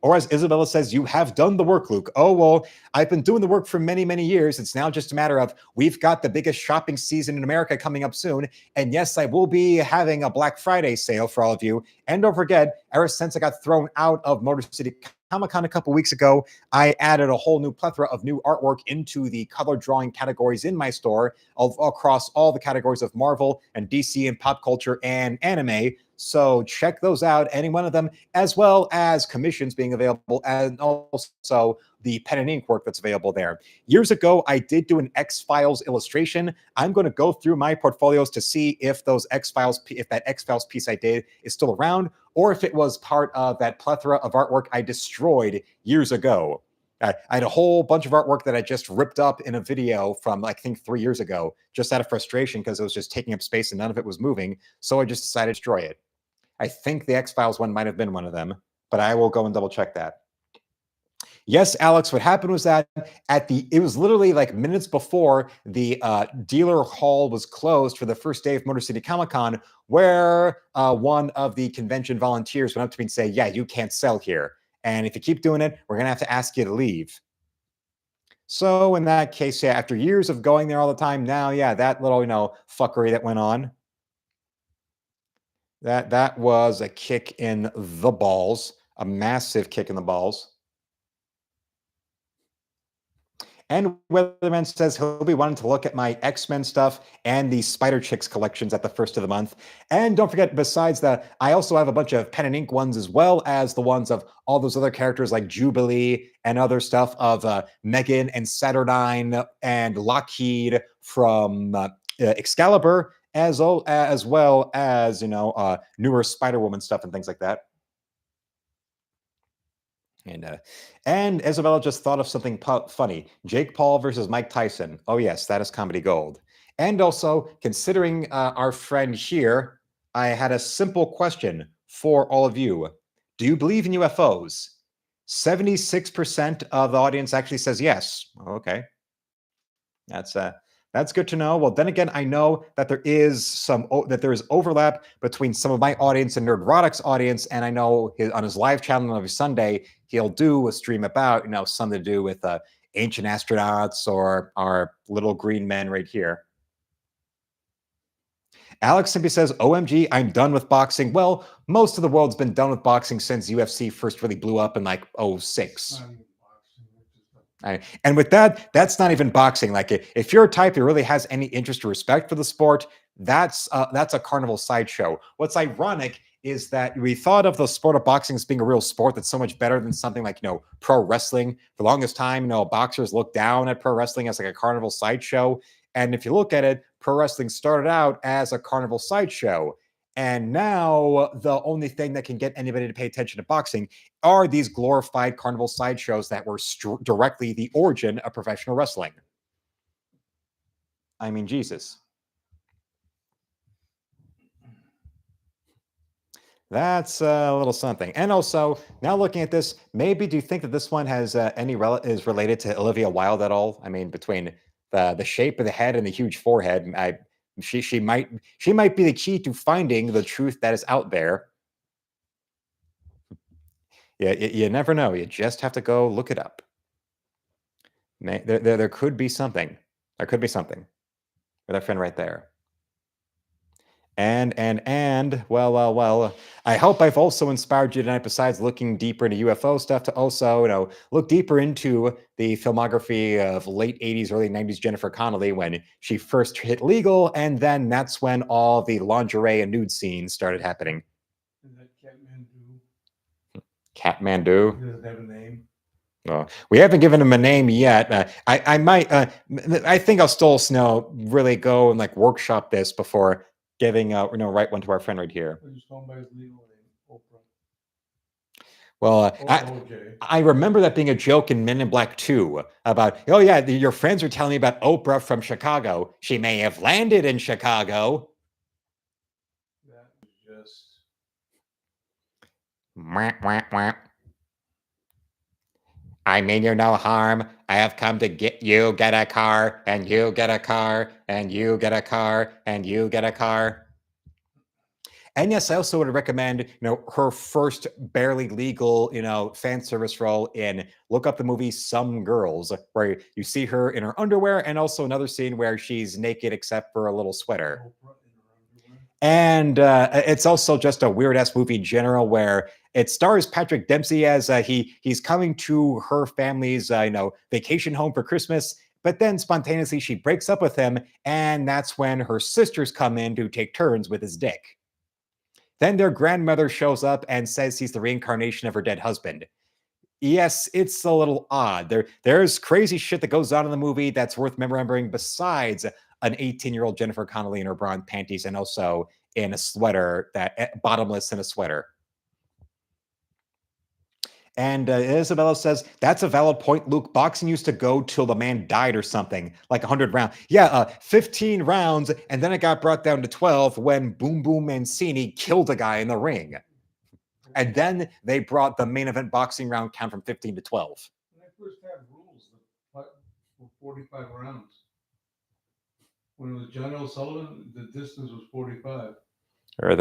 Or as Isabella says, you have done the work, Luke. Oh, well, I've been doing the work for many, many years. It's now just a matter of we've got the biggest shopping season in America coming up soon. And yes, I will be having a Black Friday sale for all of you. And don't forget, ever since I got thrown out of Motor City Comic-Con a couple weeks ago, I added a whole new plethora of new artwork into the color drawing categories in my store across all the categories of Marvel and DC and pop culture and anime. So check those out, any one of them, as well as commissions being available, and also the pen and ink work that's available there. Years ago, I did do an X-Files illustration. I'm going to go through my portfolios to see if that X-Files piece I did is still around, or if it was part of that plethora of artwork I destroyed years ago. I had a whole bunch of artwork that I just ripped up in a video from, I think, 3 years ago, just out of frustration because it was just taking up space and none of it was moving. So I just decided to destroy it. I think the X-Files one might have been one of them, but I will go and double check that. Yes, Alex, what happened was that it was literally like minutes before the dealer hall was closed for the first day of Motor City Comic-Con, where one of the convention volunteers went up to me and said, yeah, you can't sell here. And if you keep doing it, we're going to have to ask you to leave. So in that case, yeah, after years of going there all the time, now, yeah, that little, fuckery that went on, that was a kick in the balls, a massive kick in the balls. And Weatherman says he'll be wanting to look at my X-Men stuff and the Spider Chicks collections at the first of the month. And don't forget, besides that, I also have a bunch of pen and ink ones, as well as the ones of all those other characters like Jubilee and other stuff of Megan and Saturnine and Lockheed from Excalibur, as well as newer Spider-Woman stuff and things like that. And Isabella just thought of something funny. Jake Paul versus Mike Tyson. Oh, yes, that is comedy gold. And also, considering our friend here, I had a simple question for all of you. Do you believe in UFOs? 76% of the audience actually says yes. Okay. That's good to know. Well, then again, I know that there is overlap between some of my audience and Nerdrotic's audience, and I know on his live channel every Sunday he'll do a stream about something to do with ancient astronauts or our little green men right here. Alex simply says, OMG, I'm done with boxing. Well, most of the world's been done with boxing since UFC first really blew up in like 06. And with that, that's not even boxing. Like if you're a type that really has any interest or respect for the sport, that's a carnival sideshow. What's ironic is that we thought of the sport of boxing as being a real sport that's so much better than something like, pro wrestling. For the longest time, boxers looked down at pro wrestling as like a carnival sideshow. And if you look at it, pro wrestling started out as a carnival sideshow. And now the only thing that can get anybody to pay attention to boxing are these glorified carnival sideshows that were directly the origin of professional wrestling. I mean, Jesus. That's a little something. And also, now looking at this, maybe do you think that this one has is related to Olivia Wilde at all? I mean, between the shape of the head and the huge forehead, she might be the key to finding the truth that is out there. Yeah, you never know. You just have to go look it up. There could be something. There could be something with our friend right there. And well, I hope I've also inspired you tonight, besides looking deeper into UFO stuff, to also, look deeper into the filmography of late 80s, early 90s Jennifer Connelly when she first hit legal, and then that's when all the lingerie and nude scenes started happening. Is that Kathmandu? Kathmandu? He doesn't have a name. Well, we haven't given him a name yet. I might. I think I'll still really go and like workshop this before giving right one to our friend right here. Just going by his legal name, Oprah. Well, I remember that being a joke in Men in Black 2 about, oh yeah, your friends are telling me about Oprah from Chicago. She may have landed in Chicago. That was just. I mean you no harm. I have come to get you, get a car, and you get a car, and you get a car, and you get a car. And yes, I also would recommend, her first barely legal, fan service role in, look up the movie Some Girls, where you see her in her underwear, and also another scene where she's naked except for a little sweater. And it's also just a weird ass movie in general, where it stars Patrick Dempsey as he's coming to her family's vacation home for Christmas, but then spontaneously she breaks up with him, and that's when her sisters come in to take turns with his dick. Then their grandmother shows up and says he's the reincarnation of her dead husband. Yes, it's a little odd. There's crazy shit that goes on in the movie that's worth remembering, besides an 18-year-old Jennifer Connelly in her brown panties and also in a sweater, bottomless in a sweater. And Isabella says, that's a valid point, Luke. Boxing used to go till the man died or something, like 100 rounds. Yeah, 15 rounds, and then it got brought down to 12 when Boom Boom Mancini killed a guy in the ring. And then they brought the main event boxing round count from 15 to 12. When I first had rules for 45 rounds. When it was John L. Sullivan, the distance was 45. Or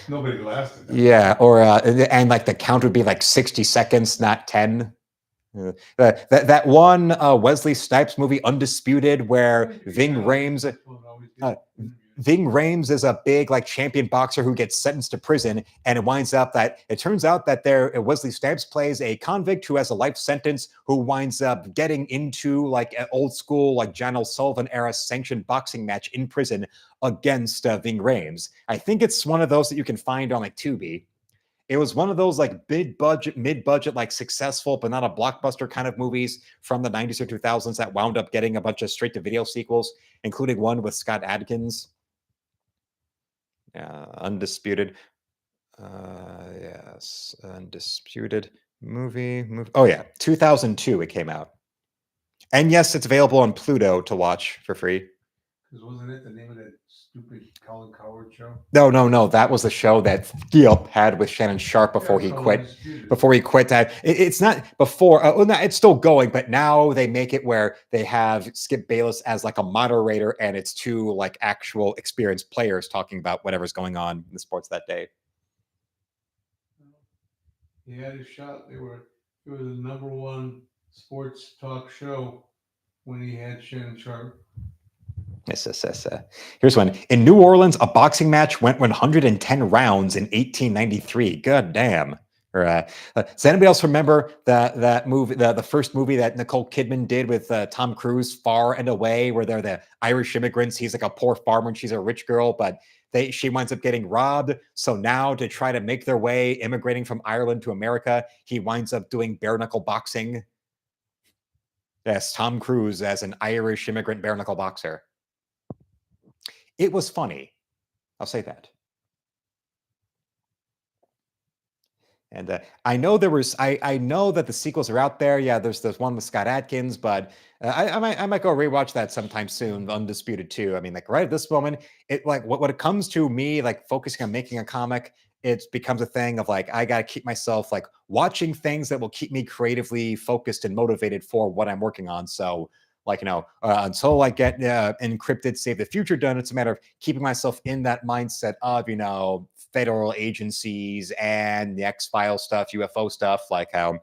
nobody lasted. Yeah, or and like the count would be like 60 seconds, not 10. That one Wesley Snipes movie, Undisputed, where Ving Rhames is a big champion boxer who gets sentenced to prison, and it turns out that Wesley Snipes plays a convict who has a life sentence, who winds up getting into an old school John L. Sullivan era sanctioned boxing match in prison against Ving Rhames. I think it's one of those that you can find on Tubi. It was one of those mid-budget, successful but not a blockbuster kind of movies from the 90s or 2000s that wound up getting a bunch of straight-to-video sequels, including one with Scott Adkins. Undisputed. Yes, Undisputed movie. Oh yeah, 2002 it came out. And yes, it's available on Pluto to watch for free. Because wasn't it the name of that stupid Colin Coward show? No. That was the show that Thiel had with Shannon Sharp before he quit. Before he quit, it's not before. No, it's still going, but now they make it where they have Skip Bayless as a moderator, and it's two actual experienced players talking about whatever's going on in the sports that day. He had his shot. It was the #1 sports talk show when he had Shannon Sharp. Here's one. In New Orleans, a boxing match went 110 rounds in 1893. God damn. Does anybody else remember that movie, the first movie that Nicole Kidman did with Tom Cruise, Far and Away, where they're the Irish immigrants? He's a poor farmer and she's a rich girl, but she winds up getting robbed. So now, to try to make their way immigrating from Ireland to America, he winds up doing bare knuckle boxing. Yes, Tom Cruise as an Irish immigrant bare knuckle boxer. It was funny. I'll say that. And I know I know that the sequels are out there. Yeah, there's one with Scott Adkins, but I might go rewatch that sometime soon. Undisputed 2. I mean, right at this moment, what it comes to me, focusing on making a comic, it becomes a thing of like, I got to keep myself like watching things that will keep me creatively focused and motivated for what I'm working on. So like, until I get encrypted save the future done, it's a matter of keeping myself in that mindset of, federal agencies and the X-Files stuff, UFO stuff, like how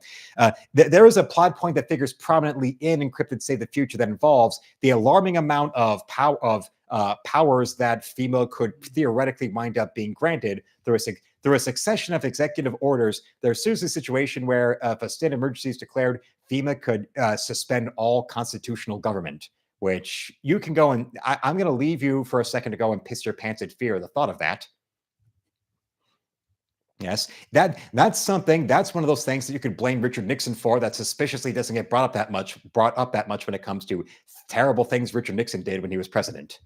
there is a plot point that figures prominently in Encrypted Save the Future that involves the alarming amount of powers that FEMA could theoretically wind up being granted through a succession of executive orders. There's seriously a situation where if a state of emergency is declared, FEMA could suspend all constitutional government, which you can go and I'm going to leave you for a second to go and piss your pants at fear at the thought of that. Yes, that's something. That's one of those things that you could blame Richard Nixon for. That suspiciously doesn't get brought up that much when it comes to terrible things Richard Nixon did when he was president.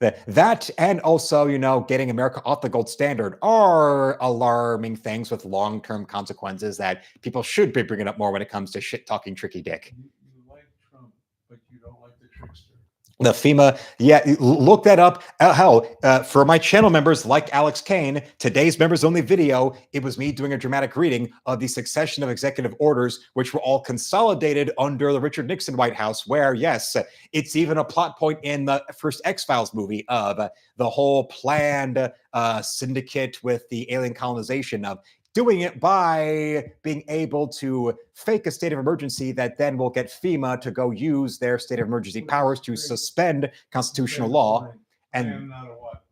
That and also, getting America off the gold standard are alarming things with long-term consequences that people should be bringing up more when it comes to shit-talking tricky dick. You like Trump, but you don't like the trickster. The FEMA, look that up. For my channel members like Alex Kane, today's members only video, it was me doing a dramatic reading of the succession of executive orders, which were all consolidated under the Richard Nixon White House, where, yes, it's even a plot point in the first X-Files movie of the whole planned syndicate with the alien colonization of doing it by being able to fake a state of emergency that then will get FEMA to go use their state of emergency powers to suspend constitutional law and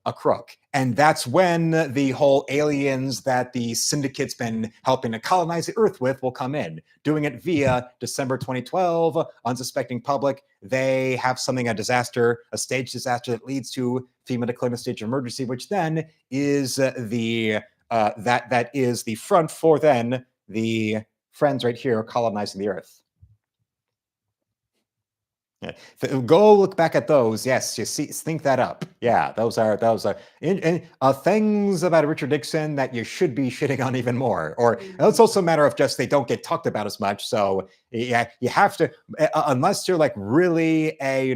a crook. And that's when the whole aliens that the syndicate's been helping to colonize the earth with will come in, doing it via December 2012, unsuspecting public. They have a staged disaster that leads to FEMA declaring a state of emergency, which then is that is the front for then the friends right here colonizing the earth. Yeah. Go look back at those. Yes, you see, think that up. Yeah, those are things about Richard Nixon that you should be shitting on even more. Or it's also a matter of just they don't get talked about as much. So yeah, you have to, unless you're like really a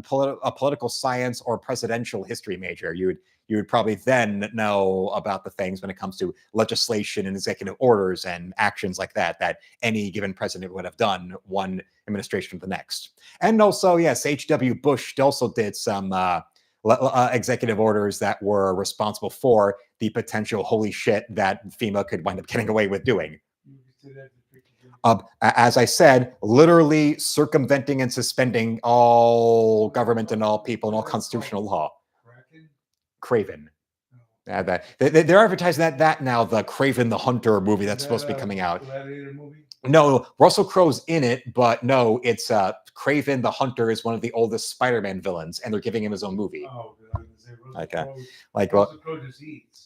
political science or presidential history major, you would probably then know about the things when it comes to legislation and executive orders and actions like that any given president would have done one administration to the next. And also, yes, H.W. Bush also did some executive orders that were responsible for the potential holy shit that FEMA could wind up getting away with doing. As I said, literally circumventing and suspending all government and all people and all constitutional law. Craven. They're advertising that now, the Craven the Hunter movie that's supposed to be coming out. No, Russell Crowe's in it, but no, it's Craven the Hunter is one of the oldest Spider-Man villains, and they're giving him his own movie. Oh,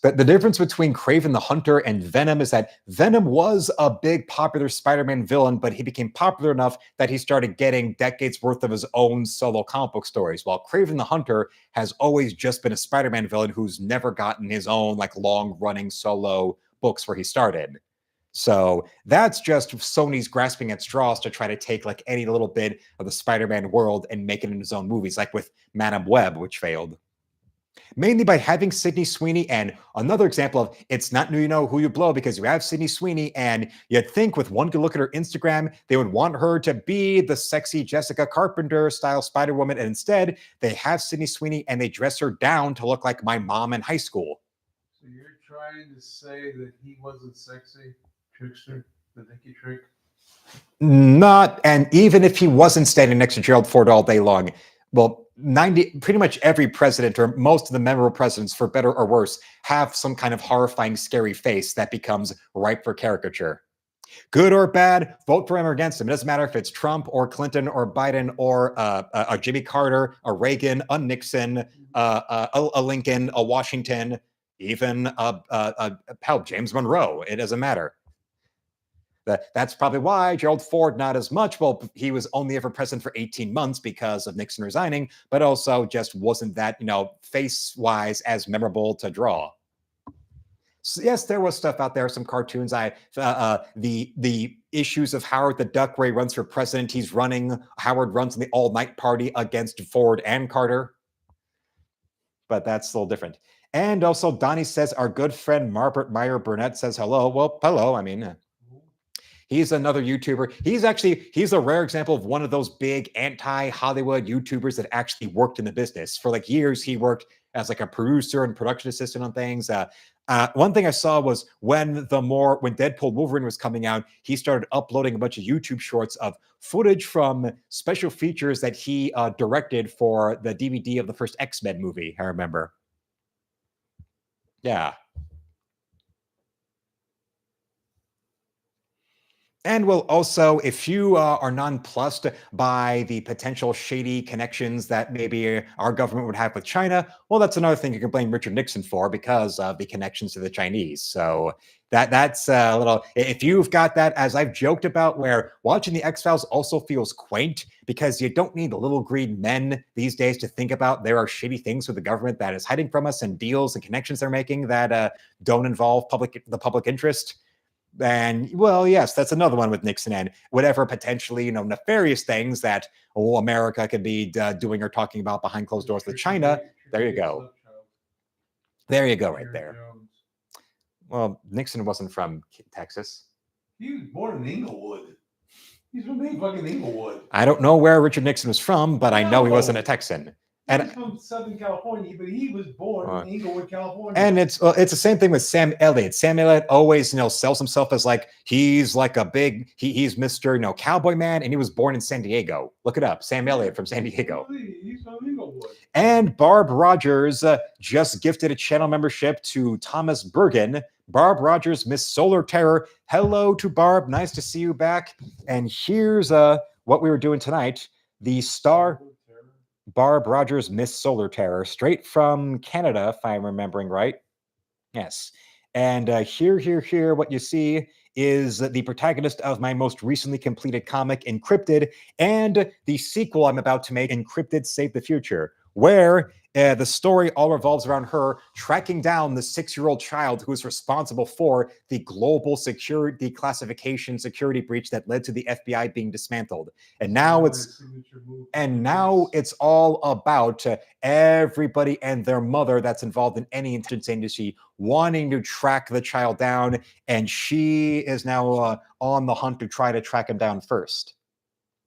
the difference between Craven the Hunter and Venom is that Venom was a big popular Spider-Man villain, but he became popular enough that he started getting decades worth of his own solo comic book stories, while Craven the Hunter has always just been a Spider-Man villain who's never gotten his own like long-running solo books where he started. So that's just Sony's grasping at straws to try to take like any little bit of the Spider-Man world and make it into his own movies, like with Madam Web, which failed. Mainly by having Sydney Sweeney, and another example of it's not who you blow, because you have Sydney Sweeney, and you'd think with one good look at her Instagram, they would want her to be the sexy Jessica Carpenter style Spider-Woman, and instead they have Sydney Sweeney and they dress her down to look like my mom in high school. So you're trying to say that he wasn't sexy, trickster, the Nicky trick? Not, and even if he wasn't standing next to Gerald Ford all day long, well, pretty much every president or most of the memorable presidents, for better or worse, have some kind of horrifying, scary face that becomes ripe for caricature. Good or bad, vote for him or against him. It doesn't matter if it's Trump or Clinton or Biden or a Jimmy Carter, a Reagan, a Nixon, a Lincoln, a Washington, even James Monroe. It doesn't matter. That's probably why Gerald Ford, not as much. Well, he was only ever president for 18 months because of Nixon resigning, but also just wasn't that, face-wise as memorable to draw. So yes, there was stuff out there, some cartoons. The issues of Howard the Duck, where he runs for president. Howard runs in the all-night party against Ford and Carter. But that's a little different. And also, Donnie says our good friend Marbert Meyer Burnett says hello. Well, hello. I mean, he's another YouTuber. He's a rare example of one of those big anti-Hollywood YouTubers that actually worked in the business. For like years, he worked as like a producer and production assistant on things. One thing I saw was when Deadpool Wolverine was coming out, he started uploading a bunch of YouTube shorts of footage from special features that he directed for the DVD of the first X-Men movie, I remember. Yeah. And we'll also, if you are nonplussed by the potential shady connections that maybe our government would have with China, well, that's another thing you can blame Richard Nixon for because of the connections to the Chinese. So that's a little, if you've got that, as I've joked about, where watching the X-Files also feels quaint because you don't need the little green men these days to think about there are shady things with the government that is hiding from us and deals and connections they're making that don't involve the public interest. And well, yes, that's another one with Nixon and whatever potentially, nefarious things that America could be doing or talking about behind closed doors with China. There you go. There you go, right there. Well, Nixon wasn't from Texas. He was born in Inglewood. He's from fucking Inglewood. I don't know where Richard Nixon was from, but I know he wasn't a Texan. He's from Southern California, but he was born in Inglewood, California. And it's the same thing with Sam Elliott. Sam Elliott always, sells himself as like he's like a big he's Mr. Cowboy man, and he was born in San Diego. Look it up, Sam Elliott from San Diego. He's from Inglewood. And Barb Rogers just gifted a channel membership to Thomas Bergen. Barb Rogers, Miss Solar Terror. Hello to Barb. Nice to see you back. And here's what we were doing tonight. The star. Barb Rogers, Miss Solar Terror, straight from Canada, if I'm remembering right. Yes. And here, what you see is the protagonist of my most recently completed comic, Encrypted, and the sequel I'm about to make, Encrypted Save the Future, where the story all revolves around her tracking down the 6-year-old child who is responsible for the global security declassification security breach that led to the FBI being dismantled. And now it's all about everybody and their mother that's involved in any intelligence agency wanting to track the child down, and she is now on the hunt to try to track him down first.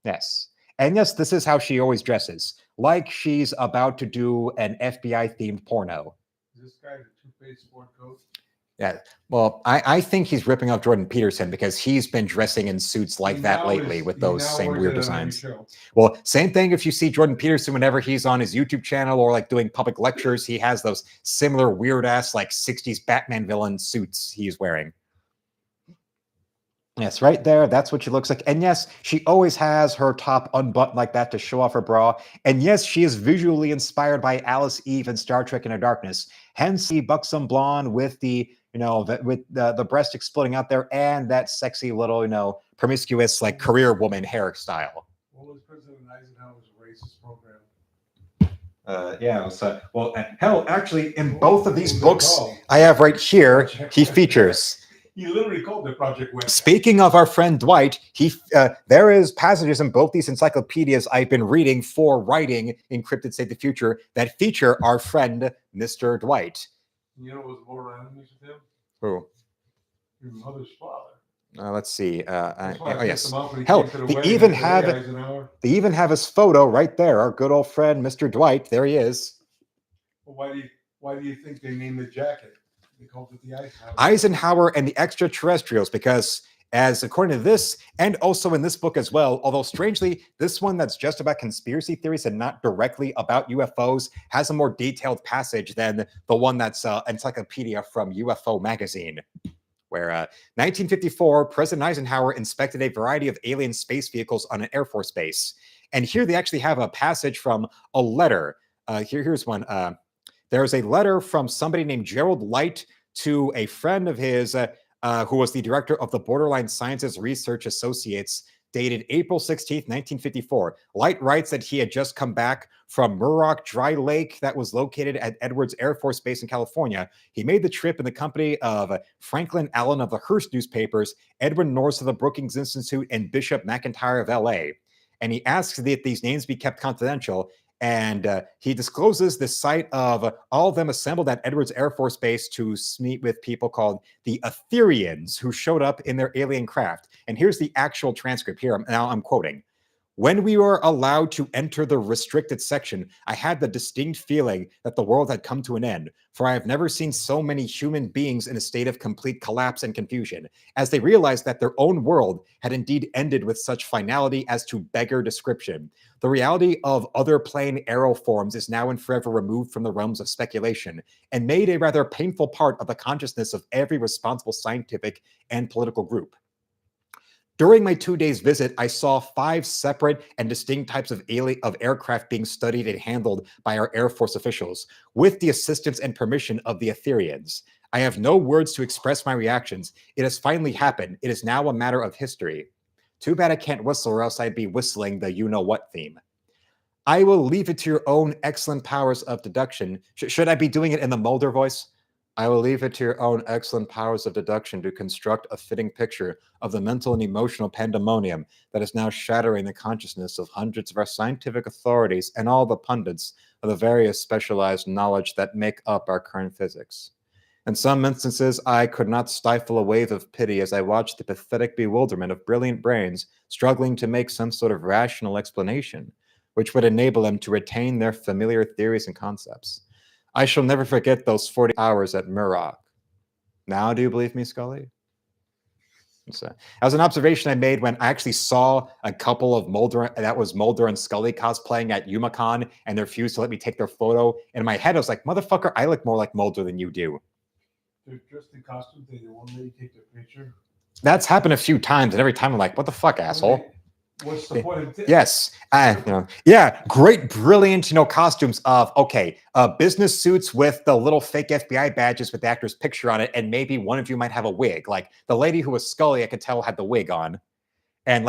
Yes. And yes, this is how she always dresses, like she's about to do an FBI-themed porno. Is this guy the two-faced sport coat? Yeah, well, I think he's ripping off Jordan Peterson because he's been dressing in suits like that lately with those same weird designs. Well, same thing if you see Jordan Peterson whenever he's on his YouTube channel or like doing public lectures, he has those similar weird-ass like 60s Batman villain suits he's wearing. Yes, right there. That's what she looks like. And yes, she always has her top unbuttoned like that to show off her bra. And yes, she is visually inspired by Alice Eve in Star Trek Into Darkness. Hence the buxom blonde with the, with the breast exploding out there and that sexy little, promiscuous like career woman hairstyle. What was President Eisenhower's racist program? Yeah, well, hell, actually, in both of these books I have right here, he features. He literally called it Project West. Speaking of our friend Dwight, there is passages in both these encyclopedias I've been reading for writing Encrypted Save the Future that feature our friend Mr. Dwight. You know what was mortal enemies with him? Who? Your mother's father. Let's see. Yes. Hell, they even have his photo right there. Our good old friend Mr. Dwight. There he is. Well, why do you think they named the jacket? They called it the Eisenhower and the Extraterrestrials, because as according to this, and also in this book as well, although strangely, this one that's just about conspiracy theories and not directly about UFOs has a more detailed passage than the one that's encyclopedia from UFO magazine, where 1954, President Eisenhower inspected a variety of alien space vehicles on an Air Force base. And here they actually have a passage from a letter. Here's one. There's a letter from somebody named Gerald Light to a friend of his who was the director of the Borderline Sciences Research Associates, dated April 16th, 1954. Light writes that he had just come back from Muroc Dry Lake that was located at Edwards Air Force Base in California. He made the trip in the company of Franklin Allen of the Hearst newspapers, Edwin Norris of the Brookings Institute, and Bishop McIntyre of LA. And he asks that these names be kept confidential. And he discloses the site of all of them assembled at Edwards Air Force Base to meet with people called the Etherians, who showed up in their alien craft. And here's the actual transcript here. Now I'm quoting. When we were allowed to enter the restricted section, I had the distinct feeling that the world had come to an end, for I have never seen so many human beings in a state of complete collapse and confusion, as they realized that their own world had indeed ended with such finality as to beggar description. The reality of other plane aero forms is now and forever removed from the realms of speculation, and made a rather painful part of the consciousness of every responsible scientific and political group. During my 2 days visit, I saw 5 separate and distinct types of aircraft being studied and handled by our Air Force officials, with the assistance and permission of the Etherians. I have no words to express my reactions. It has finally happened. It is now a matter of history. Too bad I can't whistle, or else I'd be whistling the you-know-what theme. I will leave it to your own excellent powers of deduction. Should I be doing it in the Mulder voice? I will leave it to your own excellent powers of deduction to construct a fitting picture of the mental and emotional pandemonium that is now shattering the consciousness of hundreds of our scientific authorities and all the pundits of the various specialized knowledge that make up our current physics. In some instances, I could not stifle a wave of pity as I watched the pathetic bewilderment of brilliant brains struggling to make some sort of rational explanation, which would enable them to retain their familiar theories and concepts. I shall never forget those 40 hours at Muroc. Now, do you believe me, Scully? That was an observation I made when I actually saw a couple of Mulder and Scully cosplaying at UmaCon, and they refused to let me take their photo. And in my head, I was like, motherfucker, I look more like Mulder than you do. They're dressed in costumes, they won't let you take their picture. That's happened a few times, and every time I'm like, what the fuck, asshole? What's the point of this? Yes. Yeah, great, brilliant, costumes of, business suits with the little fake FBI badges with the actor's picture on it, and maybe one of you might have a wig. Like the lady who was Scully, I could tell had the wig on. And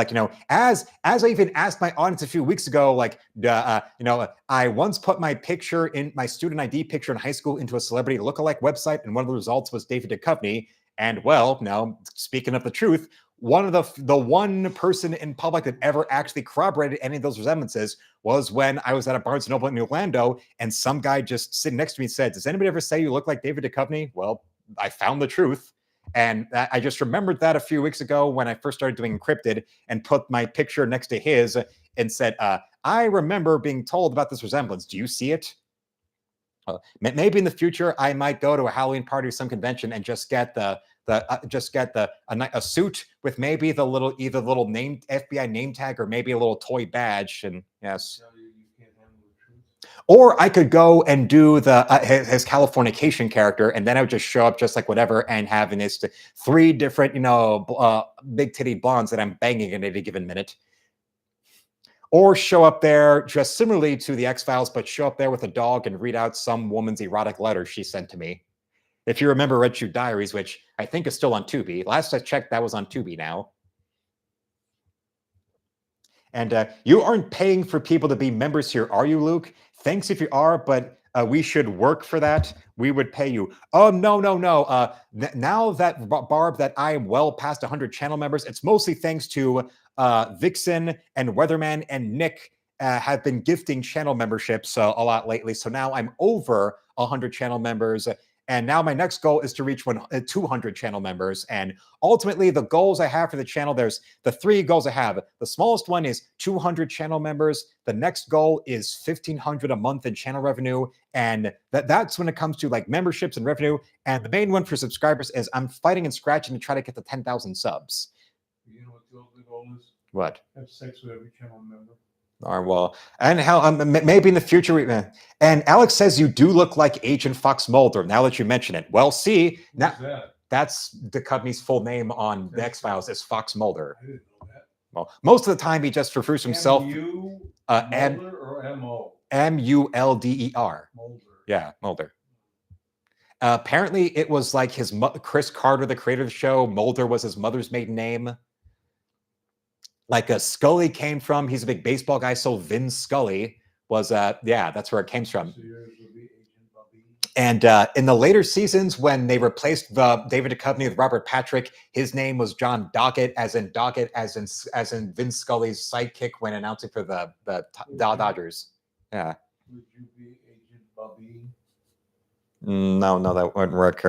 as I even asked my audience a few weeks ago, I once put my picture in my student ID picture in high school into a celebrity lookalike website, and one of the results was David Duchovny. And well, now speaking of the truth, one of the one person in public that ever actually corroborated any of those resemblances was when I was at a Barnes & Noble in Orlando, and some guy just sitting next to me said, "Does anybody ever say you look like David Duchovny?" Well, I found the truth. And I just remembered that a few weeks ago when I first started doing Encrypted, and put my picture next to his and said, I remember being told about this resemblance. Do you see it? Maybe in the future, I might go to a Halloween party or some convention and just get a suit with maybe either the little name FBI name tag, or maybe a little toy badge. And yes. Or I could go and do his Californication character, and then I would just show up just like whatever, and having his 3 different, big titty blondes that I'm banging at any given minute. Or show up there just similarly to the X-Files, but show up there with a dog and read out some woman's erotic letter she sent to me. If you remember Red Shoe Diaries, which I think is still on Tubi. Last I checked, that was on Tubi now. And you aren't paying for people to be members here, are you, Luke? Thanks if you are, but we should work for that. We would pay you. Oh, no. Now that, Barb, that I am well past 100 channel members, it's mostly thanks to Vixen and Weatherman and Nick have been gifting channel memberships a lot lately. So now I'm over 100 channel members. And now my next goal is to reach 200 channel members. And ultimately, the goals I have for the channel, there's the 3 goals I have. The smallest one is 200 channel members. The next goal is 1,500 a month in channel revenue. And that's when it comes to like memberships and revenue. And the main one for subscribers is I'm fighting and scratching to try to get to 10,000 subs. You know what the ultimate goal is? What? Have sex with every channel member. Well, and how maybe in the future. And Alex says you do look like Agent Fox Mulder. Now that you mention it, well, see, now that's Duchovny's full name on the X-Files is Fox Mulder. I didn't know that. Well, most of the time he just refers to himself. Mulder or M-O? M-U-L-D-E-R. Mulder. Yeah, Mulder. Apparently, it was like his Chris Carter, the creator of the show. Mulder was his mother's maiden name. Like Scully came from, he's a big baseball guy, so Vin Scully was, that's where it came from. So yours will be Agent Bobby. And in the later seasons, when they replaced David Duchovny with Robert Patrick, his name was John Doggett, as in Vin Scully's sidekick when announcing for the Dodgers. Yeah. Would you be Agent Bobby? No, that wouldn't work.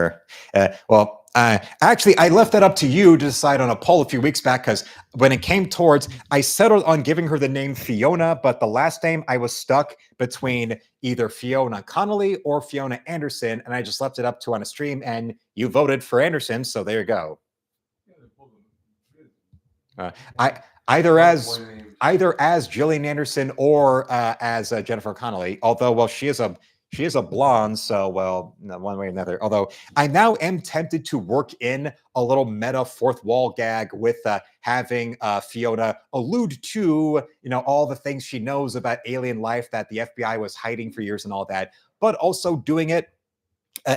Actually, I left that up to you to decide on a poll a few weeks back because when it came towards, I settled on giving her the name Fiona, but the last name I was stuck between either Fiona Connolly or Fiona Anderson, and I just left it up to on a stream, and you voted for Anderson, so there you go. Either as Gillian Anderson or as Jennifer Connelly. Although, well, she is a blonde, so well, no, one way or another. Although I now am tempted to work in a little meta fourth wall gag with having Fiona allude to all the things she knows about alien life that the FBI was hiding for years and all that, but also doing it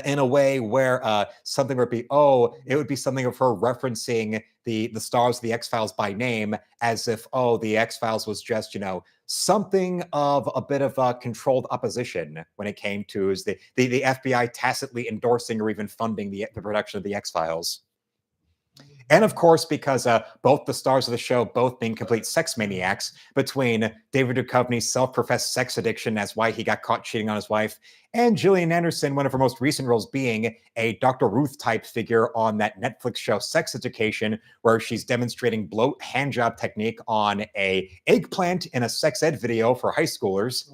in a way where something would be, it would be something of her referencing the stars of the X-Files by name, as if, the X-Files was just, something of a bit of a controlled opposition when it came to is the FBI tacitly endorsing or even funding the production of the X-Files. And of course, because both the stars of the show, both being complete sex maniacs, between David Duchovny's self-professed sex addiction as why he got caught cheating on his wife, and Gillian Anderson, one of her most recent roles being a Dr. Ruth type figure on that Netflix show Sex Education, where she's demonstrating bloat handjob technique on a eggplant in a sex ed video for high schoolers.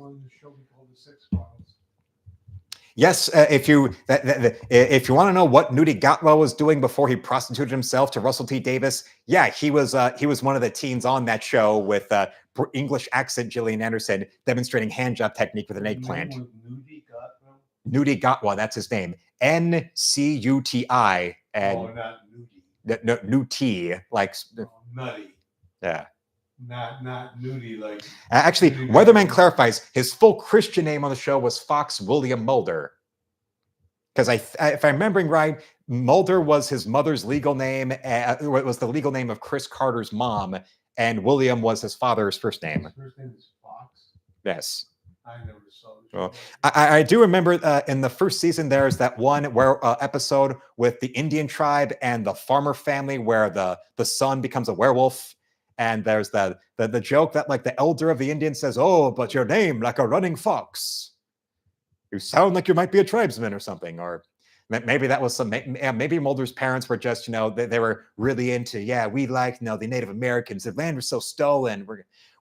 Yes, if you want to know what Nudie Gatwa was doing before he prostituted himself to Russell T Davis, yeah, he was one of the teens on that show with English accent Gillian Anderson demonstrating handjob technique with an eggplant. Nudie Gatwa, that's his name. Ncuti. And not Nudie. No, Nudie, like nutty. Yeah. Not nudie like. Actually, Weatherman clarifies his full Christian name on the show was Fox William Mulder. Because if I'm remembering right, Mulder was his mother's legal name. It was the legal name of Chris Carter's mom, and William was his father's first name. His first name is Fox. Yes. I never saw the show. Well, I do remember in the first season there's that one episode with the Indian tribe and the farmer family where the son becomes a werewolf. And there's the joke that like the elder of the Indian says, "Oh, but your name like a running fox. You sound like you might be a tribesman or something." Or maybe that was maybe Mulder's parents were just, they were really into, we like, the Native Americans. The land was so stolen.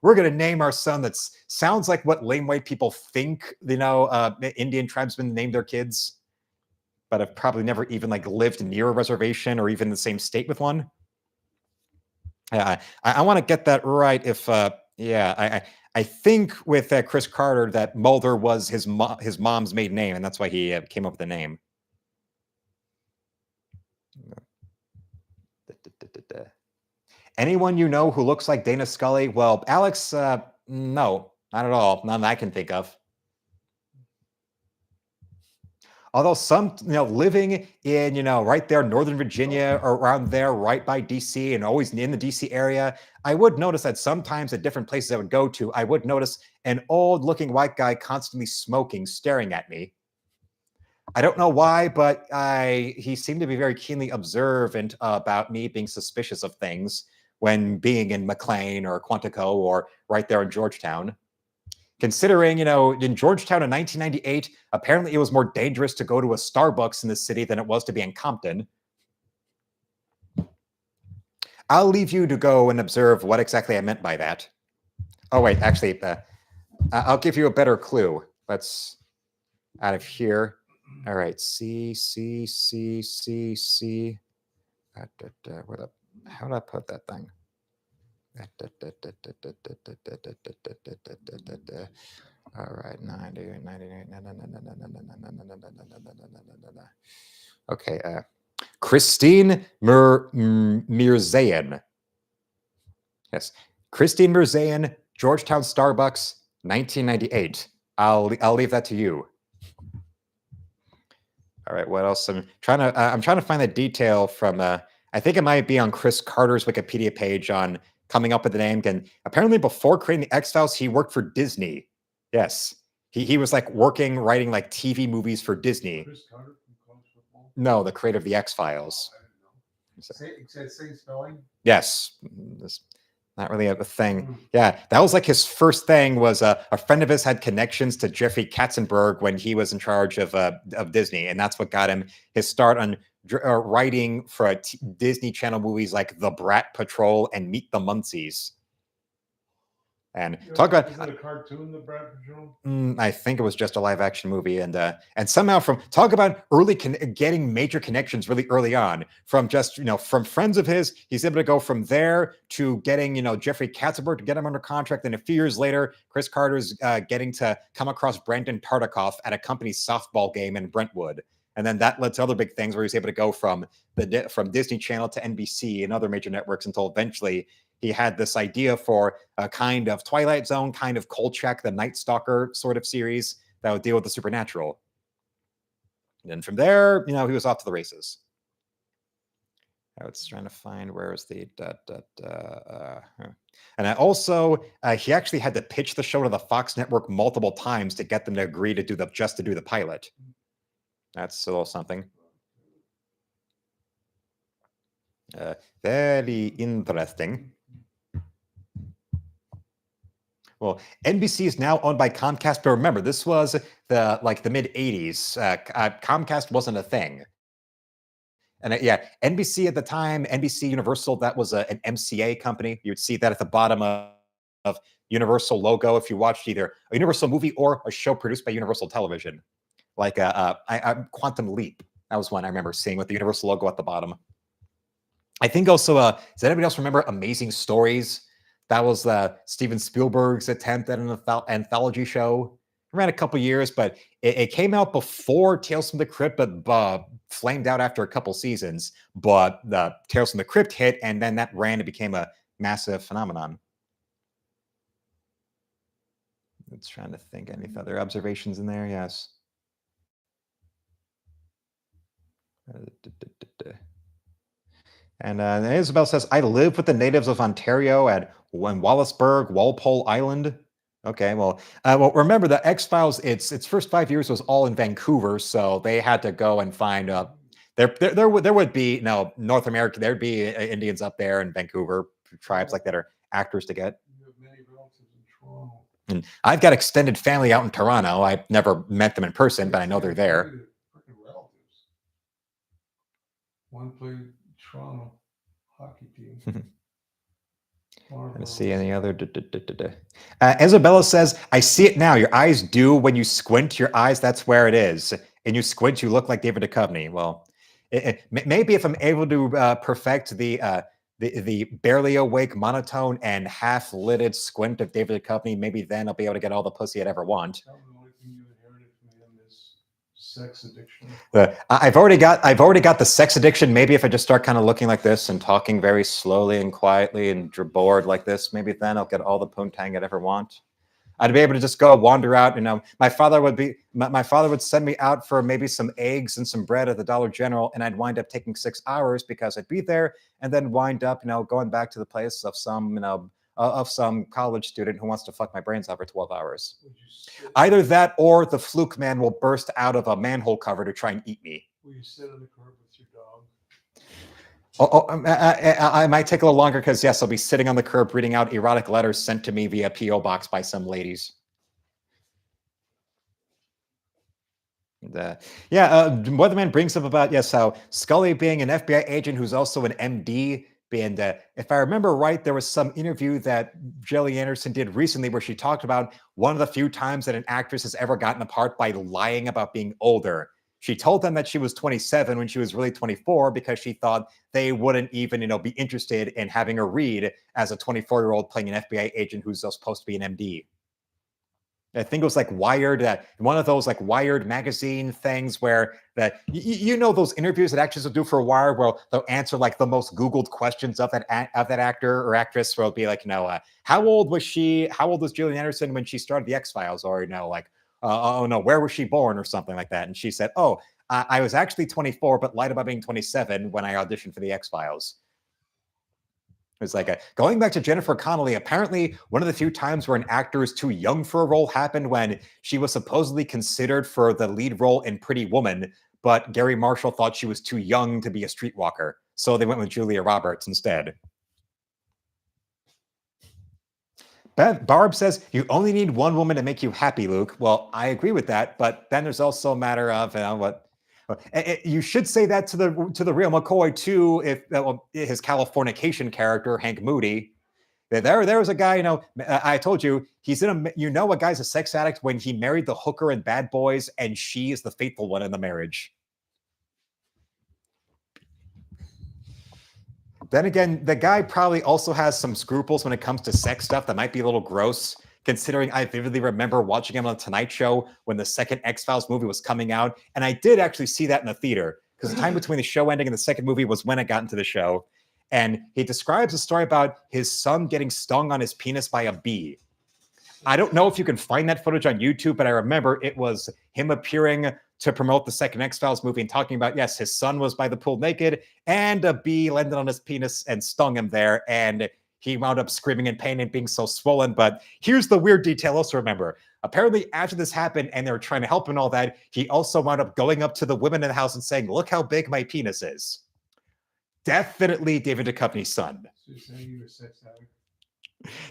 We're going to name our son that sounds like what lame white people think, Indian tribesmen name their kids, but have probably never even like lived near a reservation or even the same state with one. I want to get that right. If I think with Chris Carter that Mulder was his mom's maiden name, and that's why he came up with the name. Anyone you know who looks like Dana Scully? Well, Alex, no, not at all. None that I can think of. Although some, living in, right there, Northern Virginia or around there, right by DC and always in the DC area, I would notice that sometimes at different places I would go to, I would notice an old looking white guy constantly smoking, staring at me. I don't know why, but he seemed to be very keenly observant about me being suspicious of things when being in McLean or Quantico or right there in Georgetown. Considering, in Georgetown in 1998, apparently it was more dangerous to go to a Starbucks in the city than it was to be in Compton. I'll leave you to go and observe what exactly I meant by that. Oh, wait, actually, I'll give you a better clue. Let's out of here. All right, C. How did I put that thing? All right, 90. Okay, Christine Mirzayan. Yes, Christine Mirzayan, Georgetown Starbucks, 1998. I'll leave that to you. All right, what else? I'm trying to find the detail from I think it might be on Chris Carter's Wikipedia page on coming up with the name. And apparently before creating the X-Files, he worked for Disney. Yes. He was like writing like TV movies for Disney. Chris Carter from college football? No, the creator of the X-Files. Same spelling? Yes. Not really a thing. Yeah, that was like his first thing. Was a friend of his had connections to Jeffrey Katzenberg when he was in charge of Disney, and that's what got him his start on writing for Disney Channel movies like The Brat Patrol and Meet the Muncies. And talk about, is it a cartoon, The Brat Patrol? I think it was just a live action movie, and somehow from talk about getting major connections really early on from just from friends of his, he's able to go from there to getting Jeffrey Katzenberg to get him under contract. Then a few years later, Chris Carter's getting to come across Brandon Tartikoff at a company softball game in Brentwood. And then that led to other big things where he's able to go from Disney Channel to NBC and other major networks until eventually he had this idea for a kind of Twilight Zone, kind of Kolchak, the Night Stalker sort of series that would deal with the supernatural. And then from there, he was off to the races. I was trying to find where is the and I also he actually had to pitch the show to the Fox network multiple times to get them to agree to do the pilot. That's a little something. Very interesting. Well, NBC is now owned by Comcast, but remember, this was the mid '80s. Comcast wasn't a thing, and NBC at the time, NBC Universal, that was an MCA company. You would see that at the bottom of Universal logo if you watched either a Universal movie or a show produced by Universal Television, like Quantum Leap. That was one I remember seeing with the Universal logo at the bottom. I think also, does anybody else remember Amazing Stories? That was Steven Spielberg's attempt at an anthology show. It ran a couple years, but it came out before Tales from the Crypt, but flamed out after a couple seasons. But the Tales from the Crypt hit, and then that ran and became a massive phenomenon. It's trying to think any other observations in there. Yes. And Isabel says, I live with the natives of Ontario at Wallaceburg, Walpole Island. Okay, well, remember the X-Files, its first 5 years was all in Vancouver, so they had to go and find there would be North America, there'd be Indians up there in Vancouver, tribes like that are actors to get. You have many relatives in Toronto. And I've got extended family out in Toronto. I've never met them in person, but I know they're there. Relatives. One played Toronto hockey team. Let's see any other. Isabella says, I see it now. Your eyes do when you squint. Your eyes, that's where it is. And you squint, you look like David Duchovny. Well, maybe if I'm able to perfect the barely awake monotone and half-lidded squint of David Duchovny, maybe then I'll be able to get all the pussy I'd ever want. Sex addiction. I've already got the sex addiction. Maybe if I just start kind of looking like this and talking very slowly and quietly and bored like this, maybe then I'll get all the poontang I'd ever want. I'd be able to just go wander out. My father would send me out for maybe some eggs and some bread at the Dollar General, and I'd wind up taking 6 hours because I'd be there, and then wind up, going back to the place of some college student who wants to fuck my brains out for 12 hours. Either that or the fluke man will burst out of a manhole cover to try and eat me. Will you sit on the curb with your dog? I might take a little longer because, yes, I'll be sitting on the curb reading out erotic letters sent to me via P.O. box by some ladies. Weatherman brings up about, how Scully being an FBI agent who's also an MD. And if I remember right, there was some interview that Gillian Anderson did recently where she talked about one of the few times that an actress has ever gotten a part by lying about being older. She told them that she was 27 when she was really 24 because she thought they wouldn't even, be interested in having her read as a 24-year-old playing an FBI agent who's supposed to be an MD. I think it was like Wired, one of those like Wired magazine things where that those interviews that actors will do for Wired where they'll answer like the most Googled questions of that actor or actress. Where it'll be like, how old was she? How old was Gillian Anderson when she started the X-Files? Or where was she born or something like that? And she said, I was actually 24, but lied about being 27 when I auditioned for the X-Files. It's like going back to Jennifer Connelly. Apparently, one of the few times where an actor is too young for a role happened when she was supposedly considered for the lead role in Pretty Woman, but Gary Marshall thought she was too young to be a streetwalker, so they went with Julia Roberts instead. Barb says, you only need one woman to make you happy, Luke. Well, I agree with that, but then there's also a matter of you should say that to the real McCoy too. If his Californication character Hank Moody, there was a guy. I told you he's in a. A guy's a sex addict when he married the hooker in Bad Boys, and she is the faithful one in the marriage. Then again, the guy probably also has some scruples when it comes to sex stuff that might be a little gross, considering I vividly remember watching him on The Tonight Show when the second X-Files movie was coming out. And I did actually see that in the theater, because the time between the show ending and the second movie was when I got into the show. And he describes a story about his son getting stung on his penis by a bee. I don't know if you can find that footage on YouTube, but I remember it was him appearing to promote the second X-Files movie and talking about, yes, his son was by the pool naked and a bee landed on his penis and stung him there. And he wound up screaming in pain and being so swollen. But here's the weird detail also remember. Apparently after this happened and they were trying to help him and all that, he also wound up going up to the women in the house and saying, look how big my penis is. Definitely David Duchovny's son. So you're saying you were a sex addict?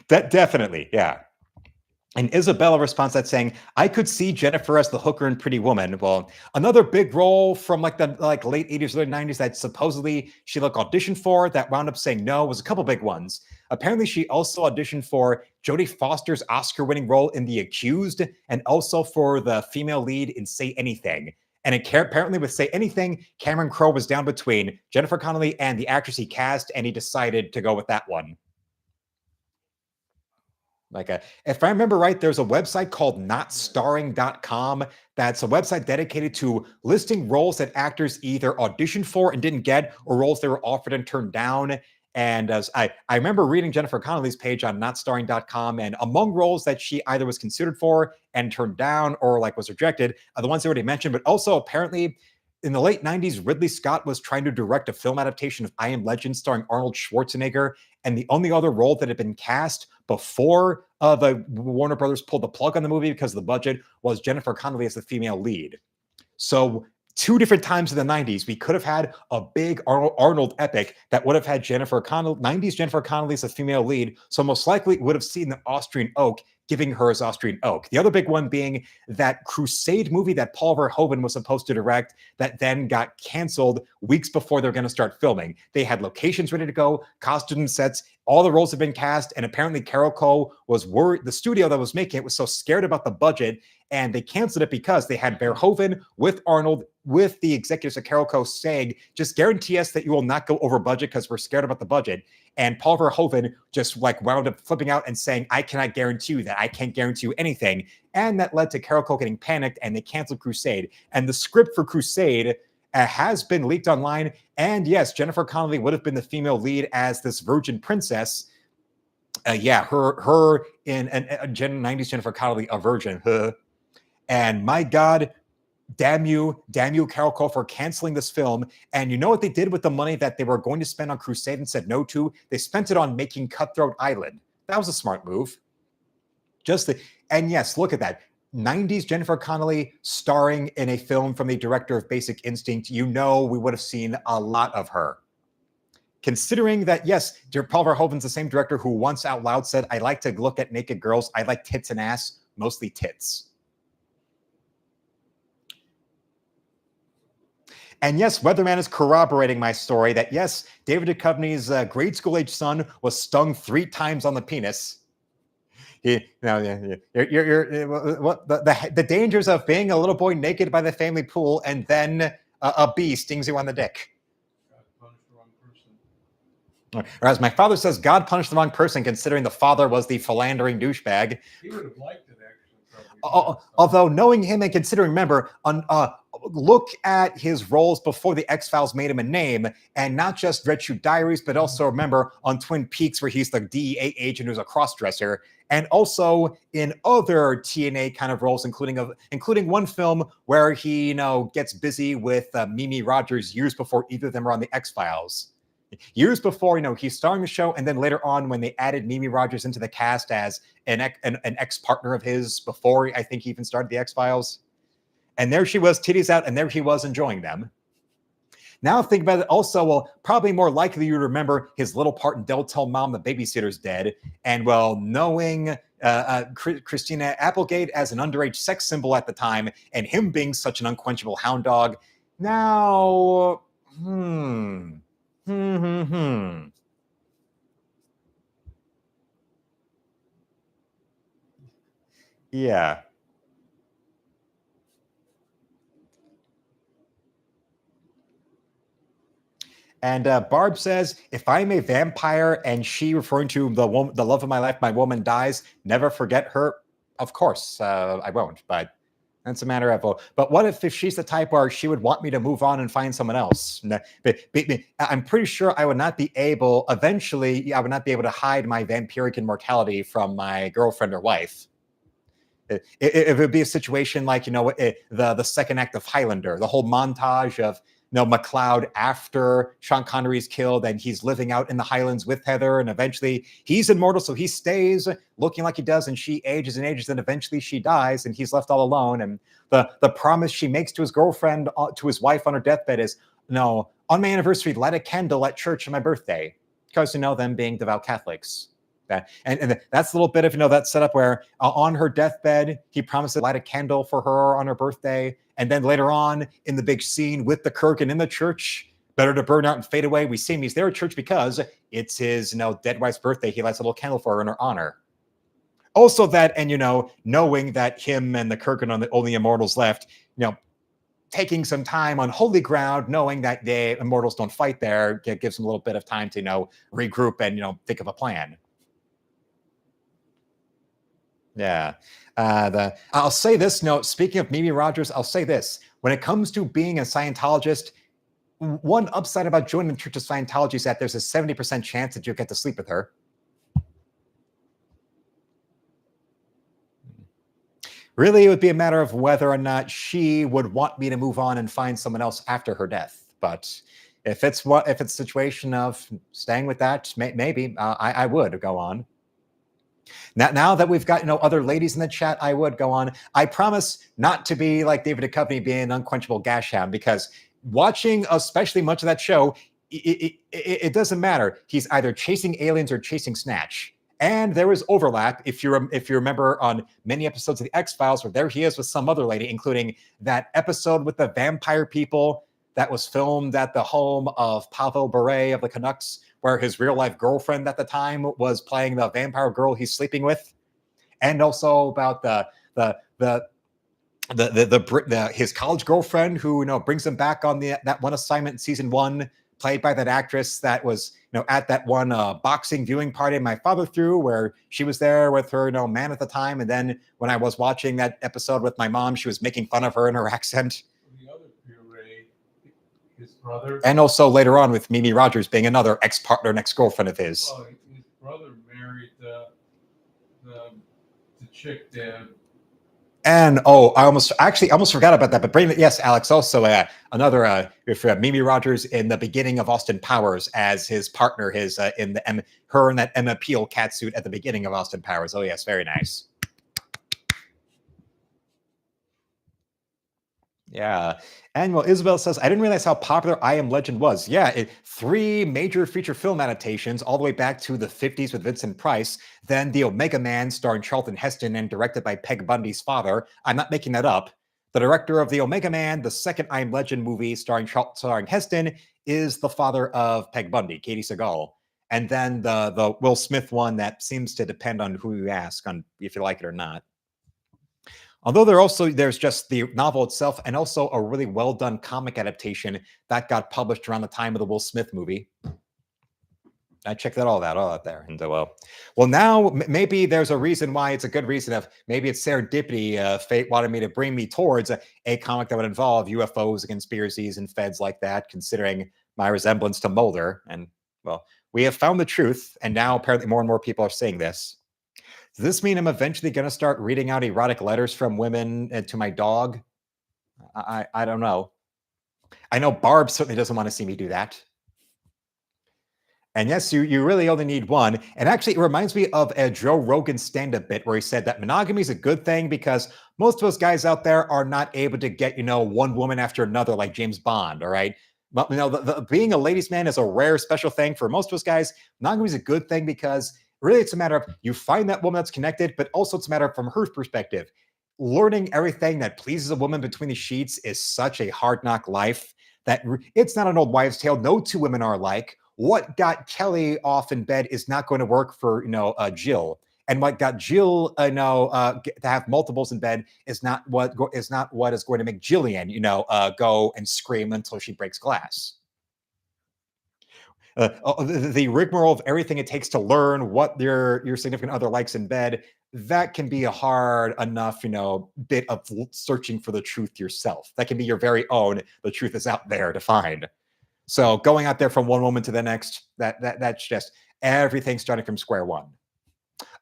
That definitely, yeah. And Isabella responds that saying, I could see Jennifer as the hooker in Pretty Woman. Well, another big role from the late 80s, early 90s that supposedly she auditioned for that wound up saying no was a couple big ones. Apparently, she also auditioned for Jodie Foster's Oscar-winning role in The Accused and also for the female lead in Say Anything. And apparently with Say Anything, Cameron Crowe was down between Jennifer Connelly and the actress he cast, and he decided to go with that one. If I remember right, there's a website called notstarring.com. That's a website dedicated to listing roles that actors either auditioned for and didn't get, or roles they were offered and turned down. And as I remember reading Jennifer Connelly's page on notstarring.com, and among roles that she either was considered for and turned down or was rejected are the ones I already mentioned, but also apparently in the late 90s, Ridley Scott was trying to direct a film adaptation of I Am Legend starring Arnold Schwarzenegger, and the only other role that had been cast before the Warner Brothers pulled the plug on the movie because of the budget was Jennifer Connelly as the female lead. So 2 different times in the 90s, we could have had a big Arnold epic that would have had 90s Jennifer Connelly as a female lead. So most likely would have seen the Austrian Oak giving her his Austrian Oak. The other big one being that Crusade movie that Paul Verhoeven was supposed to direct that then got canceled weeks before they're going to start filming. They had locations ready to go, costume sets, all the roles had been cast, and apparently Carol Cole was worried. The studio that was making it was so scared about the budget, and they canceled it because they had Verhoeven with Arnold, with the executives of Carol Cole saying, just guarantee us that you will not go over budget because we're scared about the budget. And Paul Verhoeven just wound up flipping out and saying, I cannot guarantee you that. I can't guarantee you anything. And that led to Carol Cole getting panicked, and they canceled Crusade. And the script for Crusade has been leaked online. And yes, Jennifer Connelly would have been the female lead as this virgin princess. Her in 90s Jennifer Connelly, a virgin. And my God, damn you, Carol Cole, for canceling this film. And you know what they did with the money that they were going to spend on Crusade and said no to? They spent it on making Cutthroat Island. That was a smart move. And yes, look at that. 90s Jennifer Connelly starring in a film from the director of Basic Instinct. We would have seen a lot of her. Considering that, yes, Paul Verhoeven's the same director who once out loud said, I like to look at naked girls. I like tits and ass, mostly tits. And yes, Weatherman is corroborating my story that, yes, David Duchovny's grade school age son was stung 3 times on the penis. The dangers of being a little boy naked by the family pool and then a bee stings you on the dick. God punished the wrong person. Or as my father says, God punished the wrong person, considering the father was the philandering douchebag. He would have liked it, actually. Although knowing him and considering, remember, look at his roles before the X-Files made him a name, and not just Red Shoe Diaries, but also remember on Twin Peaks where he's the DEA agent who's a cross-dresser, and also in other TNA kind of roles, including one film where he gets busy with Mimi Rogers years before either of them are on the X-Files. Years before, he's starring the show, and then later on when they added Mimi Rogers into the cast as an ex-partner of his before I think he even started the X-Files. And there she was, titties out, and there he was enjoying them. Now think about it also, well, probably more likely you remember his little part in Don't Tell Mom the Babysitter's Dead. And well, knowing Christina Applegate as an underage sex symbol at the time and him being such an unquenchable hound dog. Now, Yeah. And Barb says, if I'm a vampire and she, referring to the love of my life, my woman dies, never forget her. Of course, I won't, but that's a matter of, but what if she's the type where she would want me to move on and find someone else? I'm pretty sure I would not be able, eventually, I would not be able to hide my vampiric immortality from my girlfriend or wife. It would be a situation like, the second act of Highlander, the whole montage of, MacLeod after Sean Connery's killed and he's living out in the Highlands with Heather, and eventually he's immortal, so he stays looking like he does, and she ages and ages, and eventually she dies and he's left all alone. And the promise she makes to his girlfriend, to his wife on her deathbed is, no, on my anniversary, light a candle at church on my birthday, because, them being devout Catholics. And that's a little bit of, that setup where on her deathbed, he promised to light a candle for her on her birthday. And then later on in the big scene with the Kirk and in the church, better to burn out and fade away. We see him, he's there at church because it's his, dead wife's birthday. He lights a little candle for her in her honor. Also that, and, knowing that him and the Kirk are the only immortals left, taking some time on holy ground, knowing that the immortals don't fight there, gives him a little bit of time to, regroup and, think of a plan. Yeah. I'll say this note. Speaking of Mimi Rogers, I'll say this. When it comes to being a Scientologist, one upside about joining the Church of Scientology is that there's a 70% chance that you'll get to sleep with her. Really, it would be a matter of whether or not she would want me to move on and find someone else after her death. But if it's a situation of staying with that, maybe I would go on. Now that we've got other ladies in the chat, I would go on. I promise not to be like David Duchovny being an unquenchable gash hound, because watching especially much of that show, it doesn't matter. He's either chasing aliens or chasing Snatch. And there is overlap, if you remember, on many episodes of the X-Files, where there he is with some other lady, including that episode with the vampire people that was filmed at the home of Pavel Bure of the Canucks, where his real-life girlfriend at the time was playing the vampire girl he's sleeping with, and also about his college girlfriend who brings him back on that one assignment in season 1, played by that actress that was at that one boxing viewing party my father threw, where she was there with her man at the time, and then when I was watching that episode with my mom, she was making fun of her and her accent. His brother, and also later on with Mimi Rogers being another ex-partner and ex-girlfriend of his. Oh, his brother married the chick that. And I almost forgot about that. But bring it, yes, Alex. Also, another Mimi Rogers in the beginning of Austin Powers as his partner, in her in that Emma Peel catsuit at the beginning of Austin Powers. Oh yes, very nice. Yeah. And well, Isabel says, I didn't realize how popular I Am Legend was. Yeah, 3 major feature film adaptations all the way back to the 50s with Vincent Price. Then The Omega Man starring Charlton Heston and directed by Peg Bundy's father. I'm not making that up. The director of The Omega Man, the second I Am Legend movie starring Heston, is the father of Peg Bundy, Katie Seagal. And then the Will Smith one, that seems to depend on who you ask, on if you like it or not. Although there's just the novel itself, and also a really well done comic adaptation that got published around the time of the Will Smith movie. I checked that all out there. And well, now maybe there's a reason why. It's a good reason of maybe it's serendipity. Fate wanted me to bring me towards a comic that would involve UFOs and conspiracies and feds like that, considering my resemblance to Mulder. And well, we have found the truth, and now apparently more and more people are saying this. Does this mean I'm eventually going to start reading out erotic letters from women to my dog? I don't know. I know Barb certainly doesn't want to see me do that. And yes, you really only need one. And actually, it reminds me of a Joe Rogan stand-up bit where he said that monogamy is a good thing because most of those guys out there are not able to get, one woman after another like James Bond, all right? Well, being a ladies' man is a rare, special thing for most of us guys. Monogamy is a good thing because really it's a matter of you find that woman that's connected, but also it's a matter of from her perspective. Learning everything that pleases a woman between the sheets is such a hard knock life that it's not an old wives' tale. No two women are alike. What got Kelly off in bed is not going to work for Jill. And what got Jill, to have multiples in bed is not what is going to make Jillian, go and scream until she breaks glass. The rigmarole of everything it takes to learn what your significant other likes in bed, that can be a hard enough, bit of searching for the truth yourself. That can be your very own. The truth is out there to find. So going out there from one woman to the next, that's just everything starting from square one.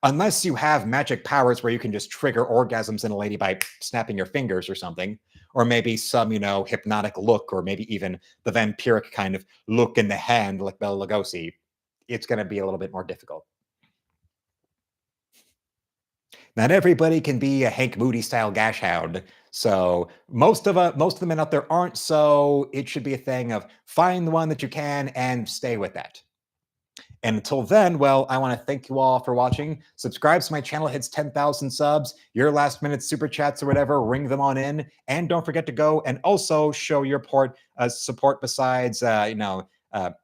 Unless you have magic powers where you can just trigger orgasms in a lady by snapping your fingers or something, or maybe some, hypnotic look, or maybe even the vampiric kind of look in the hand like Bela Lugosi, it's going to be a little bit more difficult. Not everybody can be a Hank Moody style gash hound. So most of the men out there aren't, so it should be a thing of find the one that you can and stay with that. And until then, well, I want to thank you all for watching. Subscribe so my channel hits 10,000 subs. Your last minute super chats or whatever, ring them on in. And don't forget to go and also show your support besides,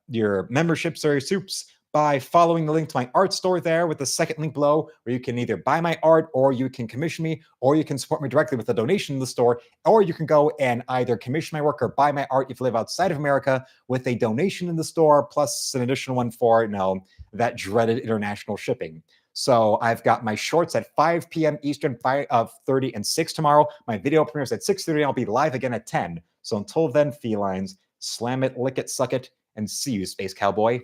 your memberships or your soups by following the link to my art store there with the second link below, where you can either buy my art or you can commission me, or you can support me directly with a donation in the store, or you can go and either commission my work or buy my art if you live outside of America with a donation in the store, plus an additional one for, that dreaded international shipping. So I've got my shorts at 5 p.m. Eastern, 5:30 and 6 tomorrow. My video premieres at 6:30. I'll be live again at 10. So until then, felines, slam it, lick it, suck it, and see you, Space Cowboy.